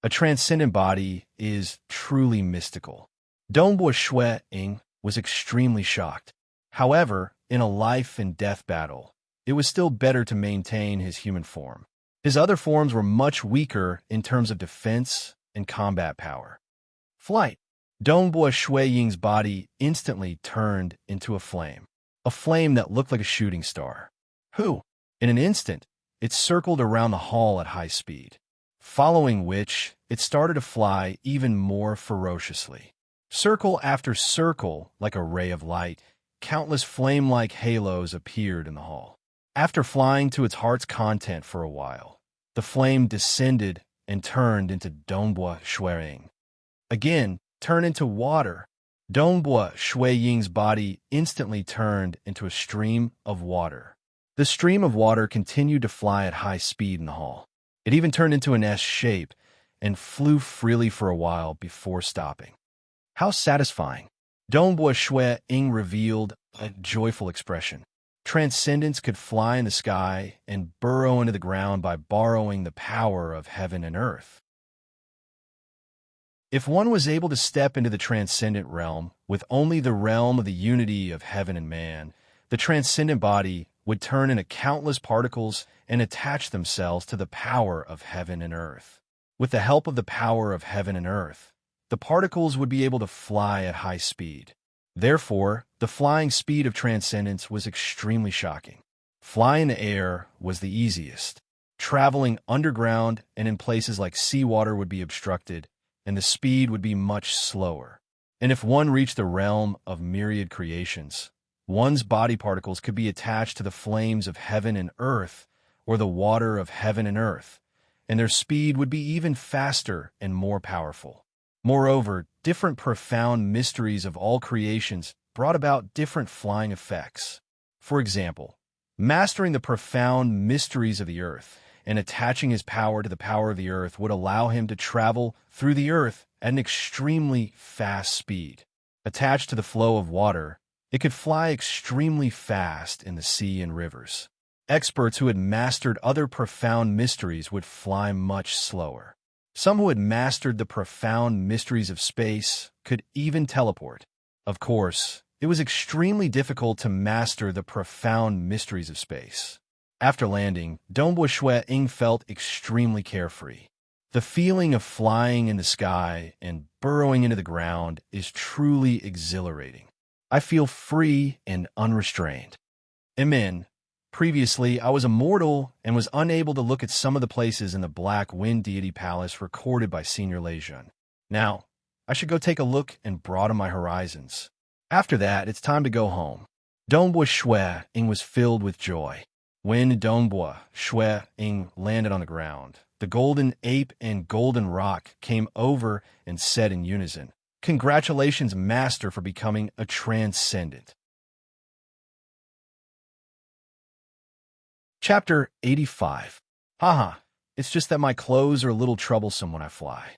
A transcendent body is truly mystical. Dongbua Shui Ying was extremely shocked. However, in a life and death battle, it was still better to maintain his human form. His other forms were much weaker in terms of defense and combat power. Flight. Dongbua Shui Ying's body instantly turned into a flame that looked like a shooting star. In an instant, it circled around the hall at high speed, following which it started to fly even more ferociously. Circle after circle, like a ray of light, countless flame-like halos appeared in the hall. After flying to its heart's content for a while, the flame descended and turned into Dongbua Shui Ying. Again, turned into water. Dongbua Shui Ying's body instantly turned into a stream of water. The stream of water continued to fly at high speed in the hall. It even turned into an S shape and flew freely for a while before stopping. How satisfying! Dongbua Shui Ying revealed a joyful expression. Transcendence could fly in the sky and burrow into the ground by borrowing the power of heaven and earth. If one was able to step into the transcendent realm with only the realm of the unity of heaven and man, the transcendent body would turn into countless particles and attach themselves to the power of heaven and earth. With the help of the power of heaven and earth, the particles would be able to fly at high speed. Therefore, the flying speed of transcendence was extremely shocking. Flying in the air was the easiest. Traveling underground and in places like seawater would be obstructed, and the speed would be much slower. And if one reached the realm of myriad creations, one's body particles could be attached to the flames of heaven and earth, or the water of heaven and earth, and their speed would be even faster and more powerful. Moreover, different profound mysteries of all creations brought about different flying effects. For example, mastering the profound mysteries of the earth and attaching his power to the power of the earth would allow him to travel through the earth at an extremely fast speed. Attached to the flow of water, it could fly extremely fast in the sea and rivers. Experts who had mastered other profound mysteries would fly much slower. Some who had mastered the profound mysteries of space could even teleport. Of course, it was extremely difficult to master the profound mysteries of space. After landing, Dongbua Shui Ying felt extremely carefree. The feeling of flying in the sky and burrowing into the ground is truly exhilarating. I feel free and unrestrained. Amen. Previously, I was a mortal and was unable to look at some of the places in the Black Wind Deity Palace recorded by Senior Lejeune. Now, I should go take a look and broaden my horizons. After that, it's time to go home. Dongbua Shui Ying was filled with joy. When Dongbua Shui Ying landed on the ground, the golden ape and golden rock came over and said in unison, "Congratulations, Master, for becoming a transcendent." Chapter 85. Haha, it's just that my clothes are a little troublesome when I fly.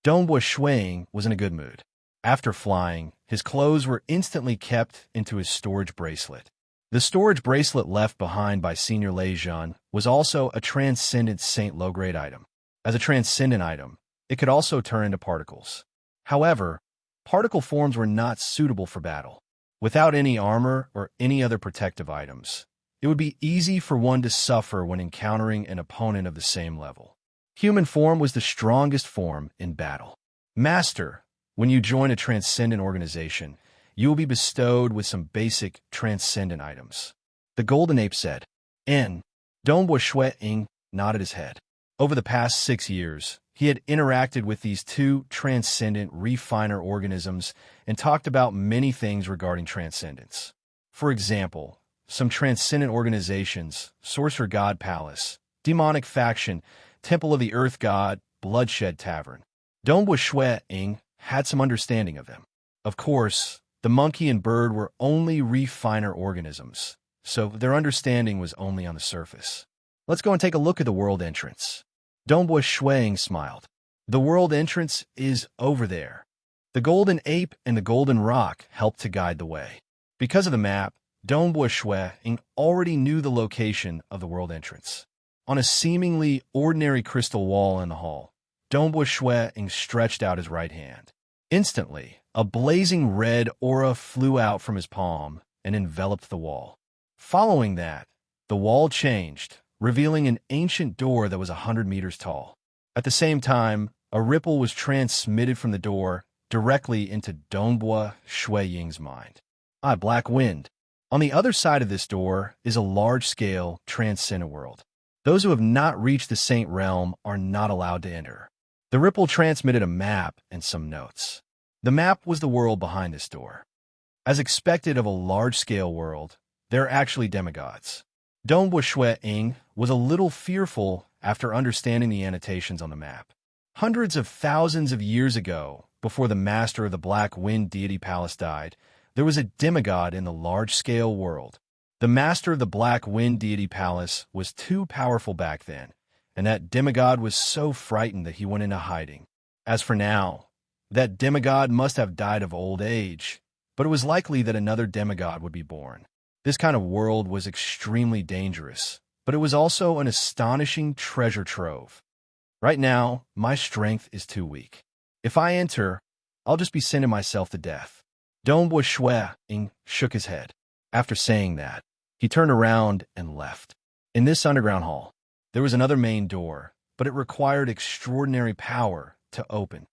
Dongbua Shui Ying was in a good mood. After flying, his clothes were instantly kept into his storage bracelet. The storage bracelet left behind by Senior Lejeune was also a transcendent Saint low-grade item. As a transcendent item, it could also turn into particles. However, particle forms were not suitable for battle. Without any armor or any other protective items, it would be easy for one to suffer when encountering an opponent of the same level. Human form was the strongest form in battle. Master, when you join a transcendent organization, you will be bestowed with some basic transcendent items. The golden ape said. Dongbua Shui Ying nodded his head. Over the past 6 years, he had interacted with these two transcendent refiner organisms and talked about many things regarding transcendence. For example, some transcendent organizations, Sorcerer God Palace, Demonic Faction, Temple of the Earth God, Bloodshed Tavern. Dongbua Shui Ying had some understanding of them. Of course, the monkey and bird were only refiner organisms, so their understanding was only on the surface. Let's go and take a look at the world entrance. Dongbua Shui Ying smiled. The world entrance is over there. The golden ape and the golden rock helped to guide the way. Because of the map, Dongbua Shui Ying already knew the location of the world entrance. On a seemingly ordinary crystal wall in the hall, Dongbua Shui Ying stretched out his right hand. Instantly, a blazing red aura flew out from his palm and enveloped the wall. Following that, the wall changed, revealing an ancient door that was 100 meters tall. At the same time, a ripple was transmitted from the door directly into Dongbua Shui Ying's mind. Black wind. On the other side of this door is a large-scale transcendent world. Those who have not reached the Saint Realm are not allowed to enter. The ripple transmitted a map and some notes. The map was the world behind this door. As expected of a large-scale world, there are actually demigods. Dongbua Shui Ying was a little fearful after understanding the annotations on the map. Hundreds of thousands of years ago, before the master of the Black Wind Deity Palace died, there was a demigod in the large-scale world. The master of the Black Wind Deity Palace was too powerful back then, and that demigod was so frightened that he went into hiding. As for now, that demigod must have died of old age, but it was likely that another demigod would be born. This kind of world was extremely dangerous, but it was also an astonishing treasure trove. Right now, my strength is too weak. If I enter, I'll just be sending myself to death. Dongbua Shui Ying shook his head. After saying that, he turned around and left. In this underground hall, there was another main door, but it required extraordinary power to open.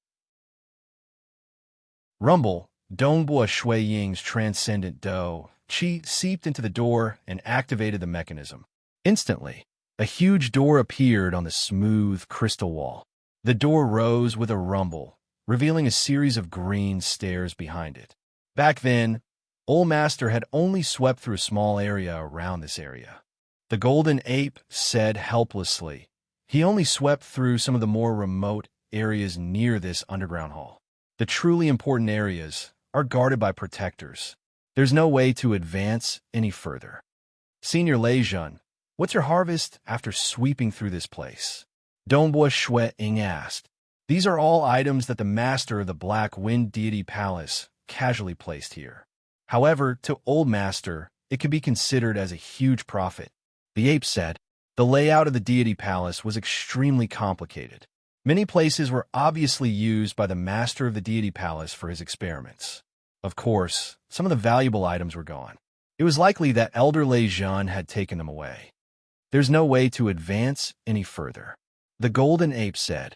Rumble, Dongbua Shui Ying's transcendent Qi seeped into the door and activated the mechanism. Instantly, a huge door appeared on the smooth crystal wall. The door rose with a rumble, revealing a series of green stairs behind it. Back then, Old Master had only swept through a small area around this area. The golden ape said helplessly, he only swept through some of the more remote areas near this underground hall. The truly important areas are guarded by protectors. There's no way to advance any further. Senior Lei Jun, what's your harvest after sweeping through this place? Dongbua Shui Ying asked. These are all items that the master of the Black Wind Deity Palace casually placed here. However, to Old Master, it could be considered as a huge profit. The ape said. The layout of the deity palace was extremely complicated. Many places were obviously used by the master of the deity palace for his experiments. Of course, some of the valuable items were gone. It was likely that Elder Lei Jun had taken them away. There's no way to advance any further. The golden ape said.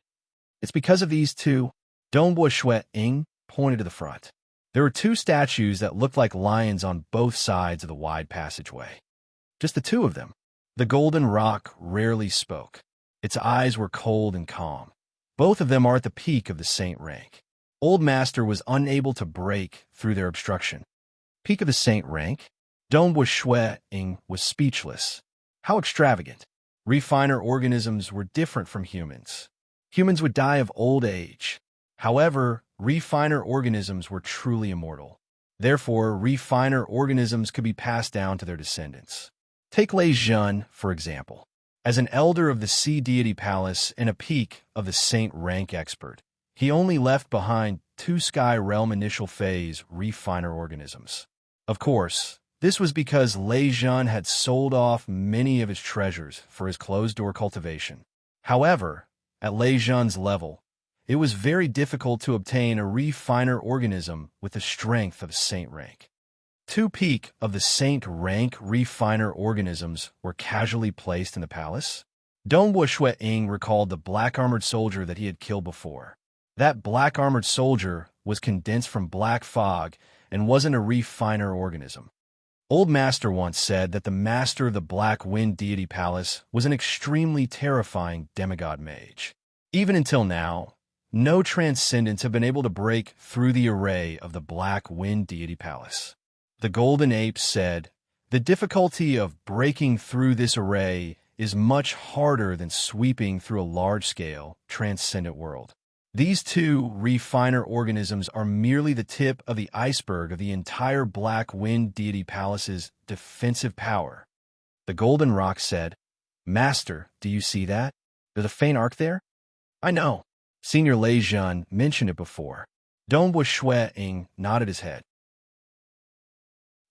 It's because of these two. Dongbua Shui Ying pointed to the front. There were two statues that looked like lions on both sides of the wide passageway. Just the two of them. The golden rock rarely spoke. Its eyes were cold and calm. Both of them are at the peak of the saint rank. Old Master was unable to break through their obstruction. Peak of the saint rank? Dongbua Shui Ying was speechless. How extravagant. Refiner organisms were different from humans. Humans would die of old age. However, refiner organisms were truly immortal. Therefore, refiner organisms could be passed down to their descendants. Take Lei Jun, for example. As an elder of the Sea Deity Palace and a peak of the Saint rank expert, he only left behind two Sky Realm initial phase refiner organisms. Of course, this was because Lei Jun had sold off many of his treasures for his closed-door cultivation. However, at Lei Jun's level, it was very difficult to obtain a refiner organism with the strength of Saint rank. Two peak of the Saint rank refiner organisms were casually placed in the palace. Dongbo Shui-Ying recalled the black-armored soldier that he had killed before. That black-armored soldier was condensed from black fog and wasn't a refiner organism. Old Master once said that the master of the Black Wind Deity Palace was an extremely terrifying demigod mage. Even until now, no transcendents have been able to break through the array of the Black Wind Deity Palace. The Golden Ape said, "The difficulty of breaking through this array is much harder than sweeping through a large-scale, transcendent world." These two refiner organisms are merely the tip of the iceberg of the entire Black Wind Deity Palace's defensive power. The Golden Rock said, "Master, do you see that? There's a faint arc there?" "I know. Senior Lei Jun mentioned it before." Dongbo Shui-Ying nodded his head.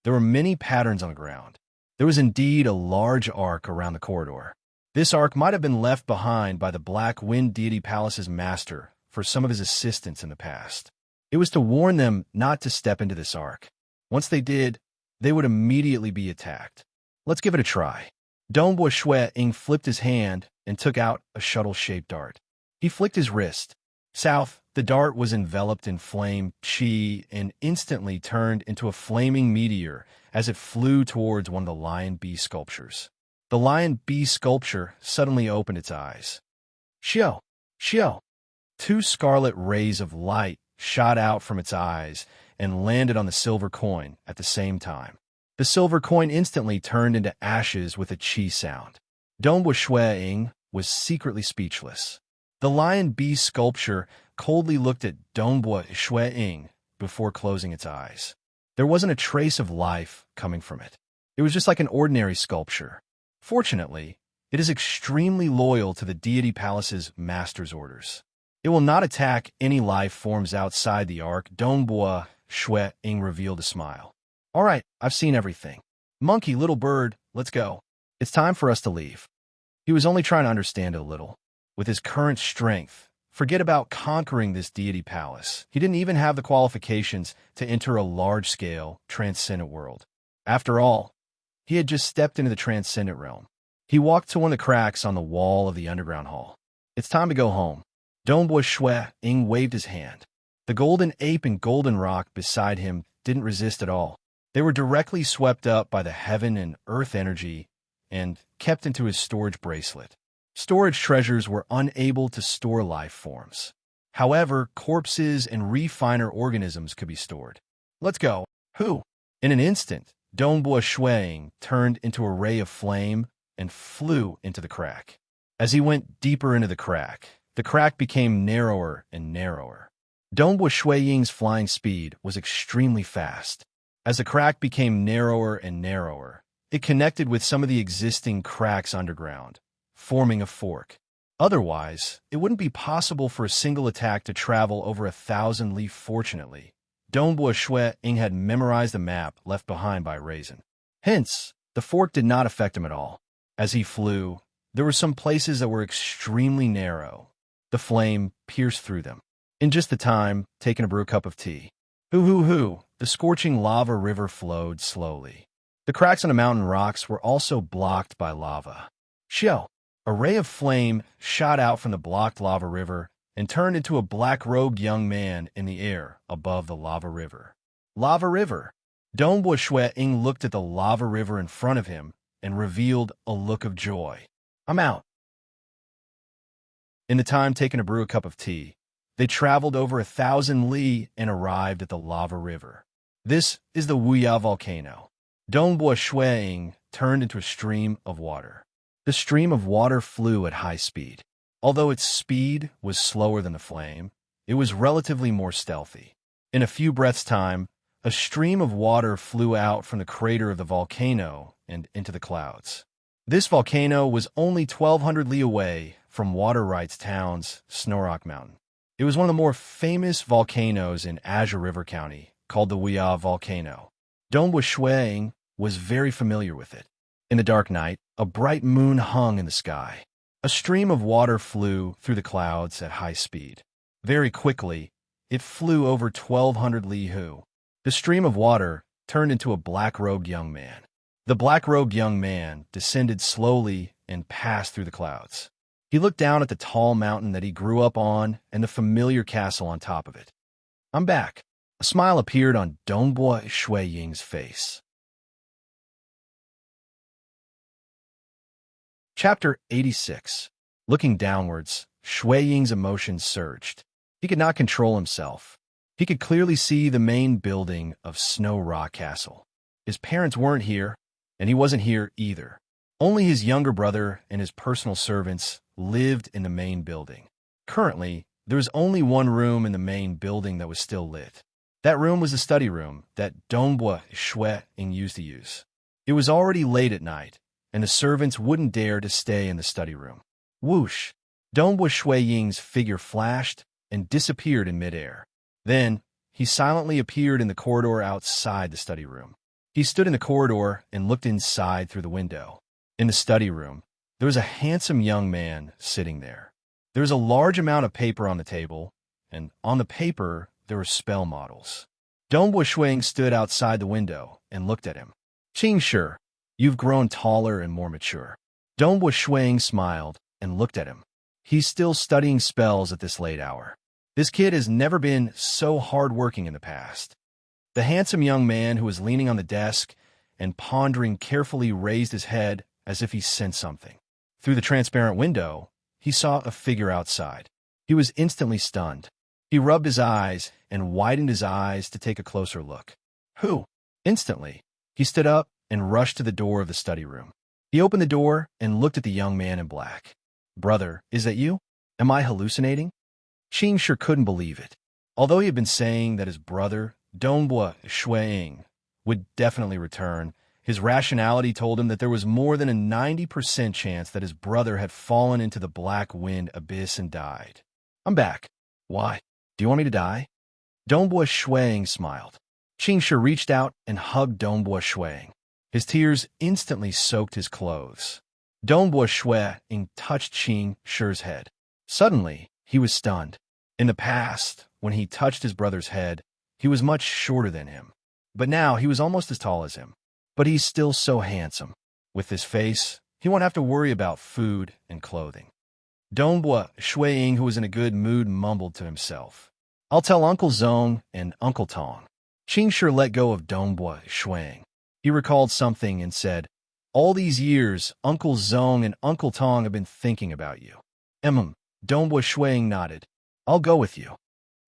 There were many patterns on the ground. There was indeed a large arc around the corridor. This arc might have been left behind by the Black Wind Deity Palace's master for some of his assistants in the past. It was to warn them not to step into this arc. Once they did, they would immediately be attacked. "Let's give it a try." Dongbo Shui-Ying flipped his hand and took out a shuttle-shaped dart. He flicked his wrist. South, the dart was enveloped in flame chi and instantly turned into a flaming meteor as it flew towards one of the lion bee sculptures. The lion bee sculpture suddenly opened its eyes. "Xiao! Xiao!" Two scarlet rays of light shot out from its eyes and landed on the silver coin at the same time. The silver coin instantly turned into ashes with a chi sound. Dongbo Shui-Ying was secretly speechless. The lion bee sculpture coldly looked at Dongbo Shui-Ying before closing its eyes. There wasn't a trace of life coming from it. It was just like an ordinary sculpture. Fortunately, it is extremely loyal to the Deity Palace's master's orders. It will not attack any life forms outside the arc. Dongbo Shui-Ying revealed a smile. "All right, I've seen everything. Monkey, little bird, let's go. It's time for us to leave." He was only trying to understand it a little. With his current strength, forget about conquering this deity palace. He didn't even have the qualifications to enter a large-scale, transcendent world. After all, he had just stepped into the transcendent realm. He walked to one of the cracks on the wall of the underground hall. "It's time to go home." Dongbo Shui-Ying waved his hand. The golden ape and golden rock beside him didn't resist at all. They were directly swept up by the heaven and earth energy and kept into his storage bracelet. Storage treasures were unable to store life forms. However, corpses and refiner organisms could be stored. "Let's go." "Who?" In an instant, Dongbo Shui-Ying turned into a ray of flame and flew into the crack. As he went deeper into the crack became narrower and narrower. Dongbo Shui-Ying's flying speed was extremely fast. As the crack became narrower and narrower, it connected with some of the existing cracks underground, forming a fork. Otherwise, it wouldn't be possible for a single attack to travel over 1,000 li. Fortunately, Dongbo Shui-Ying had memorized the map left behind by Raisin. Hence, the fork did not affect him at all. As he flew, there were some places that were extremely narrow. The flame pierced through them. In just the time, taking a brew cup of tea. Hoo, the scorching lava river flowed slowly. The cracks on the mountain rocks were also blocked by lava. Xiao! A ray of flame shot out from the blocked lava river and turned into a black-robed young man in the air above the lava river. Lava river! Dongbo Shui-Ying looked at the lava river in front of him and revealed a look of joy. "I'm out." In the time taken to brew a cup of tea, they traveled over 1,000 li and arrived at the lava river. This is the Wuya volcano. Dongbo Shui-Ying turned into a stream of water. The stream of water flew at high speed. Although its speed was slower than the flame, it was relatively more stealthy. In a few breaths' time, a stream of water flew out from the crater of the volcano and into the clouds. This volcano was only 1,200 li away from Water Rights Town's Snorrock Mountain. It was one of the more famous volcanoes in Azure River County, called the Wuya volcano. Dongbo Shui-Ying was very familiar with it. In the dark night, a bright moon hung in the sky. A stream of water flew through the clouds at high speed. Very quickly, it flew over 1,200 li hu. The stream of water turned into a black-robed young man. The black-robed young man descended slowly and passed through the clouds. He looked down at the tall mountain that he grew up on and the familiar castle on top of it. "I'm back." A smile appeared on Dongbua Shui Ying's face. Chapter 86. Looking downwards, Shui Ying's emotions surged. He could not control himself. He could clearly see the main building of Snow Rock Castle. His parents weren't here, and he wasn't here either. Only his younger brother and his personal servants lived in the main building. Currently, there was only one room in the main building that was still lit. That room was the study room that Dongbua Shui Ying used to use. It was already late at night, and the servants wouldn't dare to stay in the study room. Whoosh! Dongbua Shui Ying's figure flashed and disappeared in midair. Then, he silently appeared in the corridor outside the study room. He stood in the corridor and looked inside through the window. In the study room, there was a handsome young man sitting there. There was a large amount of paper on the table, and on the paper, there were spell models. Dongbua Shui Ying stood outside the window and looked at him. "Qing Shi, you've grown taller and more mature." Dongbua Shui Ying smiled and looked at him. He's still studying spells at this late hour. This kid has never been so hard-working in the past. The handsome young man who was leaning on the desk and pondering carefully raised his head as if he sensed something. Through the transparent window, he saw a figure outside. He was instantly stunned. He rubbed his eyes and widened his eyes to take a closer look. "Who?" Instantly, he stood up and rushed to the door of the study room. He opened the door and looked at the young man in black. "Brother, is that you? Am I hallucinating?" Qing Shi couldn't believe it. Although he had been saying that his brother, Dongbua Shui Ying, would definitely return, his rationality told him that there was more than a 90% chance that his brother had fallen into the black wind abyss and died. "I'm back." "Why? Do you want me to die?" Dongbua Shui Ying smiled. Qing Shi reached out and hugged Dongbua Shui Ying. His tears instantly soaked his clothes. Dongbua Shui Ying touched Qing Shi's head. Suddenly, he was stunned. In the past, when he touched his brother's head, he was much shorter than him. But now he was almost as tall as him. But he's still so handsome. With this face, he won't have to worry about food and clothing. Dongbua Shui Ying, who was in a good mood, mumbled to himself. "I'll tell Uncle Zong and Uncle Tong." Qing Shi let go of Dongbua Shui Ying. He recalled something and said, "All these years, Uncle Zong and Uncle Tong have been thinking about you." Dongbua Shui Ying nodded. "I'll go with you."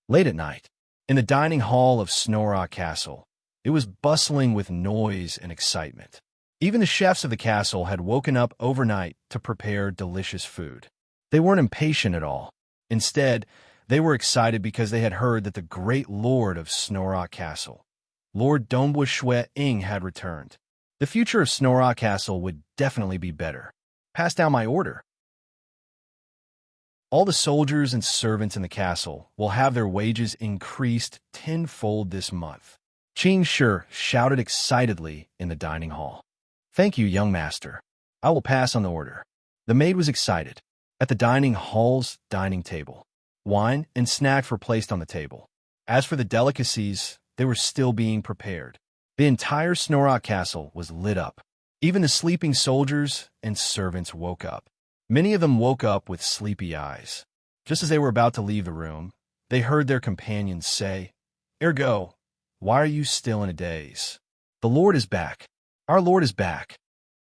Late at night, in the dining hall of Snow Rock Castle, it was bustling with noise and excitement. Even the chefs of the castle had woken up overnight to prepare delicious food. They weren't impatient at all. Instead, they were excited because they had heard that the great lord of Snow Rock Castle, Lord Dongbua Shui Ying, had returned. The future of Snow Rock Castle would definitely be better. "Pass down my order." All the soldiers and servants in the castle will have their wages increased tenfold this month. Qing Shi shouted excitedly in the dining hall. "Thank you, young master. I will pass on the order." The maid was excited. At the dining hall's dining table, wine and snacks were placed on the table. As for the delicacies, they were still being prepared. The entire Snow Rock Castle was lit up. Even the sleeping soldiers and servants woke up. Many of them woke up with sleepy eyes. Just as they were about to leave the room, they heard their companions say, "Ergo, why are you still in a daze? The Lord is back. Our Lord is back."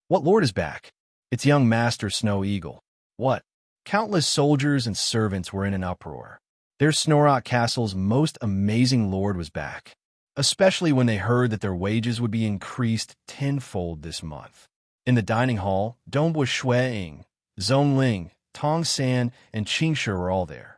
"What Lord is back?" "It's young Master Snow Eagle." "What?" Countless soldiers and servants were in an uproar. Their Snow Rock Castle's most amazing lord was back, especially when they heard that their wages would be increased tenfold this month. In the dining hall, Dongbua Shui Ying, Zhong Ling, Tong San, and Qing Shi were all there.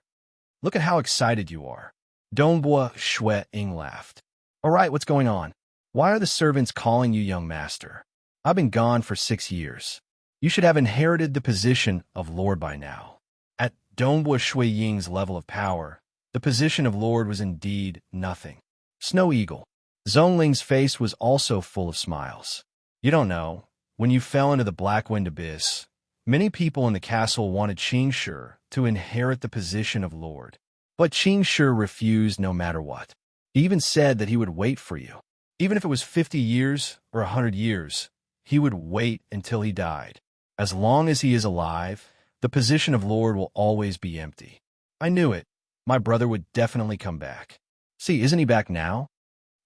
"Look at how excited you are." Dongbua Shui Ying laughed. "All right, what's going on? Why are the servants calling you young master? I've been gone for 6 years. You should have inherited the position of lord by now." At Dongbua Shui Ying's level of power, the position of lord was indeed nothing. Snow Eagle. Zhong Ling's face was also full of smiles. "You don't know, when you fell into the Black Wind Abyss, many people in the castle wanted Qing Shi to inherit the position of lord. But Qing Shi refused no matter what. He even said that he would wait for you. Even if it was 50 years or 100 years, he would wait until he died. As long as he is alive, the position of Lord will always be empty. I knew it. My brother would definitely come back. See, isn't he back now?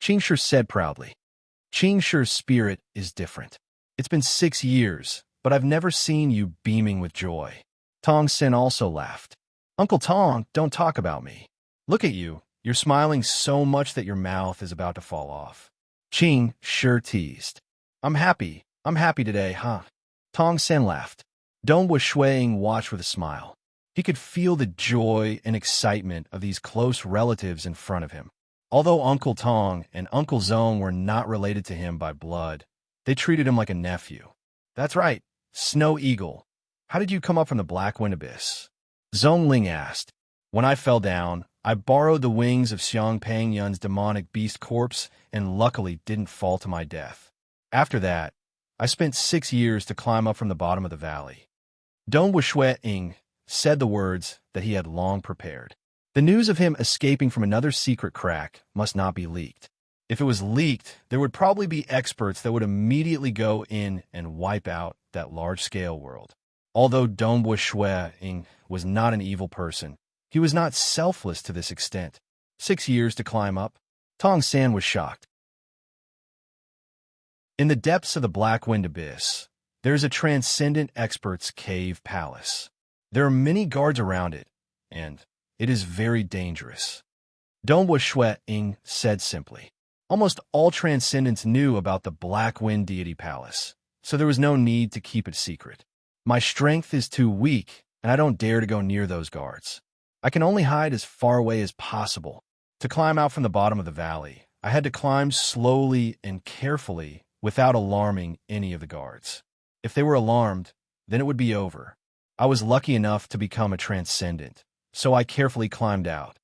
Qingshi said proudly. Qingshi's spirit is different. It's been 6 years, but I've never seen you beaming with joy. Tong Sen also laughed. Uncle Tong, don't talk about me. Look at you. You're smiling so much that your mouth is about to fall off. Qingshi teased. I'm happy today, huh? Tong Sen laughed. Dong Shuang watched with a smile. He could feel the joy and excitement of these close relatives in front of him. Although Uncle Tong and Uncle Zong were not related to him by blood, they treated him like a nephew. That's right, Snow Eagle. How did you come up from the Black Wind Abyss? Zong Ling asked. When I fell down, I borrowed the wings of Xiang Pangyun's demonic beast corpse and luckily didn't fall to my death. After that, I spent 6 years to climb up from the bottom of the valley. Dong Ying said the words that he had long prepared. The news of him escaping from another secret crack must not be leaked. If it was leaked, there would probably be experts that would immediately go in and wipe out that large-scale world. Although Dong Ying was not an evil person, he was not selfless to this extent. 6 years to climb up? Tong San was shocked. In the depths of the Black Wind Abyss, there is a transcendent expert's cave palace. There are many guards around it, and it is very dangerous. Dong Ying said simply. Almost all transcendents knew about the Black Wind Deity Palace, so there was no need to keep it secret. My strength is too weak, and I don't dare to go near those guards. I can only hide as far away as possible. To climb out from the bottom of the valley, I had to climb slowly and carefully without alarming any of the guards. If they were alarmed, then it would be over. I was lucky enough to become a transcendent, so I carefully climbed out.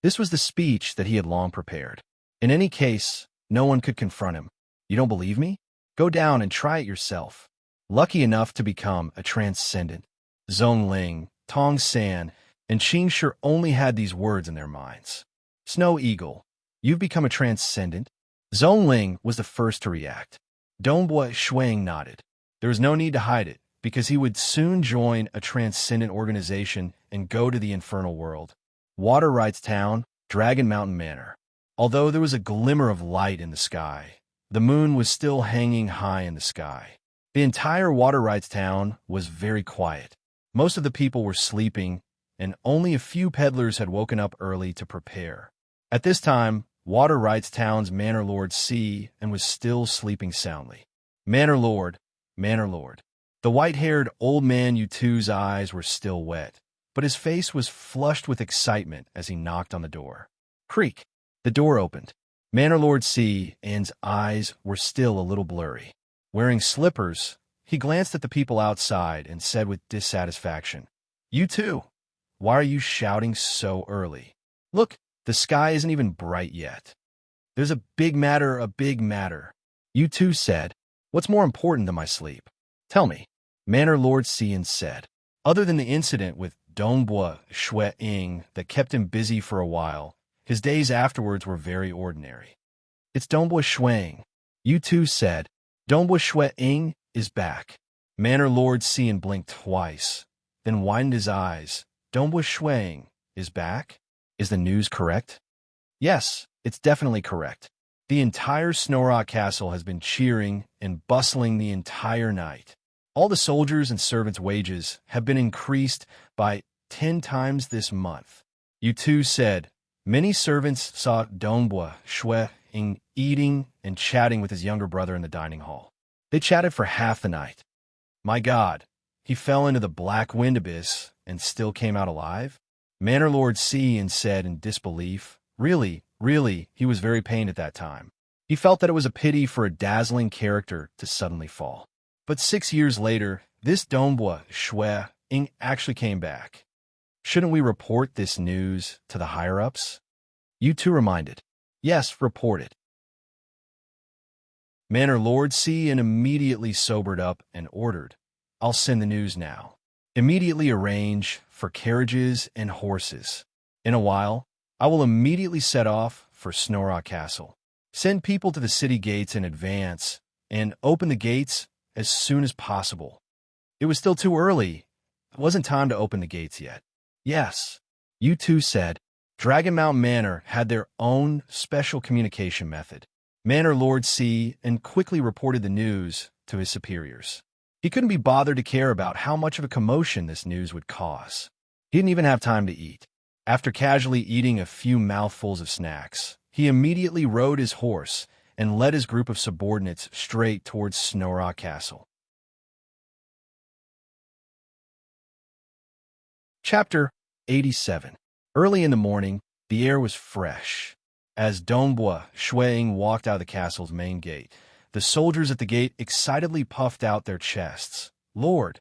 This was the speech that he had long prepared. In any case, no one could confront him. You don't believe me? Go down and try it yourself. Lucky enough to become a transcendent. Zong Ling, Tong San, and Qingshi only had these words in their minds. Snow Eagle, you've become a transcendent? Zong Ling was the first to react. Dong Shuang nodded. There was no need to hide it, because he would soon join a transcendent organization and go to the infernal world. Water Rights Town, Dragon Mountain Manor. Although there was a glimmer of light in the sky, the moon was still hanging high in the sky. The entire Water Rights Town was very quiet. Most of the people were sleeping, and only a few peddlers had woken up early to prepare. At this time, Water Rights Town's Manor Lord and was still sleeping soundly. Manor Lord. The white-haired old man Yutu's eyes were still wet, but his face was flushed with excitement as he knocked on the door. Creak. The door opened. Manor Lord An's eyes were still a little blurry. Wearing slippers, he glanced at the people outside and said with dissatisfaction, You too. Why are you shouting so early? Look, the sky isn't even bright yet. There's a big matter. Yutu said, What's more important than my sleep? Tell me. Manor Lord Cian said. Other than the incident with Dong Ying that kept him busy for a while, his days afterwards were very ordinary. It's Dong Shuang. Yutu said. Dong Ying is back. Manor Lord Cian blinked twice, then widened his eyes. Dong Shuang is back? Is the news correct? Yes, it's definitely correct. The entire Snorrock Castle has been cheering and bustling the entire night. All the soldiers' and servants' wages have been increased by 10 times this month. Yutu said, Many servants saw Dong Ying eating and chatting with his younger brother in the dining hall. They chatted for half the night. My God, he fell into the Black Wind Abyss and still came out alive? Manor Lord Cian said in disbelief. Really, he was very pained at that time. He felt that it was a pity for a dazzling character to suddenly fall. But 6 years later, this Dong Ying actually came back. Shouldn't we report this news to the higher-ups? Yutu reminded. Yes, report it. Manor Lord Cian immediately sobered up and ordered, I'll send the news now. Immediately arrange for carriages and horses. In a while, I will immediately set off for Snorrock Castle. Send people to the city gates in advance and open the gates as soon as possible. It was still too early. It wasn't time to open the gates yet. Yes, you two said. Dragon Mountain Manor had their own special communication method. Manor Lord C and quickly reported the news to his superiors. He couldn't be bothered to care about how much of a commotion this news would cause. He didn't even have time to eat. After casually eating a few mouthfuls of snacks, he immediately rode his horse and led his group of subordinates straight towards Snowrock Castle. Chapter 87. Early in the morning, the air was fresh. As Dongbua Shuang walked out of the castle's main gate, the soldiers at the gate excitedly puffed out their chests. Lord,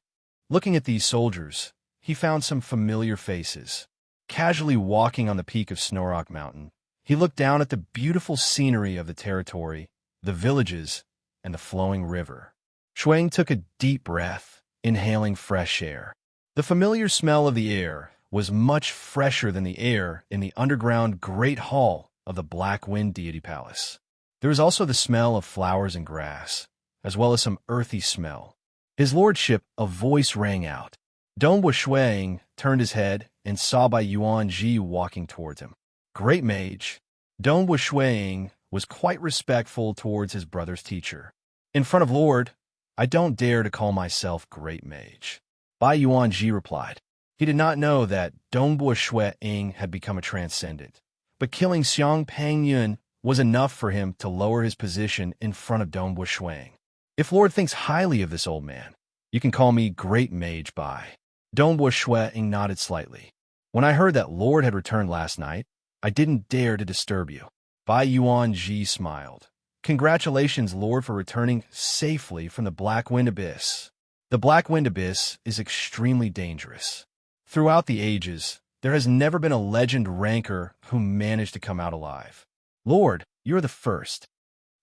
looking at these soldiers, he found some familiar faces. Casually walking on the peak of Snowrock Mountain, he looked down at the beautiful scenery of the territory, the villages, and the flowing river. Shuang took a deep breath, inhaling fresh air. The familiar smell of the air was much fresher than the air in the underground Great Hall of the Black Wind Deity Palace. There was also the smell of flowers and grass, as well as some earthy smell. His lordship, a voice rang out. Dongbua Shuang turned his head and saw Bai Yuanji walking towards him. Great mage. Dongbua Shuang was quite respectful towards his brother's teacher. In front of Lord, I don't dare to call myself great mage. Bai Yuanji replied. He did not know that Dongbua Shuang had become a transcendent, but killing Xiang Pangyun was enough for him to lower his position in front of Dongbua Shuang. If Lord thinks highly of this old man, you can call me Great Mage Bai. Dongbua Shuang nodded slightly. When I heard that Lord had returned last night, I didn't dare to disturb you. Bai Yuanji smiled. Congratulations, Lord, for returning safely from the Black Wind Abyss. The Black Wind Abyss is extremely dangerous. Throughout the ages, there has never been a legend ranker who managed to come out alive. Lord, you're the first.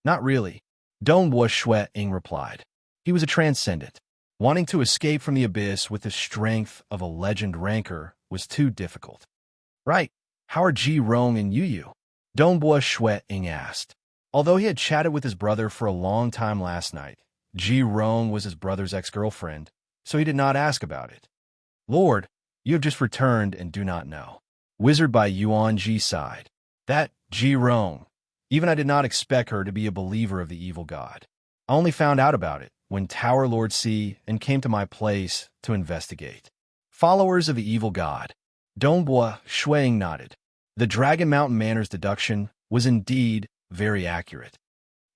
Not really. Dongbua Shuang replied. He was a transcendent. Wanting to escape from the abyss with the strength of a legend ranker was too difficult. Right. How are Ji Rong and Yu? Dongbua Shuang asked. Although he had chatted with his brother for a long time last night, Ji Rong was his brother's ex-girlfriend, so he did not ask about it. Lord, you have just returned and do not know. Wizard Bai Yuanji sighed. That Ji Rong. Even I did not expect her to be a believer of the evil god. I only found out about it when Tower Lord C and came to my place to investigate. Followers of the evil god. Dongbua Shuang nodded. The Dragon Mountain Manor's deduction was indeed very accurate.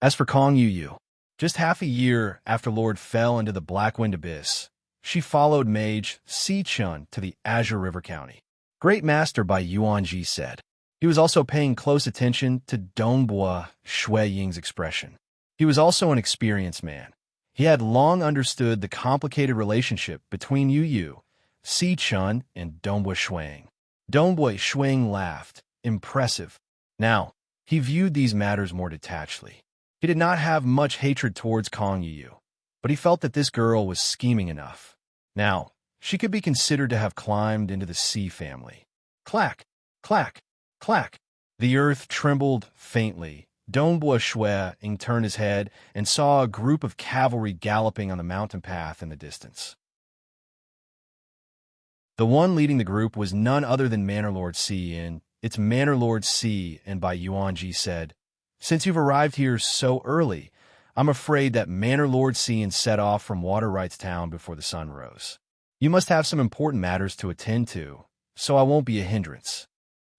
As for Kong Yu, just half a year after Lord fell into the Black Wind Abyss, she followed Mage Si Chun to the Azure River County. Great Master Bai Yuanji said. He was also paying close attention to Dongbua Shuang's expression. He was also an experienced man. He had long understood the complicated relationship between Yu, Si Chun, and Dongbua Shuang. Dongbua Shuang laughed. Impressive. Now, he viewed these matters more detachedly. He did not have much hatred towards Kong Yu, but he felt that this girl was scheming enough. Now, she could be considered to have climbed into the sea family. Clack, clack, clack. The earth trembled faintly. Dongbua Shuang turned his head and saw a group of cavalry galloping on the mountain path in the distance. The one leading the group was none other than Manor Lord C, and its Manor Lord C and Bai Yuanji said, Since you've arrived here so early, I'm afraid that Manor Lord C set off from Water Rights Town before the sun rose. You must have some important matters to attend to, so I won't be a hindrance.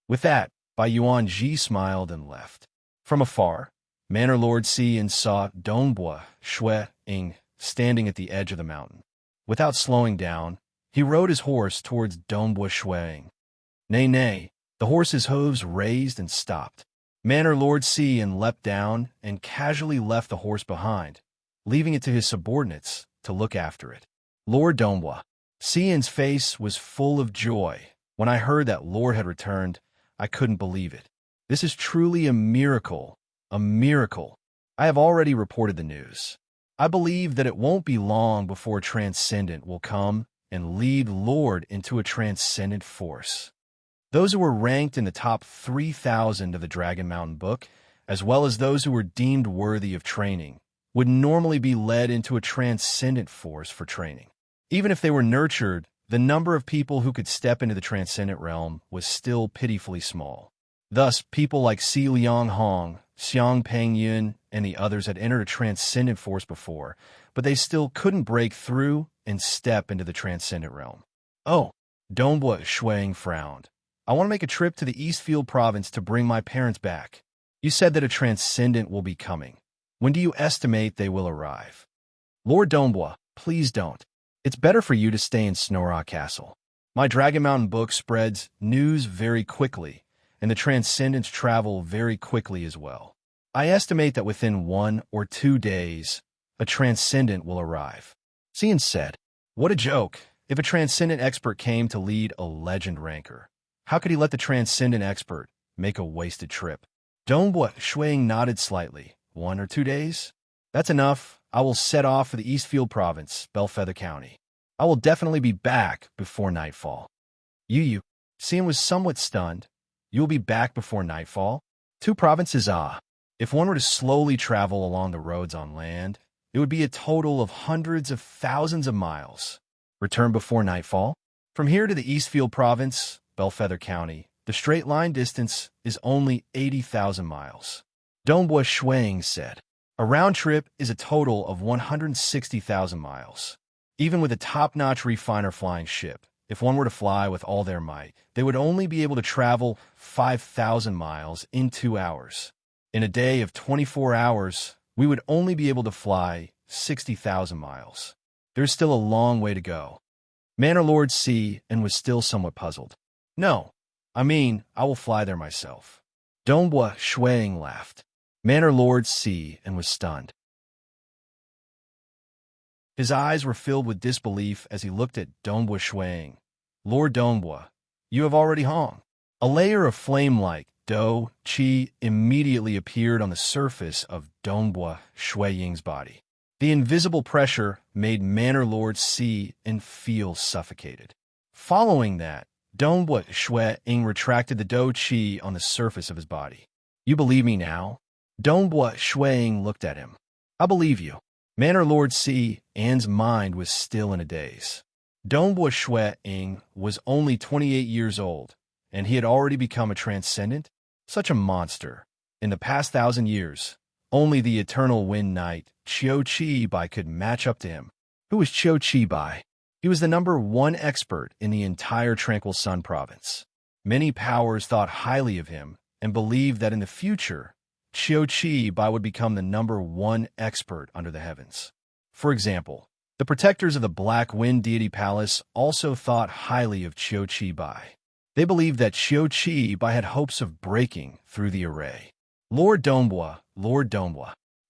With that, Bai Yuanji smiled and left. From afar, Manor Lord C saw Dongbua Shuang standing at the edge of the mountain. Without slowing down, he rode his horse towards Dongbua Shuang. Nay, nay, the horse's hooves raised and stopped. Manor Lord C leapt down and casually left the horse behind, leaving it to his subordinates to look after it. Lord Dongbua Cian's face was full of joy. When I heard that Lord had returned, I couldn't believe it. This is truly a miracle, a miracle. I have already reported the news. I believe that it won't be long before Transcendent will come and lead Lord into a transcendent force. Those who were ranked in the top 3,000 of the Dragon Mountain book as well as those who were deemed worthy of training, would normally be led into a transcendent force for training. Even if they were nurtured, the number of people who could step into the transcendent realm was still pitifully small. Thus, people like Si Liang Hong, Xiang Pengyun, and the others had entered a transcendent force before, but they still couldn't break through and step into the transcendent realm. Oh, Donghua Shuang frowned. I want to make a trip to the Eastfield province to bring my parents back. You said that a transcendent will be coming. When do you estimate they will arrive? Lord Donghua, please don't. It's better for you to stay in Snorrock Castle. My Dragon Mountain book spreads news very quickly, and the transcendents travel very quickly as well. I estimate that within 1 or 2 days, a transcendent will arrive. Xian said, what a joke. If a transcendent expert came to lead a legend ranker, how could he let the transcendent expert make a wasted trip? Donghua Shuang nodded slightly. 1 or 2 days? That's enough. I will set off for the Eastfield province, Bellfeather County. I will definitely be back before nightfall. You. Xian was somewhat stunned. You will be back before nightfall? 2 provinces, ah. If one were to slowly travel along the roads on land, it would be a total of hundreds of thousands of miles. Return before nightfall? From here to the Eastfield province, Bellfeather County, the straight line distance is only 80,000 miles. Donghua Shuang said, a round trip is a total of 160,000 miles. Even with a top-notch refiner flying ship, if one were to fly with all their might, they would only be able to travel 5,000 miles in 2 hours. In a day of 24 hours, we would only be able to fly 60,000 miles. There's still a long way to go. Manor Lord Si and was still somewhat puzzled. No, I will fly there myself. Donghua Shuang laughed. Manor Lord Si and was stunned. His eyes were filled with disbelief as he looked at Donghua Shuang. Lord Donghua, you have already hung. A layer of flame-like dough qi immediately appeared on the surface of Donghua Shuang's body. The invisible pressure made Manor Lord Si and feel suffocated. Following that, Donghua Shuang retracted the dough qi on the surface of his body. You believe me now? Donghua Shuang looked at him. I believe you. Manor Lord Si An's mind was still in a daze. Donghua Shuang was only 28 years old, and he had already become a transcendent? Such a monster. In the past 1,000 years, only the eternal Wind Knight, Qiu Qibai, could match up to him. Who was Qiu Qibai? He was the #1 expert in the entire Tranquil Sun province. Many powers thought highly of him and believed that in the future, Qiu Qibai would become the #1 expert under the heavens. For example, the protectors of the Black Wind Deity Palace also thought highly of Qiu Qibai. They believed that Qiu Qibai had hopes of breaking through the array. Lord Donghua,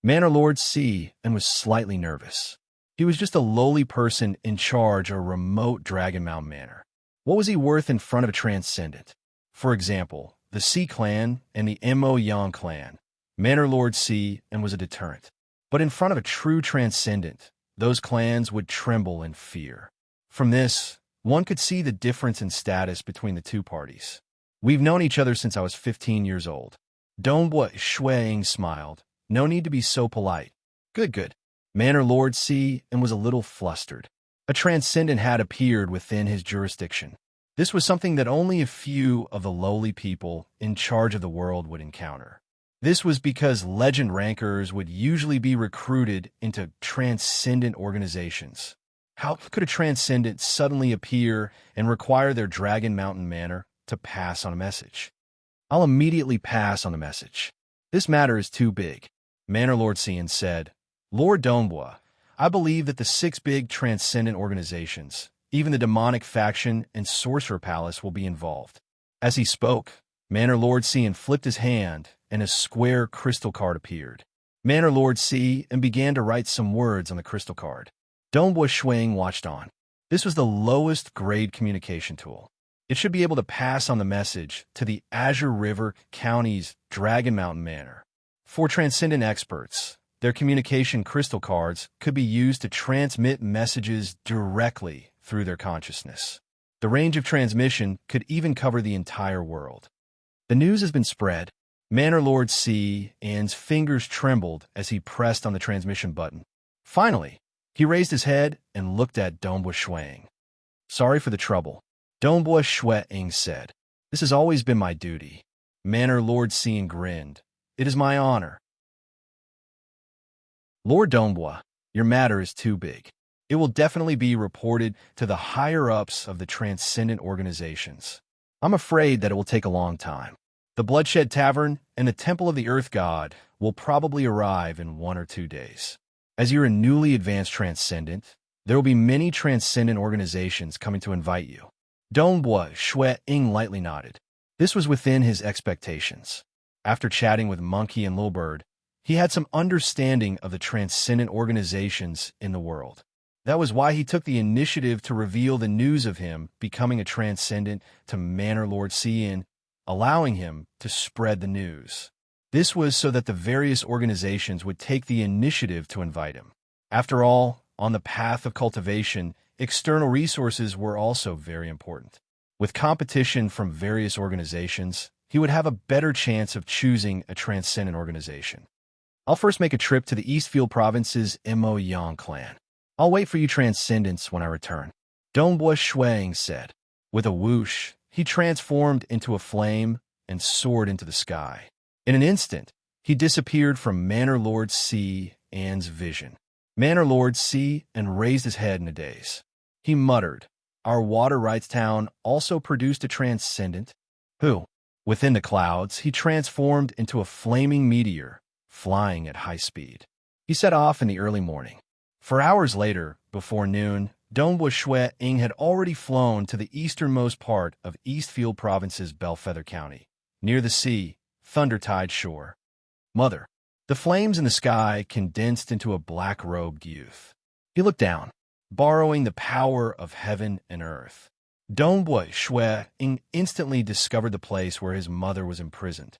Manor Lord Si, and was slightly nervous. He was just a lowly person in charge of a remote Dragon Mountain manor. What was he worth in front of a transcendent? For example, the Si clan and the Mo Yang clan. Manor Lord Si and was a deterrent. But in front of a true transcendent, those clans would tremble in fear. From this, one could see the difference in status between the two parties. We've known each other since I was 15 years old. Donghua Shuang smiled. No need to be so polite. Good. Manor Lord Si and was a little flustered. A transcendent had appeared within his jurisdiction. This was something that only a few of the lowly people in charge of the world would encounter. This was because legend rankers would usually be recruited into transcendent organizations. How could a transcendent suddenly appear and require their Dragon Mountain manor to pass on a message? I'll immediately pass on the message. This matter is too big. Manor Lord Xian said, Lord Donghua, I believe that the 6 big transcendent organizations, even the demonic faction and sorcerer palace, will be involved. As he spoke, Manor Lord Xian flipped his hand and a square crystal card appeared. Manor Lord Si and began to write some words on the crystal card. Donghua Shuang watched on. This was the lowest grade communication tool. It should be able to pass on the message to the Azure River County's Dragon Mountain Manor. For transcendent experts, their communication crystal cards could be used to transmit messages directly through their consciousness. The range of transmission could even cover the entire world. The news has been spread. Manor Lord C. An's fingers trembled as he pressed on the transmission button. Finally, he raised his head and looked at Dongbua Shuang. "Sorry for the trouble," Dongbua Shuang said. "This has always been my duty." Manor Lord Cian grinned. "It is my honor." "Lord Dongbua, your matter is too big. It will definitely be reported to the higher-ups of the transcendent organizations. I'm afraid that it will take a long time. The Bloodshed Tavern and the Temple of the Earth God will probably arrive in 1 or 2 days. As you're a newly advanced transcendent, there will be many transcendent organizations coming to invite you." Dongbua Shuang lightly nodded. This was within his expectations. After chatting with Monkey and Little Bird, he had some understanding of the transcendent organizations in the world. That was why he took the initiative to reveal the news of him becoming a transcendent to Manor Lord Cian, allowing him to spread the news. This was so that the various organizations would take the initiative to invite him. After all, on the path of cultivation, external resources were also very important. With competition from various organizations, he would have a better chance of choosing a transcendent organization. "I'll first make a trip to the Eastfield Province's Mo Yang clan. I'll wait for you transcendents when I return," Dongbua Shuang said. With a whoosh, he transformed into a flame and soared into the sky. In an instant, he disappeared from Manor Lord C. An's vision. Manor Lord C. and raised his head in a daze. He muttered, "Our Water Rights Town also produced a transcendent? Who?" Within the clouds, he transformed into a flaming meteor, flying at high speed. He set off in the early morning. For hours later, before noon, Dongbua Shuang had already flown to the easternmost part of Eastfield Province's Bellfeather County, near the sea, Thundertide shore. "Mother." The flames in the sky condensed into a black-robed youth. He looked down, borrowing the power of heaven and earth. Dongbua Shuang instantly discovered the place where his mother was imprisoned.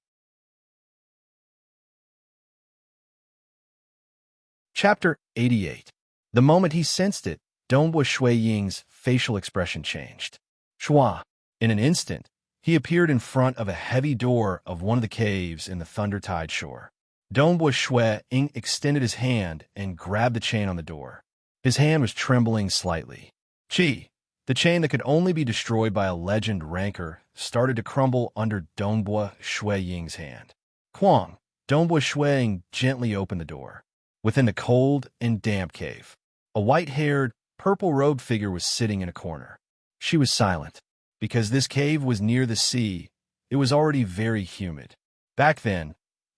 Chapter 88. The moment he sensed it, Dongbua Shuang's facial expression changed. Shua. In an instant, he appeared in front of a heavy door of one of the caves in the Thundertide shore. Dongbua Shuang extended his hand and grabbed the chain on the door. His hand was trembling slightly. Chi, the chain that could only be destroyed by a legend rancor, started to crumble under Dongbua Shuang's hand. Kwang, Dongbua Shuang gently opened the door. Within the cold and damp cave, a white-haired, purple-robed figure was sitting in a corner. She was silent. Because this cave was near the sea, it was already very humid. Back then,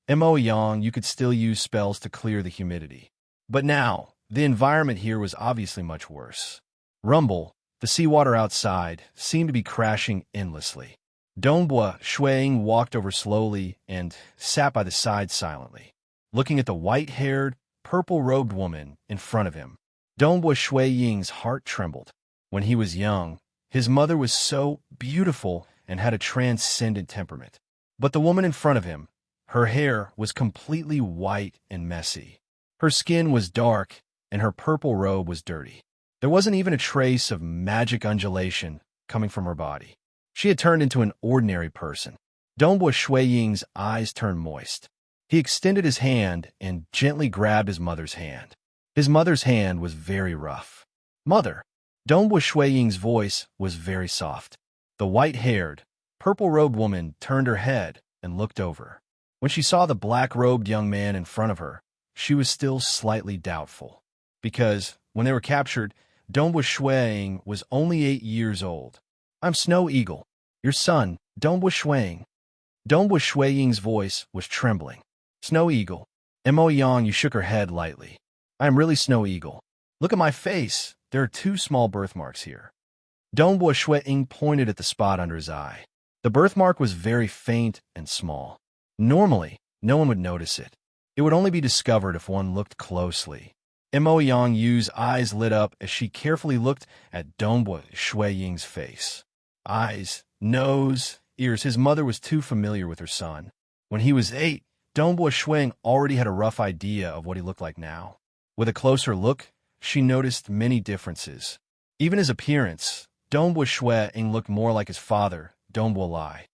Mo Yang, you could still use spells to clear the humidity. But now, the environment here was obviously much worse. Rumble, the seawater outside, seemed to be crashing endlessly. Dongbua Shuang walked over slowly and sat by the side silently, looking at the white-haired, purple-robed woman in front of him. Dongbua Shuang's heart trembled. When he was young, his mother was so beautiful and had a transcendent temperament. But the woman in front of him, her hair was completely white and messy. Her skin was dark, and her purple robe was dirty. There wasn't even a trace of magic undulation coming from her body. She had turned into an ordinary person. Dongbua Shuang's eyes turned moist. He extended his hand and gently grabbed his mother's hand. His mother's hand was very rough. "Mother." Dongbua Shuang's voice was very soft. The white-haired, purple-robed woman turned her head and looked over. When she saw the black-robed young man in front of her, she was still slightly doubtful. Because, when they were captured, Dongbua Shuang was only 8 years old. "I'm Snow Eagle, your son, Dongbua Shuang." Dongbua Shuang's voice was trembling. "Snow Eagle." Mo Yang, you shook her head lightly. "I am really Snow Eagle. Look at my face. There are 2 small birthmarks here." Dongbua Shuang pointed at the spot under his eye. The birthmark was very faint and small. Normally, no one would notice it. It would only be discovered if one looked closely. Mo Yang-Yu's eyes lit up as she carefully looked at Dongbua Shuang's face. Eyes, nose, ears. His mother was too familiar with her son. When he was 8, Dongbua Shuang already had a rough idea of what he looked like now. With a closer look, she noticed many differences. Even his appearance, Dongbua Shuang looked more like his father, Dongbua Lai.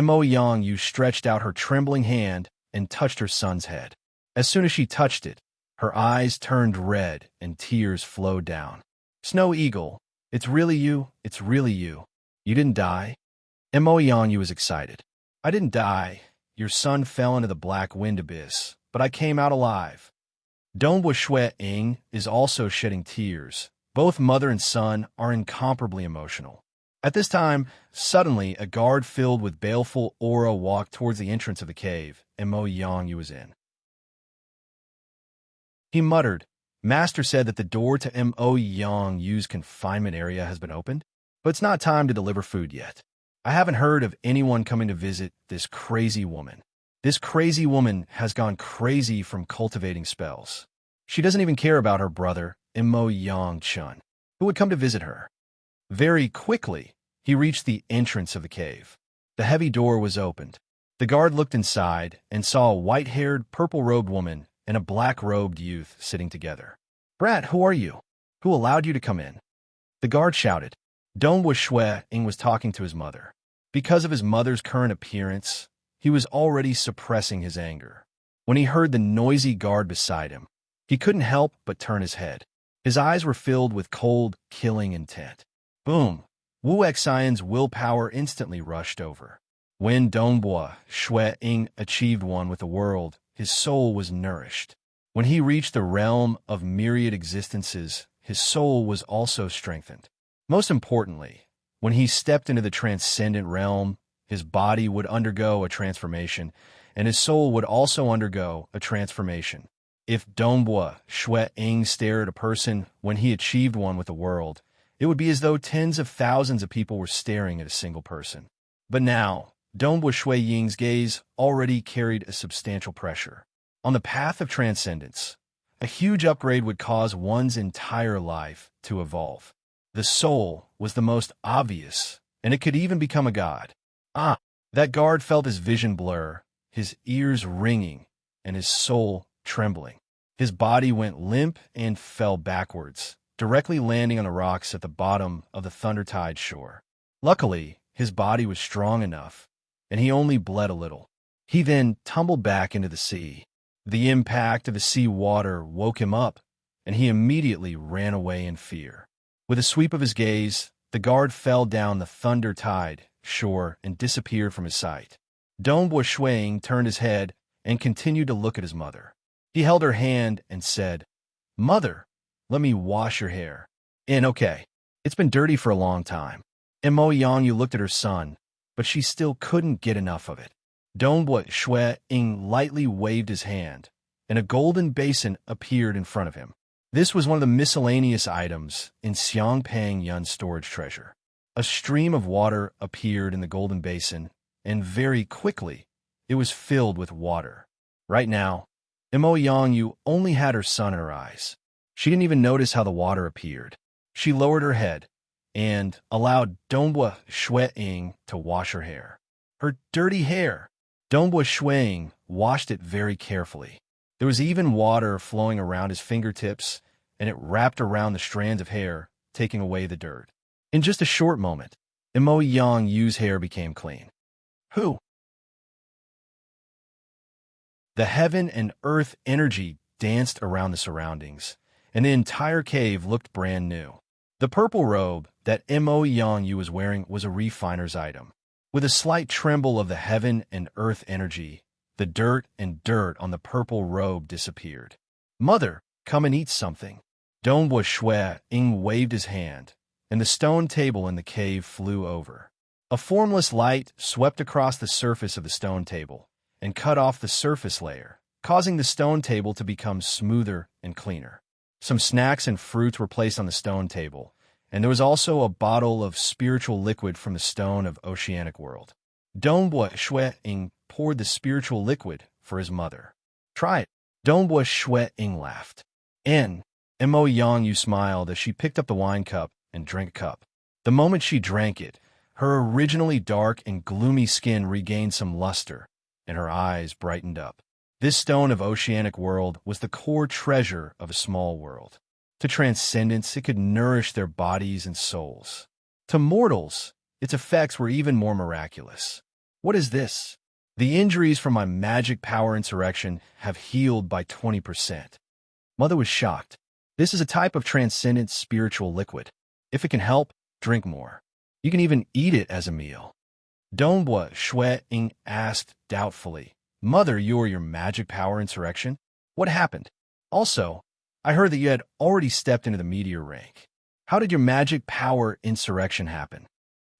Mo Yang Yu stretched out her trembling hand and touched her son's head. As soon as she touched it, her eyes turned red and tears flowed down. Snow Eagle, it's really you, it's really you. You didn't die? Mo Yang Yu was excited. I didn't die. Your son fell into the black wind abyss, but I came out alive. Donghua Shui Ying is also shedding tears. Both mother and son are incomparably emotional. At this time, suddenly, a guard filled with baleful aura walked towards the entrance of the cave, and Mo Yang Yu was in. He muttered, Master said that the door to Mo Yang Yu's confinement area has been opened, but it's not time to deliver food yet. I haven't heard of anyone coming to visit this crazy woman. This crazy woman has gone crazy from cultivating spells. She doesn't even care about her brother, Mo Yang Chun, who would come to visit her. Very quickly, he reached the entrance of the cave. The heavy door was opened. The guard looked inside and saw a white-haired, purple-robed woman and a black-robed youth sitting together. Brat, who are you? Who allowed you to come in? The guard shouted. Donghua Shui Ying was talking to his mother. Because of his mother's current appearance, he was already suppressing his anger. When he heard the noisy guard beside him, he couldn't help but turn his head. His eyes were filled with cold, killing intent. Boom! Wu Xian's willpower instantly rushed over. When Donghua Shui Ying achieved one with the world, his soul was nourished. When he reached the realm of myriad existences, his soul was also strengthened. Most importantly, when he stepped into the transcendent realm, his body would undergo a transformation, and his soul would also undergo a transformation. If Donghua Shui Ying stared at a person when he achieved one with the world, it would be as though tens of thousands of people were staring at a single person. But now, Donghua Shui Ying's gaze already carried a substantial pressure. On the path of transcendence, a huge upgrade would cause one's entire life to evolve. The soul was the most obvious, and it could even become a god. That guard felt his vision blur, his ears ringing, and his soul trembling. His body went limp and fell backwards, directly landing on the rocks at the bottom of the Thundertide shore. Luckily, his body was strong enough, and he only bled a little. He then tumbled back into the sea. The impact of the sea water woke him up, and he immediately ran away in fear. With a sweep of his gaze, the guard fell down the Thundertide shore and disappeared from his sight. Donghua Shui Ying turned his head and continued to look at his mother. He held her hand and said, Mother, let me wash your hair. Okay, it's been dirty for a long time. Mo Yang Yu looked at her son, but she still couldn't get enough of it. Donghua Shui Ying lightly waved his hand, and a golden basin appeared in front of him. This was one of the miscellaneous items in Xiangpang Yun's storage treasure. A stream of water appeared in the golden basin, and very quickly, it was filled with water. Right now, Mo Yang Yu only had her son in her eyes. She didn't even notice how the water appeared. She lowered her head and allowed Donghua Shui Ying to wash her hair. Her dirty hair! Donghua Shui Ying washed it very carefully. There was even water flowing around his fingertips, and it wrapped around the strands of hair, taking away the dirt. In just a short moment, Mo Yang Yu's hair became clean. Who? The heaven and earth energy danced around the surroundings, and the entire cave looked brand new. The purple robe that Mo Yang Yu was wearing was a refiner's item. With a slight tremble of the heaven and earth energy, the dirt on the purple robe disappeared. Mother, come and eat something. Donghua Shui Ying waved his hand, and the stone table in the cave flew over. A formless light swept across the surface of the stone table and cut off the surface layer, causing the stone table to become smoother and cleaner. Some snacks and fruits were placed on the stone table, and there was also a bottle of spiritual liquid from the stone of Oceanic World. Donghua Shui Ying poured the spiritual liquid for his mother. Try it. Donghua Shui Ying laughed. Mo Yang Yu smiled as she picked up the wine cup and drank a cup. The moment she drank it, her originally dark and gloomy skin regained some luster, and her eyes brightened up. This stone of Oceanic World was the core treasure of a small world. To transcendents, it could nourish their bodies and souls. To mortals, its effects were even more miraculous. What is this? The injuries from my magic power insurrection have healed by 20%. Mother was shocked. This is a type of transcendent spiritual liquid. If it can help, drink more. You can even eat it as a meal. Dongbua Ying asked doubtfully, Mother, you're your magic power insurrection? What happened? Also, I heard that you had already stepped into the meteor rank. How did your magic power insurrection happen?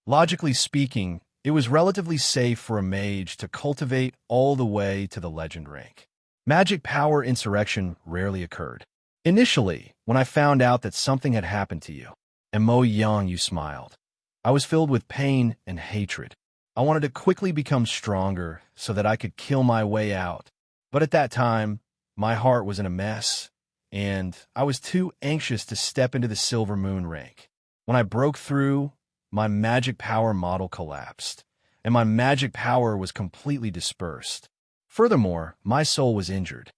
Logically speaking, it was relatively safe for a mage to cultivate all the way to the legend rank. Magic power insurrection rarely occurred. Initially, when I found out that something had happened to you, and Mo Yang, you smiled. I was filled with pain and hatred. I wanted to quickly become stronger so that I could kill my way out. But at that time, my heart was in a mess, and I was too anxious to step into the Silver Moon rank. When I broke through, my magic power model collapsed, and my magic power was completely dispersed. Furthermore, my soul was injured.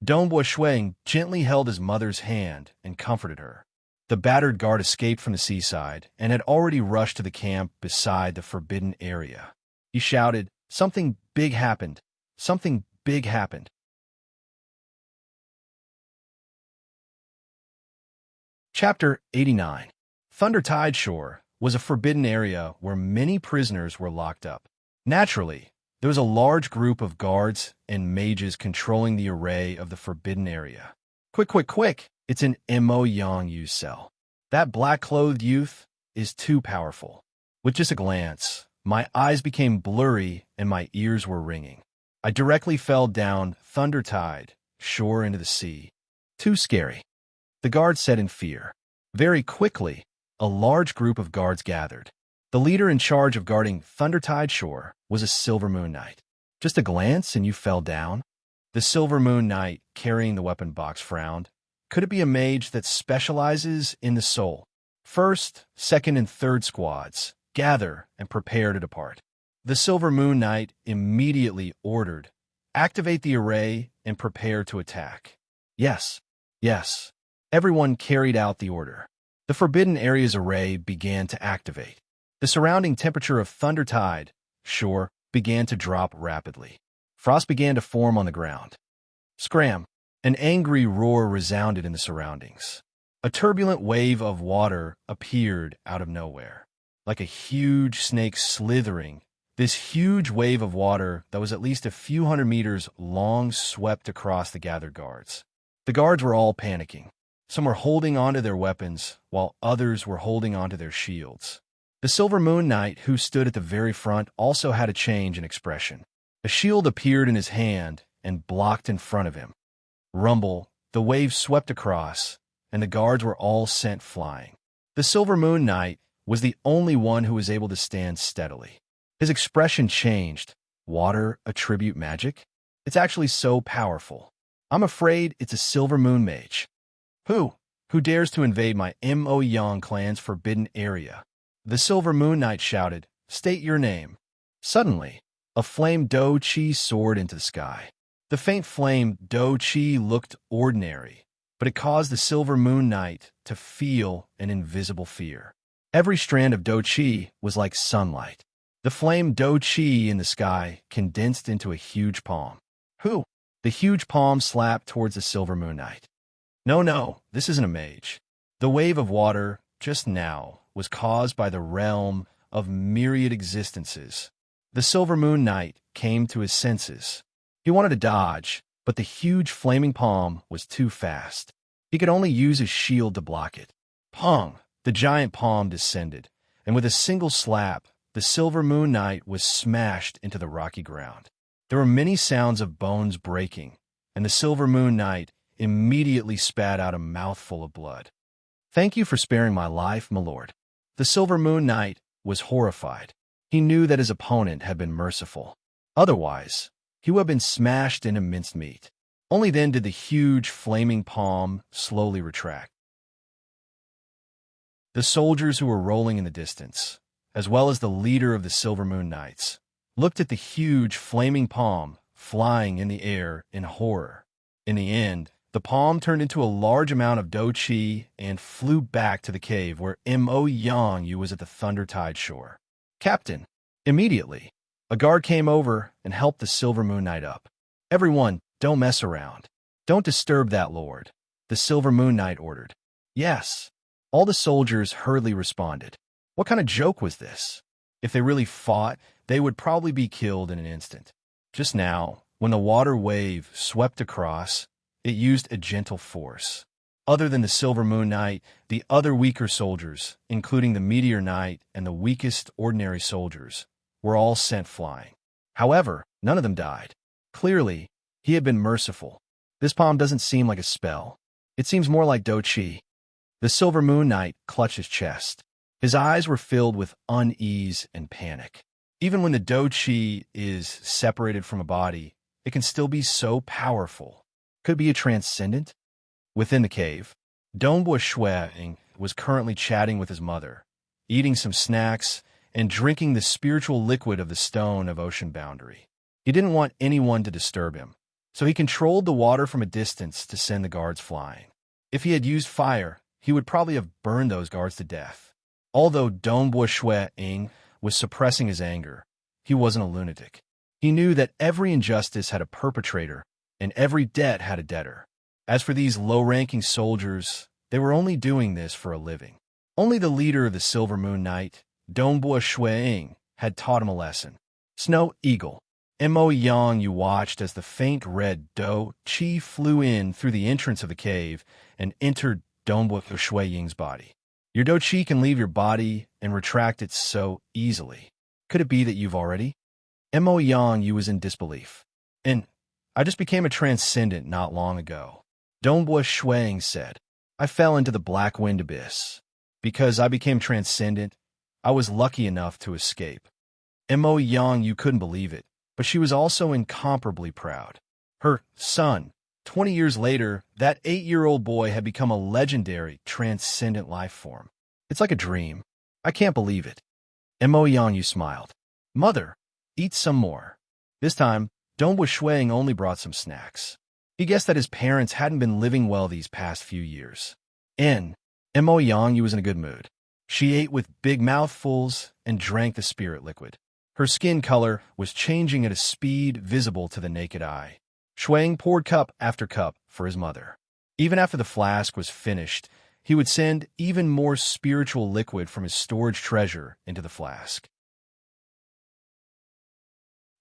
Dongbua Shuang gently held his mother's hand and comforted her. The battered guard escaped from the seaside and had already rushed to the camp beside the forbidden area. He shouted, Something big happened. Something big happened. Chapter 89. Thundertide Shore was a forbidden area where many prisoners were locked up. Naturally, there was a large group of guards and mages controlling the array of the forbidden area. Quick, quick, quick! It's an Mo Yang Yu's cell. That black-clothed youth is too powerful. With just a glance, my eyes became blurry and my ears were ringing. I directly fell down Thundertide Shore into the sea. Too scary. The guards said in fear. Very quickly, a large group of guards gathered. The leader in charge of guarding Thundertide Shore was a Silver Moon Knight. Just a glance and you fell down? The Silver Moon Knight, carrying the weapon box, frowned. Could it be a mage that specializes in the soul? First, second, and third squads, gather and prepare to depart. The Silver Moon Knight immediately ordered, activate the array and prepare to attack. Yes, yes. Everyone carried out the order. The Forbidden Area's array began to activate. The surrounding temperature of Thundertide Shore began to drop rapidly. Frost began to form on the ground. Scram! An angry roar resounded in the surroundings. A turbulent wave of water appeared out of nowhere. Like a huge snake slithering, this huge wave of water that was at least a few hundred meters long swept across the gathered guards. The guards were all panicking. Some were holding onto their weapons, while others were holding onto their shields. The Silver Moon Knight, who stood at the very front, also had a change in expression. A shield appeared in his hand and blocked in front of him. Rumble, the wave swept across, and the guards were all sent flying. The Silver Moon Knight was the only one who was able to stand steadily. His expression changed. Water attribute magic? It's actually so powerful. I'm afraid it's a Silver Moon Mage. Who? Who dares to invade my Mo Yang clan's forbidden area? The Silver Moon Knight shouted, State your name. Suddenly, a flame Do Chi soared into the sky. The faint flame Do Chi looked ordinary, but it caused the Silver Moon Knight to feel an invisible fear. Every strand of Do Chi was like sunlight. The flame Do Chi in the sky condensed into a huge palm. Who? The huge palm slapped towards the Silver Moon Knight. No, this isn't a mage. The wave of water, just now, was caused by the realm of myriad existences. The Silver Moon Knight came to his senses. He wanted to dodge, but the huge flaming palm was too fast. He could only use his shield to block it. Pong! The giant palm descended, and with a single slap, the Silver Moon Knight was smashed into the rocky ground. There were many sounds of bones breaking, and the Silver Moon Knight immediately spat out a mouthful of blood. Thank you for sparing my life, my lord. The Silver Moon Knight was horrified. He knew that his opponent had been merciful. Otherwise, he would have been smashed into minced meat. Only then did the huge flaming palm slowly retract. The soldiers who were rolling in the distance, as well as the leader of the Silver Moon Knights, looked at the huge flaming palm flying in the air in horror. In the end, the palm turned into a large amount of Do Chi and flew back to the cave where Mo Yang Yu was at the Thundertide Shore. Captain, immediately, A guard came over and helped the Silver Moon Knight up. Everyone, don't mess around. Don't disturb that lord, the Silver Moon Knight ordered. Yes. All the soldiers hurriedly responded. What kind of joke was this? If they really fought, they would probably be killed in an instant. Just now, when the water wave swept across, it used a gentle force. Other than the Silver Moon Knight, the other weaker soldiers, including the Meteor Knight and the weakest ordinary soldiers, were all sent flying. However, none of them died. Clearly, he had been merciful. This palm doesn't seem like a spell. It seems more like Do Chi. The Silver Moon Knight clutched his chest. His eyes were filled with unease and panic. Even when the Do Chi is separated from a body, it can still be so powerful. Could it be a transcendent? Within the cave, Dongbua Shuang was currently chatting with his mother, eating some snacks and drinking the spiritual liquid of the stone of ocean boundary. He didn't want anyone to disturb him, so he controlled the water from a distance to send the guards flying. If he had used fire, he would probably have burned those guards to death. Although Dongbua Shuang was suppressing his anger, he wasn't a lunatic. He knew that every injustice had a perpetrator and every debt had a debtor. As for these low-ranking soldiers, they were only doing this for a living. Only the leader of the Silver Moon Knight, Dongbua Shuang, had taught him a lesson. Snow Eagle. Mo Yang, you watched as the faint red Do Chi flew in through the entrance of the cave and entered Dongbua Shuang's body. Your Do Chi can leave your body and retract it so easily. Could it be that you've already? Mo Yang, you was in disbelief. And I just became a transcendent not long ago. Dongbua Shuang said, I fell into the black wind abyss. Because I became transcendent, I was lucky enough to escape. Mo Yang, you couldn't believe it, but she was also incomparably proud. Her son, 20 years later, that 8-year-old boy had become a legendary, transcendent life form. It's like a dream. I can't believe it. Mo Yang, you smiled. Mother, eat some more. This time, Dongbua Shuang only brought some snacks. He guessed that his parents hadn't been living well these past few years. Mo Yang, you was in a good mood. She ate with big mouthfuls and drank the spirit liquid. Her skin color was changing at a speed visible to the naked eye. Shuang poured cup after cup for his mother. Even after the flask was finished, he would send even more spiritual liquid from his storage treasure into the flask.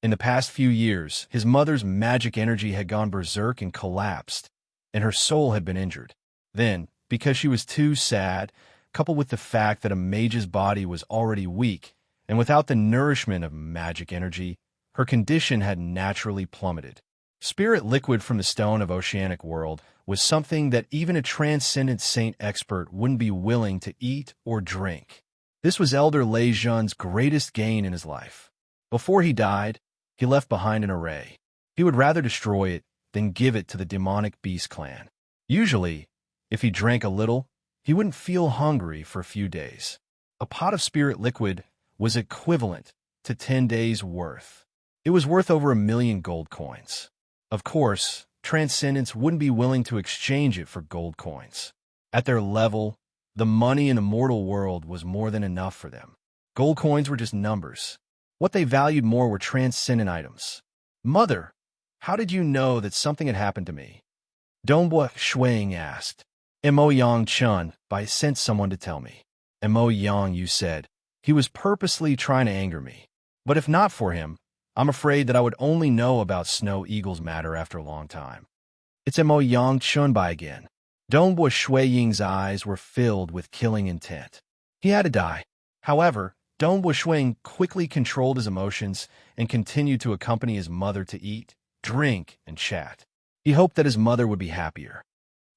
In the past few years, his mother's magic energy had gone berserk and collapsed, and her soul had been injured. Then, because she was too sad, coupled with the fact that a mage's body was already weak, and without the nourishment of magic energy, her condition had naturally plummeted. Spirit liquid from the stone of oceanic world was something that even a transcendent saint expert wouldn't be willing to eat or drink. This was Elder Lei Zhun's greatest gain in his life. Before he died, he left behind an array. He would rather destroy it than give it to the demonic beast clan. Usually, if he drank a little, he wouldn't feel hungry for a few days. A pot of spirit liquid was equivalent to 10 days' worth. It was worth over 1 million gold coins. Of course, transcendents wouldn't be willing to exchange it for gold coins. At their level, the money in the mortal world was more than enough for them. Gold coins were just numbers. What they valued more were transcendent items. Mother, how did you know that something had happened to me? Dongbua Shuang asked. Mo Yang Chun, I sent someone to tell me. Mo Yang, you said. He was purposely trying to anger me. But if not for him, I'm afraid that I would only know about Snow Eagle's matter after a long time. It's Mo Yang Chunbai again. Dongbua Shuang's eyes were filled with killing intent. He had to die. However, Dongbua Shuang quickly controlled his emotions and continued to accompany his mother to eat, drink, and chat. He hoped that his mother would be happier.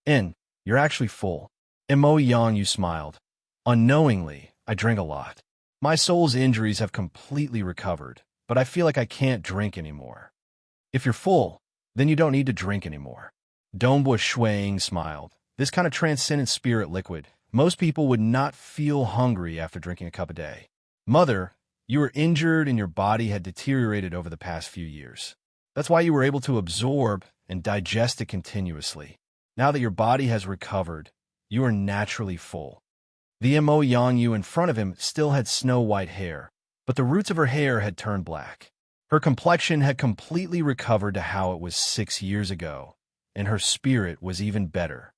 You're actually full. Mo Yang, you smiled. Unknowingly, I drink a lot. My soul's injuries have completely recovered, but I feel like I can't drink anymore. If you're full, then you don't need to drink anymore. Dongbua Shuang smiled. This kind of transcendent spirit liquid, most people would not feel hungry after drinking a cup a day. Mother, you were injured and your body had deteriorated over the past few years. That's why you were able to absorb and digest it continuously. Now that your body has recovered, you are naturally full. The Mo Yang Yu in front of him still had snow-white hair, but the roots of her hair had turned black. Her complexion had completely recovered to how it was 6 years ago, and her spirit was even better.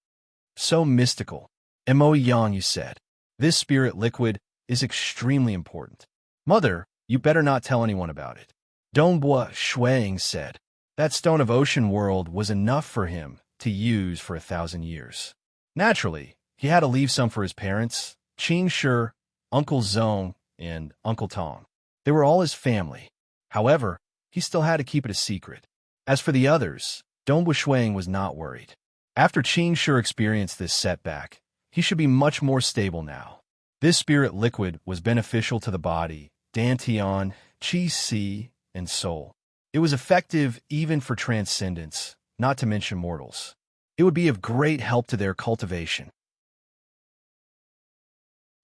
So mystical. Mo Yang, you said. This spirit liquid is extremely important. Mother, you better not tell anyone about it. Dongbua Shuang said. That stone of ocean world was enough for him to use for 1,000 years. Naturally, he had to leave some for his parents, Qing Shi, Uncle Zong, and Uncle Tong. They were all his family. However, he still had to keep it a secret. As for the others, Dongbua Shuang was not worried. After Qing Shi experienced this setback, he should be much more stable now. This spirit liquid was beneficial to the body, dantian, qi si, and soul. It was effective even for transcendents, not to mention mortals. It would be of great help to their cultivation.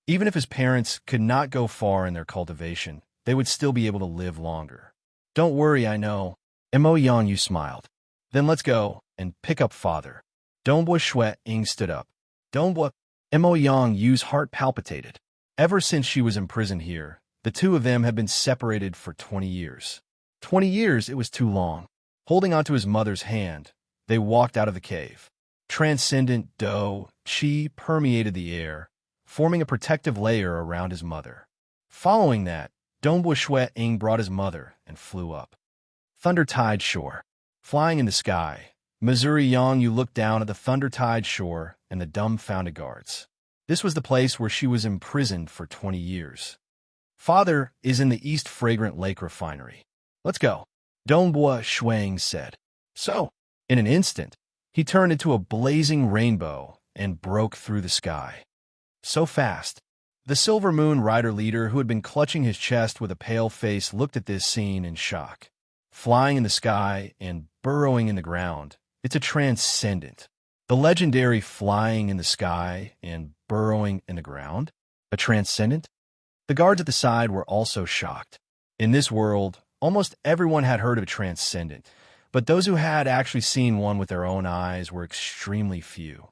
Even if his parents could not go far in their cultivation, they would still be able to live longer. Don't worry, I know. Mo Yang, you smiled. Then let's go and pick up father. Dongbua Shuang stood up. Dongbua, Mo Yang Yu's heart palpitated. Ever since she was imprisoned here, the two of them had been separated for 20 years. 20 years, it was too long. Holding onto his mother's hand, they walked out of the cave. Transcendent Do, Qi permeated the air, forming a protective layer around his mother. Following that, Dongbua Shuang brought his mother and flew up. Thunder Tide Shore. Flying in the sky, Missouri Yang Yu looked down at the Thunder Tide shore and the dumbfounded guards. This was the place where she was imprisoned for 20 years. Father is in the East Fragrant Lake Refinery. Let's go, Dongbua Shuang said. So, in an instant, he turned into a blazing rainbow and broke through the sky. So fast. The Silver Moon Rider leader, who had been clutching his chest with a pale face, looked at this scene in shock. Flying in the sky and burrowing in the ground, it's a transcendent. The legendary flying in the sky and burrowing in the ground? A transcendent? The guards at the side were also shocked. In this world, almost everyone had heard of a transcendent, but those who had actually seen one with their own eyes were extremely few.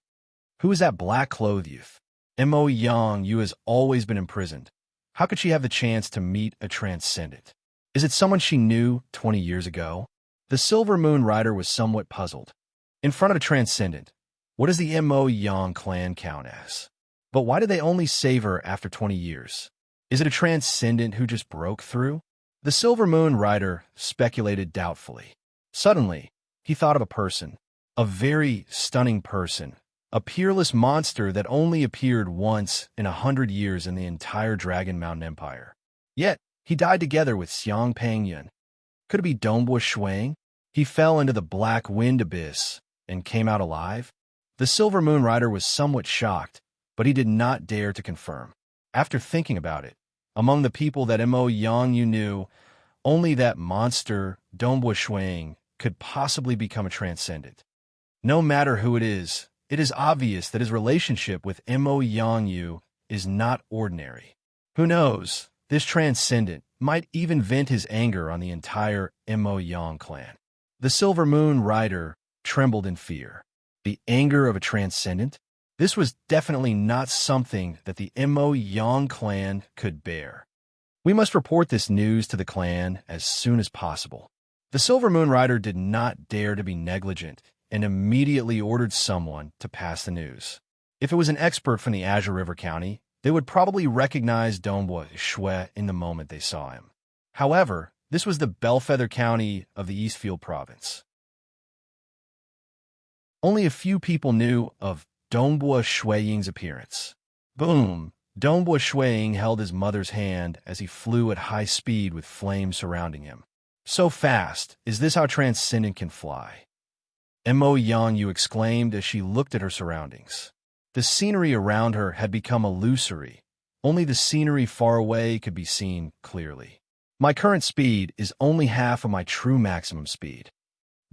Who is that black-clothed youth? Mo Yang Yu has always been imprisoned. How could she have the chance to meet a transcendent? Is it someone she knew 20 years ago? The Silver Moon Rider was somewhat puzzled. In front of a transcendent, what does the Mo Yang clan count as? But why did they only save her after 20 years? Is it a transcendent who just broke through? The Silver Moon Rider speculated doubtfully. Suddenly, he thought of a person, a very stunning person, a peerless monster that only appeared once in 100 years in the entire Dragon Mountain Empire. Yet, he died together with Xiang Pangyun. Could it be Dongbua Shuang? He fell into the black wind abyss and came out alive? The Silver Moon Rider was somewhat shocked, but he did not dare to confirm. After thinking about it, among the people that Mo Yang Yu knew, only that monster, Dongbua Shuang, could possibly become a transcendent. No matter who it is obvious that his relationship with Mo Yang Yu is not ordinary. Who knows? This transcendent might even vent his anger on the entire Mo Yang clan. The Silver Moon Rider trembled in fear. The anger of a transcendent? This was definitely not something that the Mo Yang clan could bear. We must report this news to the clan as soon as possible. The Silver Moon Rider did not dare to be negligent and immediately ordered someone to pass the news. If it was an expert from the Azure River County, they would probably recognize Dongbua Shuang in the moment they saw him. However, this was the Bellfeather County of the Eastfield Province. Only a few people knew of Dongbua Shuang's appearance. Boom! Dongbua Shuang held his mother's hand as he flew at high speed with flames surrounding him. So fast, is this how Transcendent can fly? Mo Yang Yu exclaimed as she looked at her surroundings. The scenery around her had become illusory. Only the scenery far away could be seen clearly. My current speed is only half of my true maximum speed.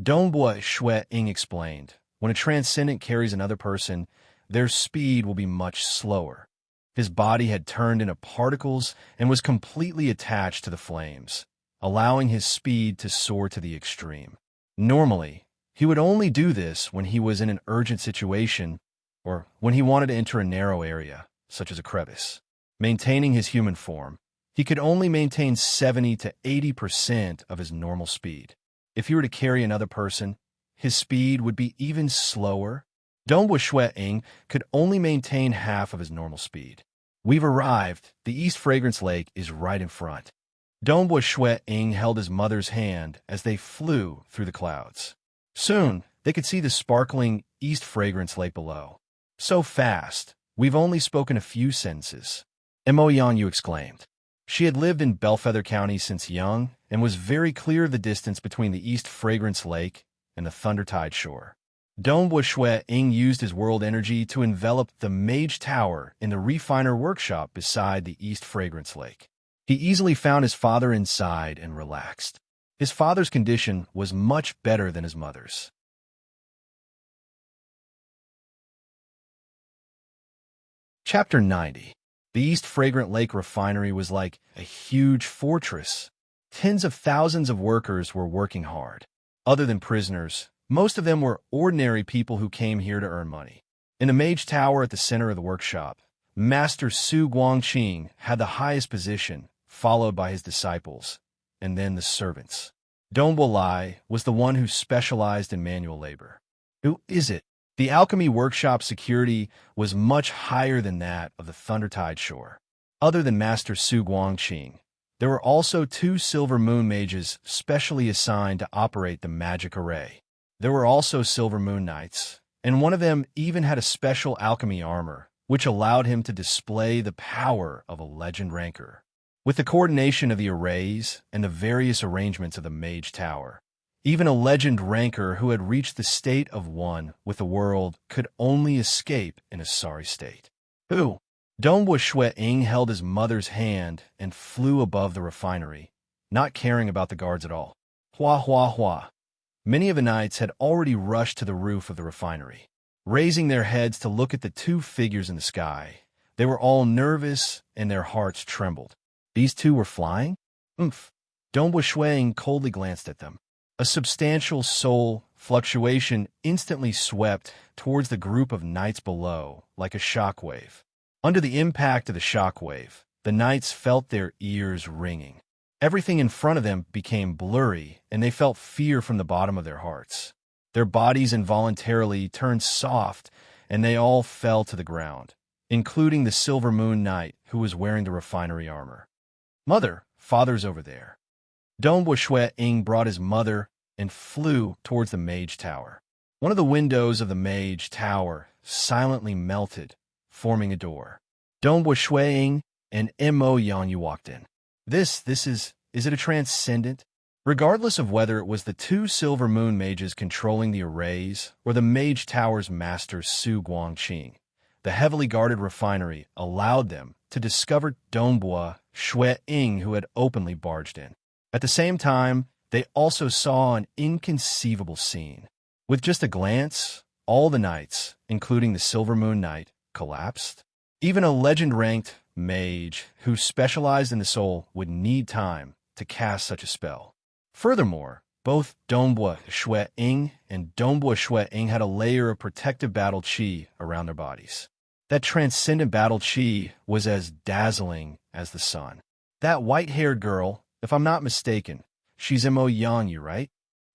Dongbua Shuang explained. When a transcendent carries another person, their speed will be much slower. His body had turned into particles and was completely attached to the flames, allowing his speed to soar to the extreme. Normally, he would only do this when he was in an urgent situation or when he wanted to enter a narrow area, such as a crevice. Maintaining his human form, He could only maintain 70 to 80% of his normal speed. If he were to carry another person, his speed would be even slower. Dongbua Shui could only maintain half of his normal speed. We've arrived. The East Fragrance Lake is right in front. Dongbua Shui held his mother's hand as they flew through the clouds. Soon, they could see the sparkling East Fragrance Lake below. So fast, we've only spoken a few sentences. Mo Yanyu exclaimed. She had lived in Bellfeather County since young and was very clear of the distance between the East Fragrance Lake and the Thundertide shore. Dongbua Shui used his world energy to envelop the Mage Tower in the refiner workshop beside the East Fragrance Lake. He easily found his father inside and relaxed. His father's condition was much better than his mother's. Chapter 90. The East Fragrant Lake refinery was like a huge fortress. Tens of thousands of workers were working hard. Other than prisoners, most of them were ordinary people who came here to earn money. In the Mage Tower at the center of the workshop, Master Su Guangqing had the highest position, followed by his disciples, and then the servants. Dongbua Lai was the one who specialized in manual labor. Who is it? The alchemy workshop security was much higher than that of the Thundertide shore. Other than Master Su Guangqing, there were also 2 Silver Moon mages specially assigned to operate the magic array. There were also Silver Moon Knights, and one of them even had a special alchemy armor, which allowed him to display the power of a legend ranker. With the coordination of the arrays and the various arrangements of the Mage Tower, even a legend ranker who had reached the state of one with the world could only escape in a sorry state. Who? Dongbua Shui held his mother's hand and flew above the refinery, not caring about the guards at all. Hua hua hua. Many of the knights had already rushed to the roof of the refinery. Raising their heads to look at the 2 figures in the sky, they were all nervous and their hearts trembled. These 2 were flying? Oomph. Dongbua Shui coldly glanced at them. A substantial soul fluctuation instantly swept towards the group of knights below like a shockwave. Under the impact of the shockwave, the knights felt their ears ringing. Everything in front of them became blurry, and they felt fear from the bottom of their hearts. Their bodies involuntarily turned soft, and they all fell to the ground, including the Silver Moon Knight who was wearing the refinery armor. Mother, father's over there. Dongbua Shui brought his mother and flew towards the Mage Tower. One of the windows of the Mage Tower silently melted, forming a door. Dongbua Shui and Mo Yanyu walked in. Is it a transcendent? Regardless of whether it was the 2 Silver Moon mages controlling the arrays or the Mage Tower's master Su Guangqing, the heavily guarded refinery allowed them to discover Dongbua Shui who had openly barged in. At the same time, they also saw an inconceivable scene. With just a glance, all the knights, including the Silver Moon Knight, collapsed. Even a legend-ranked mage who specialized in the soul would need time to cast such a spell. Furthermore, both Dongbua Shui and Dongbua Shui had a layer of protective battle qi around their bodies. That transcendent battle qi was as dazzling as the sun. That white-haired girl, if I'm not mistaken, she's Mo Yanyu, right?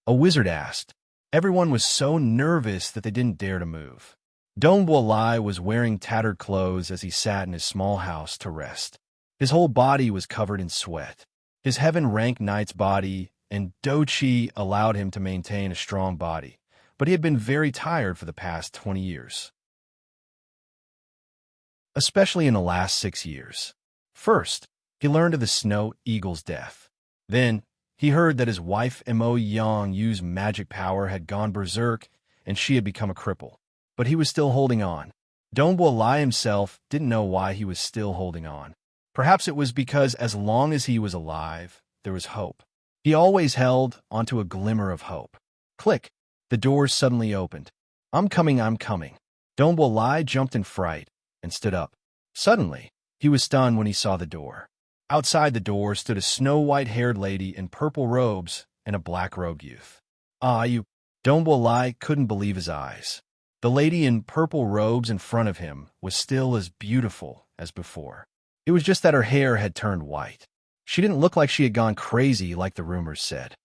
A wizard asked. Everyone was so nervous that they didn't dare to move. Dongbua Lai was wearing tattered clothes as he sat in his small house to rest. His whole body was covered in sweat. His heaven-ranked knight's body and Do Qi allowed him to maintain a strong body, but he had been very tired for the past 20 years. Especially in the last 6 years. First, he learned of the Snow Eagle's death. Then, he heard that his wife Mo Yangyu's magic power had gone berserk and she had become a cripple. But he was still holding on. Dongbua Lai himself didn't know why he was still holding on. Perhaps it was because as long as he was alive, there was hope. He always held onto a glimmer of hope. Click! The doors suddenly opened. I'm coming. Dongbua Lai jumped in fright and stood up. Suddenly, he was stunned when he saw the door. Outside the door stood a snow-white-haired lady in purple robes and a black-robed youth. You... Dongbua Lai couldn't believe his eyes. The lady in purple robes in front of him was still as beautiful as before. It was just that her hair had turned white. She didn't look like she had gone crazy like the rumors said.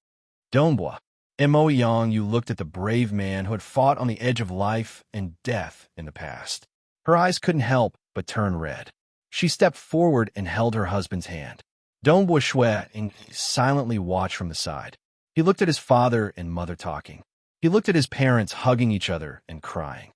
Donghua, Mo Yang, you looked at the brave man who had fought on the edge of life and death in the past. Her eyes couldn't help but turn red. She stepped forward and held her husband's hand. Donghua Shui and silently watched from the side. He looked at his father and mother talking. He looked at his parents hugging each other and crying.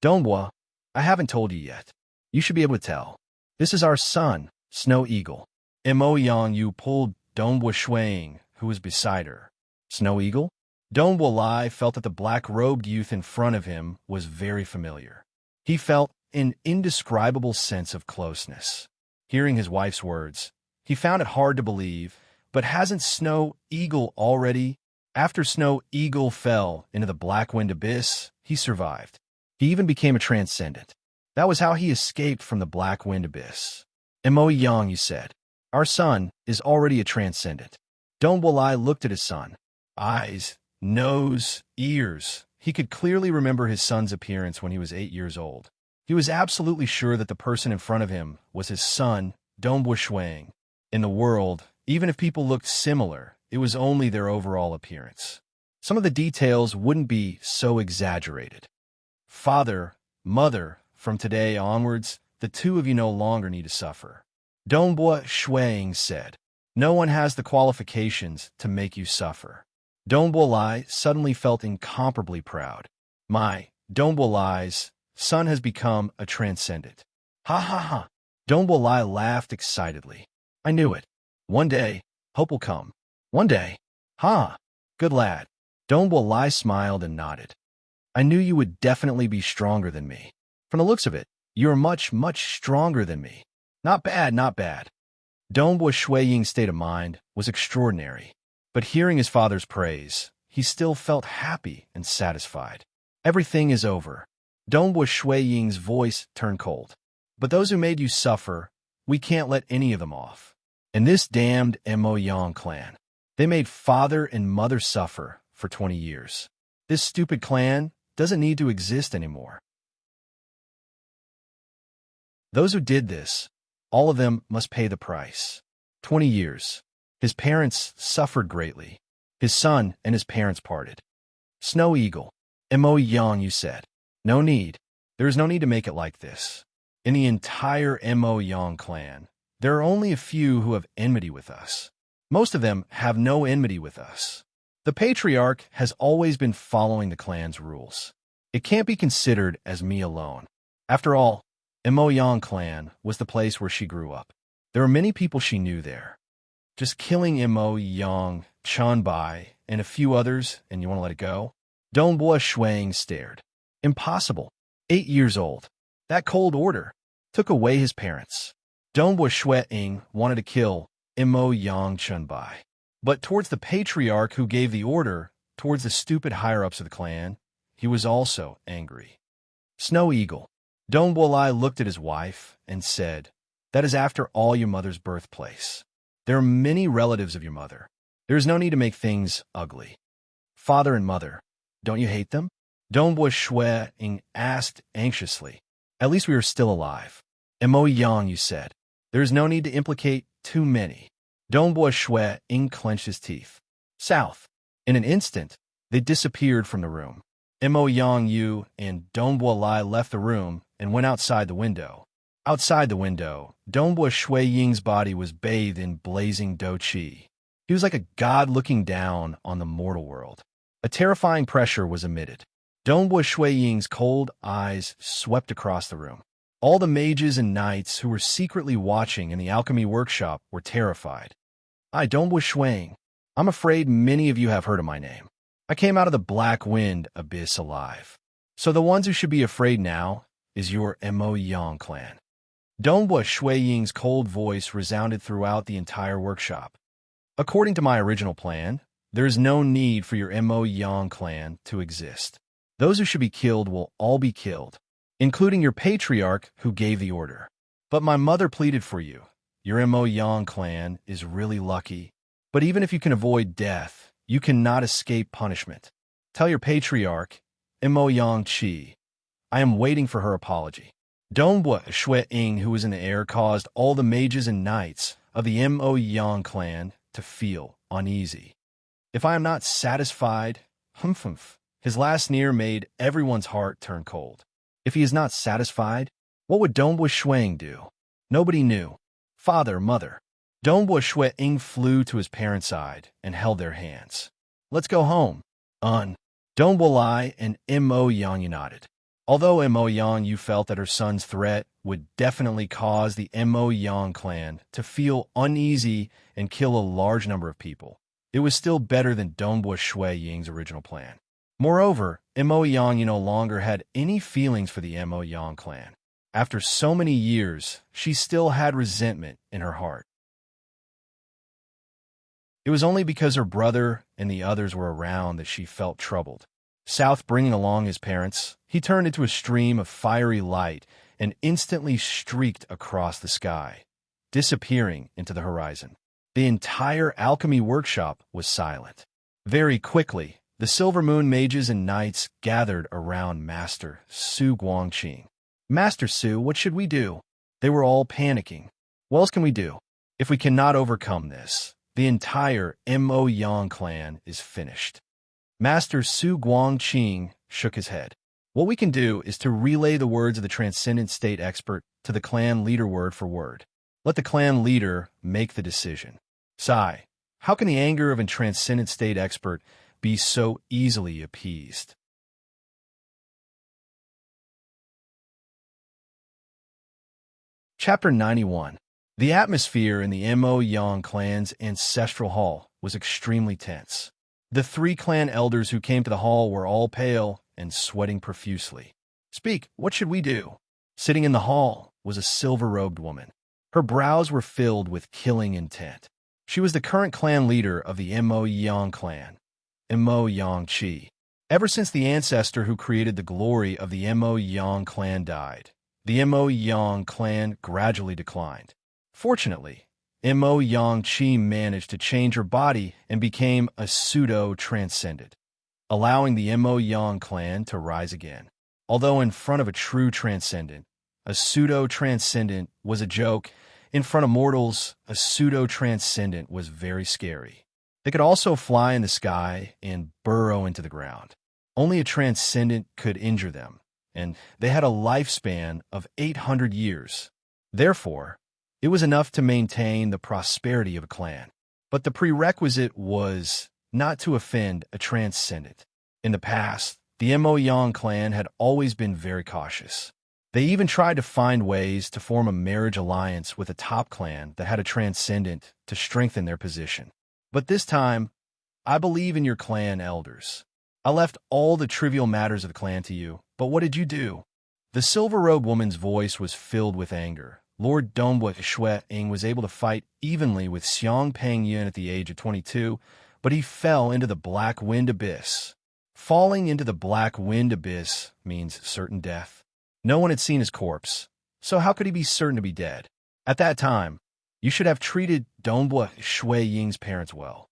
Donghua, I haven't told you yet. You should be able to tell. This is our son, Snow Eagle. Mo Yang Yu pulled Donghua Shuang, who was beside her. Snow Eagle? Donghua Lai felt that the black-robed youth in front of him was very familiar. He felt an indescribable sense of closeness. Hearing his wife's words, he found it hard to believe, but hasn't Snow Eagle already? After Snow Eagle fell into the Black Wind Abyss, he survived. He even became a transcendent. That was how he escaped from the Black Wind Abyss. Mo Yang, you said. Our son is already a transcendent. Donghua Lai looked at his son. Eyes, nose, ears. He could clearly remember his son's appearance when he was 8 years old. He was absolutely sure that the person in front of him was his son, Donghua Shuang. In the world, even if people looked similar, it was only their overall appearance. Some of the details wouldn't be so exaggerated. Father, mother, from today onwards, the two of you no longer need to suffer. Donghua Shuang said, no one has the qualifications to make you suffer. Donghua Lai suddenly felt incomparably proud. My, Donghua Lai's son has become a transcendent. Ha ha ha. Donghua Lai laughed excitedly. I knew it. One day, hope will come. One day. Ha! Good lad. Donghua Lai smiled and nodded. I knew you would definitely be stronger than me. From the looks of it, you are much, much stronger than me. Not bad, not bad. Donghua Shuiying's state of mind was extraordinary, but hearing his father's praise, he still felt happy and satisfied. Everything is over. Donghua Shuiying's voice turned cold. But those who made you suffer, we can't let any of them off. And this damned Mo Yang clan, they made father and mother suffer for 20 years. This stupid clan doesn't need to exist anymore. Those who did this, all of them must pay the price. 20 years. His parents suffered greatly. His son and his parents parted. Snow Eagle, Mo Yang, you said. No need. There is no need to make it like this. In the entire Mo Yang clan, there are only a few who have enmity with us. Most of them have no enmity with us. The patriarch has always been following the clan's rules. It can't be considered as me alone. After all, Mo Yang clan was the place where she grew up. There were many people she knew there. Just killing Mo Yang, Chunbai, and a few others, and you want to let it go? Donghua Shuang stared. Impossible. 8 years old. That cold order took away his parents. Donghua Shuiying wanted to kill Mo Yang Chunbai. But towards the patriarch who gave the order, towards the stupid higher-ups of the clan, he was also angry. Snow Eagle. Donghua Lai looked at his wife and said, that is after all your mother's birthplace. There are many relatives of your mother. There is no need to make things ugly. Father and mother, don't you hate them? Donghua Shuiying asked anxiously. At least we are still alive. Mo Yang, you said. There is no need to implicate too many. Donghua Shuiying clenched his teeth. South. In an instant, they disappeared from the room. Mo Yang Yu and Donghua Lai left the room and went outside the window. Outside the window, Donghua Shuiying's body was bathed in blazing do-chi. He was like a god looking down on the mortal world. A terrifying pressure was emitted. Donghua Shuiying's cold eyes swept across the room. All the mages and knights who were secretly watching in the alchemy workshop were terrified. I, Donghua Shuiying, I'm afraid many of you have heard of my name. I came out of the Black Wind Abyss alive. So the ones who should be afraid now is your Mo Yang clan. Donghua Shuiying's cold voice resounded throughout the entire workshop. According to my original plan, there is no need for your Mo Yang clan to exist. Those who should be killed will all be killed, including your patriarch who gave the order. But my mother pleaded for you. Your Mo Yang clan is really lucky. But even if you can avoid death, you cannot escape punishment. Tell your patriarch, Mo Yang Chi, I am waiting for her apology. Dongbua Shui Ying, who was in the air, caused all the mages and knights of the Mo Yang clan to feel uneasy. If I am not satisfied, humph. His last sneer made everyone's heart turn cold. If he is not satisfied, what would Dongbua Shuang do? Nobody knew. Father, mother. Dongbua Shui Ying flew to his parents' side and held their hands. Let's go home. Dongbua Lai and Mo Yang nodded. Although Mo Yang Yu felt that her son's threat would definitely cause the Mo Yang clan to feel uneasy and kill a large number of people, it was still better than Dongbua Shui Ying's original plan. Moreover, Mo Yang Yu no longer had any feelings for the Mo Yang clan. After so many years, she still had resentment in her heart. It was only because her brother and the others were around that she felt troubled. South bringing along his parents, he turned into a stream of fiery light and instantly streaked across the sky, disappearing into the horizon. The entire alchemy workshop was silent. Very quickly, the Silver Moon mages and knights gathered around Master Su Guangqing. Master Su, what should we do? They were all panicking. What else can we do? If we cannot overcome this, the entire Mo Yang clan is finished. Master Su Guangqing shook his head. What we can do is to relay the words of the Transcendent State expert to the clan leader word for word. Let the clan leader make the decision. Sigh, how can the anger of a Transcendent State expert be so easily appeased? Chapter 91. The atmosphere in the Mo Yang clan's ancestral hall was extremely tense. The 3 clan elders who came to the hall were all pale and sweating profusely. Speak, what should we do? Sitting in the hall was a silver-robed woman. Her brows were filled with killing intent. She was the current clan leader of the Mo Yang clan, Mo Yang Chi. Ever since the ancestor who created the glory of the Mo Yang clan died, the Mo Yang clan gradually declined. Fortunately, Mo Yang Chi managed to change her body and became a pseudo-transcendent, allowing the Mo Yang clan to rise again. Although in front of a true transcendent, a pseudo-transcendent was a joke, in front of mortals, a pseudo-transcendent was very scary. They could also fly in the sky and burrow into the ground. Only a transcendent could injure them, and they had a lifespan of 800 years. Therefore, it was enough to maintain the prosperity of a clan. But the prerequisite was not to offend a transcendent. In the past, the Mo Yang clan had always been very cautious. They even tried to find ways to form a marriage alliance with a top clan that had a transcendent to strengthen their position. But this time, I believe in your clan elders. I left all the trivial matters of the clan to you, but what did you do? The silver-robed woman's voice was filled with anger. Lord Dongbua Shui Ying was able to fight evenly with Xiang Pangyun at the age of 22, but he fell into the Black Wind Abyss. Falling into the Black Wind Abyss means certain death. No one had seen his corpse, so how could he be certain to be dead? At that time, you should have treated Dongbua Shui Ying's parents well.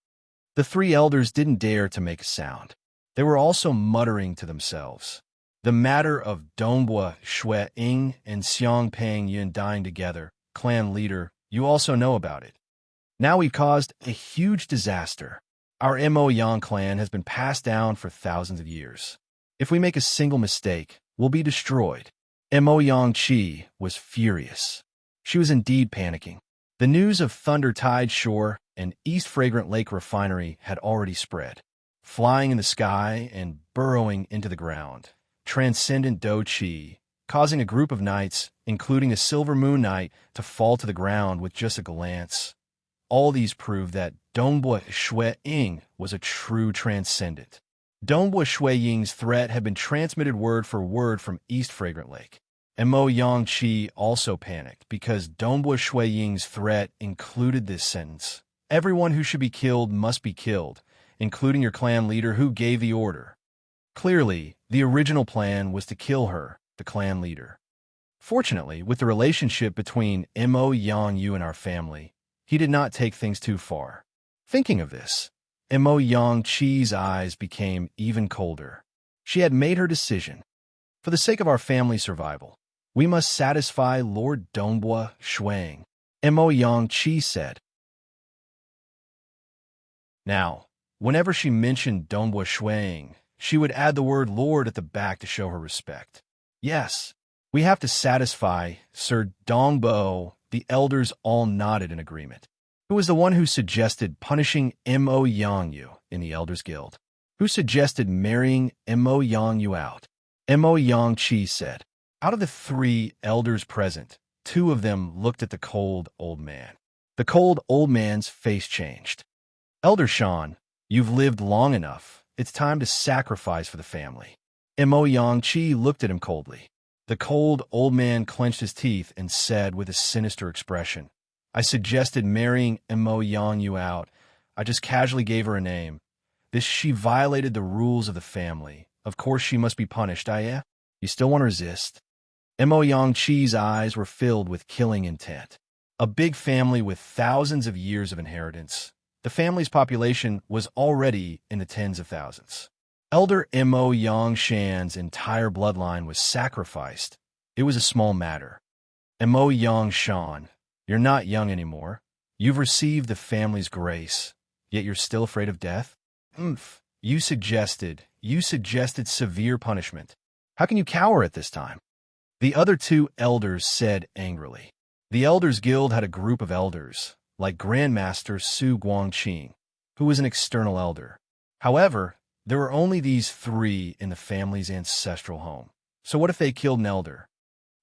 The 3 elders didn't dare to make a sound. They were also muttering to themselves. The matter of Dongbua Shui Ying and Xiang Pangyun dying together, clan leader, you also know about it. Now we've caused a huge disaster. Our Mo Yang clan has been passed down for thousands of years. If we make a single mistake, we'll be destroyed. Mo Yang Chi was furious. She was indeed panicking. The news of Thunder Tide Shore and East Fragrant Lake Refinery had already spread. Flying in the sky and burrowing into the ground, Transcendent Do Chi, causing a group of knights, including a Silver Moon Knight, to fall to the ground with just a glance. All these prove that Dongbua Shui Ying was a true transcendent. Dongbua Shui Ying's threat had been transmitted word for word from East Fragrant Lake. And Mo Yang Chi also panicked because Dongbua Shui Ying's threat included this sentence: everyone who should be killed must be killed, including your clan leader who gave the order. Clearly, the original plan was to kill her, the clan leader. Fortunately, with the relationship between Mo Yang Yu and our family, he did not take things too far. Thinking of this, Mo Yang Chi's eyes became even colder. She had made her decision. For the sake of our family's survival, We must satisfy Lord Dongbua Shuang, Mo Yang Chi said. Now, whenever she mentioned Dongbua Shuang, she would add the word Lord at the back to show her respect. Yes, we have to satisfy Sir Dongbo. The elders all nodded in agreement. Who was the one who suggested punishing Mo Yang in the Elders Guild? Who suggested marrying Mo Yang out? Mo Yang Chi said. Out of the 3 elders present, 2 of them looked at the cold old man. The cold old man's face changed. Elder Shan, you've lived long enough. It's time to sacrifice for the family. Mo Yang Chi looked at him coldly. The cold old man clenched his teeth and said with a sinister expression, I suggested marrying Mo Yang out. I just casually gave her a name. She violated the rules of the family. Of course she must be punished, yeah? You still want to resist? Mo Yang Chi's eyes were filled with killing intent. A big family with thousands of years of inheritance. The family's population was already in the tens of thousands. Elder Mo Yang Shan's entire bloodline was sacrificed. It was a small matter. Mo Yang Shan, you're not young anymore. You've received the family's grace, yet you're still afraid of death? You suggested severe punishment. How can you cower at this time? The other 2 elders said angrily. The Elders Guild had a group of elders, like Grandmaster Su Guangqing, who was an external elder. However, there were only these 3 in the family's ancestral home. So what if they killed an elder?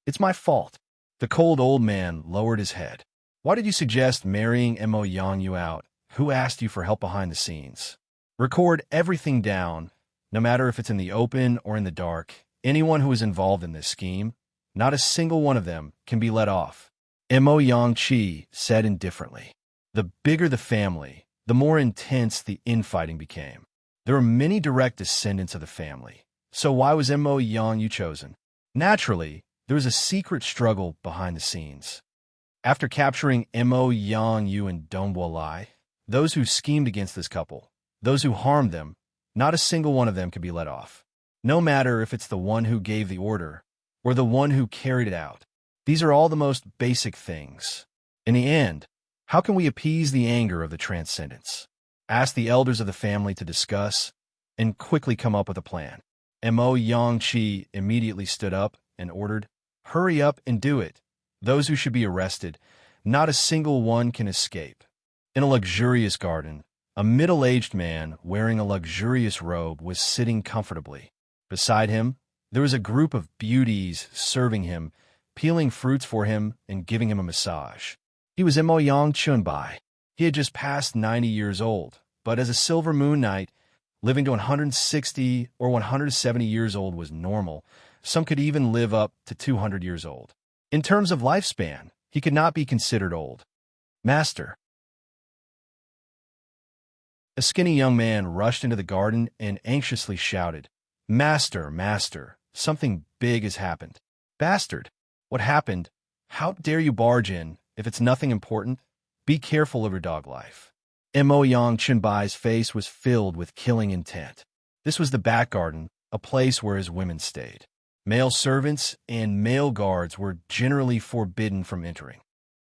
It's my fault. The cold old man lowered his head. Why did you suggest marrying Mo Yang out? Who asked you for help behind the scenes? Record everything down, no matter if it's in the open or in the dark. Anyone who is involved in this scheme, not a single one of them can be let off. Mo Yang Chi said indifferently. The bigger the family, the more intense the infighting became. There were many direct descendants of the family. So why was Mo Yang chosen? Naturally, there was a secret struggle behind the scenes. After capturing Mo Yang and Dongbua Lai, those who schemed against this couple, those who harmed them, not a single one of them could be let off. No matter if it's the one who gave the order or the one who carried it out. These are all the most basic things. In the end, how can we appease the anger of the transcendents? Ask the elders of the family to discuss and quickly come up with a plan. Mo Yang Chi immediately stood up and ordered, hurry up and do it. Those who should be arrested, not a single one can escape. In a luxurious garden, a middle-aged man wearing a luxurious robe was sitting comfortably. Beside him, there was a group of beauties serving him, peeling fruits for him and giving him a massage. He was Mo Yang Chunbai. He had just passed 90 years old, but as a silver moon knight, living to 160 or 170 years old was normal. Some could even live up to 200 years old. In terms of lifespan, he could not be considered old. Master. A skinny young man rushed into the garden and anxiously shouted, Master, Master, something big has happened. Bastard, what happened? How dare you barge in if it's nothing important? Be careful of your dog life. Mo Yang Chunbai's face was filled with killing intent. This was the back garden, a place where his women stayed. Male servants and male guards were generally forbidden from entering.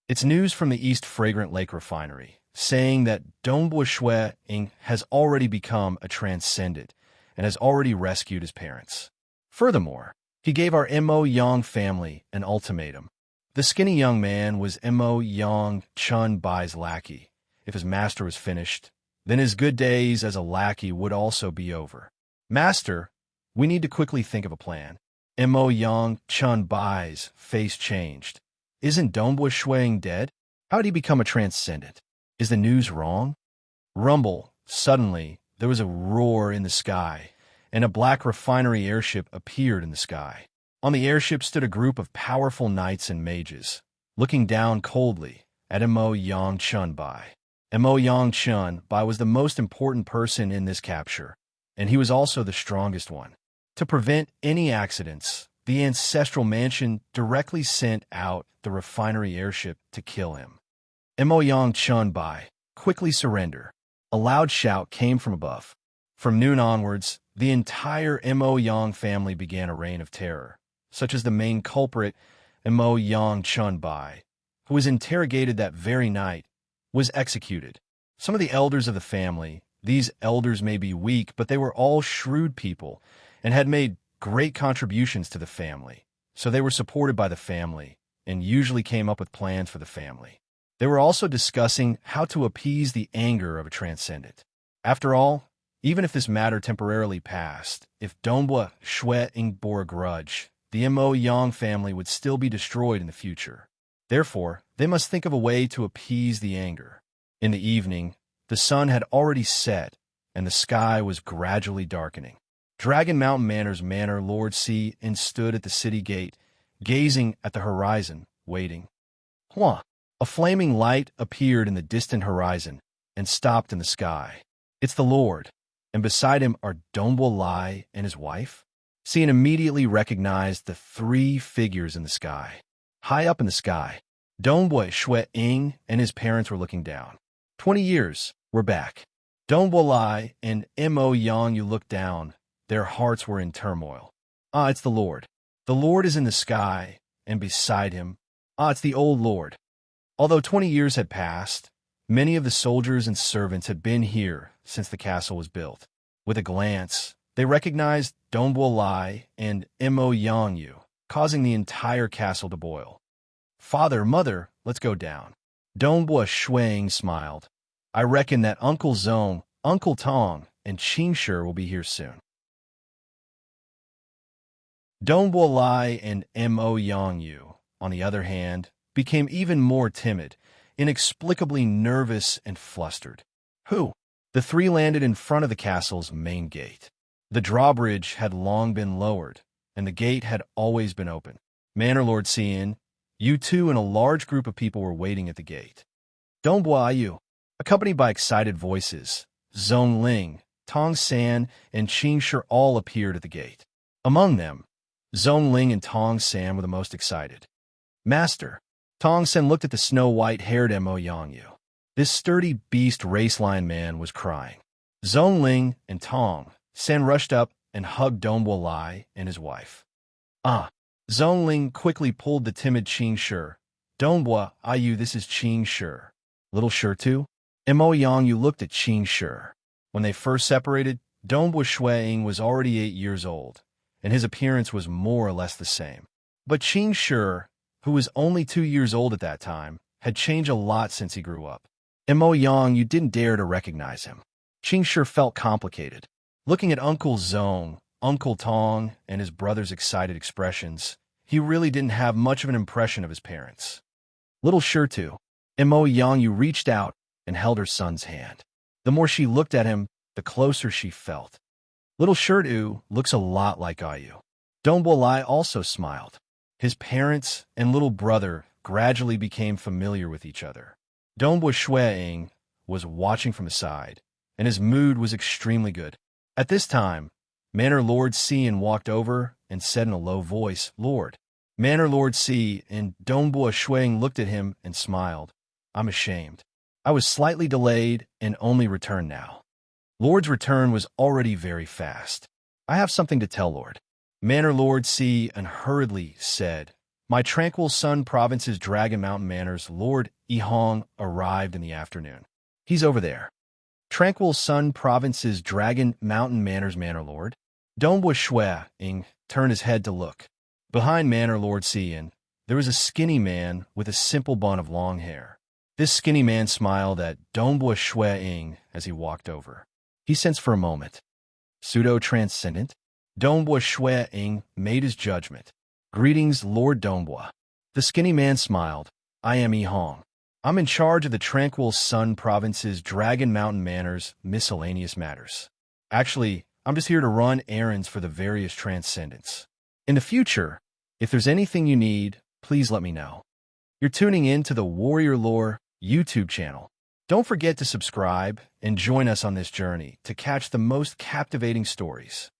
It's news from the East Fragrant Lake Refinery, saying that Dongbua Shui Ying has already become a transcendent and has already rescued his parents. Furthermore, he gave our Mo Yang family an ultimatum. The skinny young man was Mo Yang Chunbai's lackey. If his master was finished, then his good days as a lackey would also be over. Master, we need to quickly think of a plan. Mo Yang Chunbai's face changed. Isn't Dongbua Shui Ying dead? How did he become a transcendent? Is the news wrong? Rumble. Suddenly, there was a roar in the sky, and a black refinery airship appeared in the sky. On the airship stood a group of powerful knights and mages, looking down coldly at Mo Yang Chunbai. Mo Yang Chunbai was the most important person in this capture, and he was also the strongest one. To prevent any accidents, the ancestral mansion directly sent out the refinery airship to kill him. Mo Yang Chunbai, quickly surrender. A loud shout came from above. From noon onwards, the entire Mo Yang family began a reign of terror. such as the main culprit, Mo Yang Chun Bai, who was interrogated that very night, was executed. Some of the elders of the family, these elders may be weak, but they were all shrewd people and had made great contributions to the family, so they were supported by the family and usually came up with plans for the family. They were also discussing how to appease the anger of a transcendent. After all, even if this matter temporarily passed, if Dongbua Shui Ying bore a grudge, the Mo Yang family would still be destroyed in the future. Therefore, they must think of a way to appease the anger. In the evening, the sun had already set, and the sky was gradually darkening. Dragon Mountain Manor's Manor Lord C and stood at the city gate, gazing at the horizon, waiting. Hua! A flaming light appeared in the distant horizon and stopped in the sky. It's the Lord, and beside him are Dongbua Lai and his wife. Cian immediately recognized the three figures in the sky. High up in the sky, Dongbua Shui Ying and his parents were looking down. 20 years, we're back. Dongbua Lai and Mo Yang you looked down. Their hearts were in turmoil. Ah, it's the Lord. The Lord is in the sky, and beside him, it's the old Lord. Although 20 years had passed, many of the soldiers and servants had been here since the castle was built. With a glance, they recognized Dongbua Lai and Mo Yang Yu, causing the entire castle to boil. Father, mother, let's go down. Dongbua Shuang smiled. I reckon that Uncle Zong, Uncle Tong, and Qingshi will be here soon. Dongbua Lai and Mo Yang Yu, on the other hand, became even more timid, inexplicably nervous and flustered. Who? The three landed in front of the castle's main gate. The drawbridge had long been lowered, and the gate had always been open. Manor Lord Cian, you two and a large group of people were waiting at the gate. Dongbua Yu, accompanied by excited voices, Zhong Ling, Tong San, and Qingshi all appeared at the gate. Among them, Zhong Ling and Tong San were the most excited. Master, Tong San looked at the snow-white-haired Mo Yang Yu. This sturdy beast race-line man was crying. Zhong Ling and Tong San rushed up and hugged Dongbua Lai and his wife. Zhong Ling quickly pulled the timid Qingshi. Dongbua Yu, this is Qingshi. Little Shi too? Mo Yang Yu looked at Qingshi. When they first separated, Dongbua Shui Ying was already 8 years old, and his appearance was more or less the same. But Qingshi, who was only 2 years old at that time, had changed a lot since he grew up. Mo Yang Yu didn't dare to recognize him. Qingshi felt complicated. Looking at Uncle Zong, Uncle Tong, and his brother's excited expressions, he really didn't have much of an impression of his parents. Little Shi too. Mo Yang Yu reached out and held her son's hand. The more she looked at him, the closer she felt. Little Shi looks a lot like Ayu. Dongbua Lai also smiled. His parents and little brother gradually became familiar with each other. Dongbua Shui Ying was watching from the side, and his mood was extremely good. At this time, Manor Lord Cian walked over and said in a low voice, Lord. Manor Lord C and Dongbua Shui Ying looked at him and smiled. I'm ashamed. I was slightly delayed and only returned now. Lord's return was already very fast. I have something to tell Lord. Manor Lord C unhurriedly said, My tranquil Sun Province's Dragon Mountain Manor's Lord Yihong arrived in the afternoon. He's over there. Tranquil Sun Province's Dragon Mountain Manor's Manor Lord. Dongbua Shui Ying turned his head to look. Behind Manor Lord Cian, there was a skinny man with a simple bun of long hair. This skinny man smiled at Dongbua Shui Ying as he walked over. He sensed for a moment. Pseudo-transcendent? Dongbua Shui Ying made his judgment. Greetings, Lord Dongbua. The skinny man smiled. I am Yihong. I'm in charge of the Tranquil Sun Province's Dragon Mountain Manor's miscellaneous matters. Actually, I'm just here to run errands for the various transcendents. In the future, if there's anything you need, please let me know. You're tuning in to the Warrior Lore YouTube channel. Don't forget to subscribe and join us on this journey to catch the most captivating stories.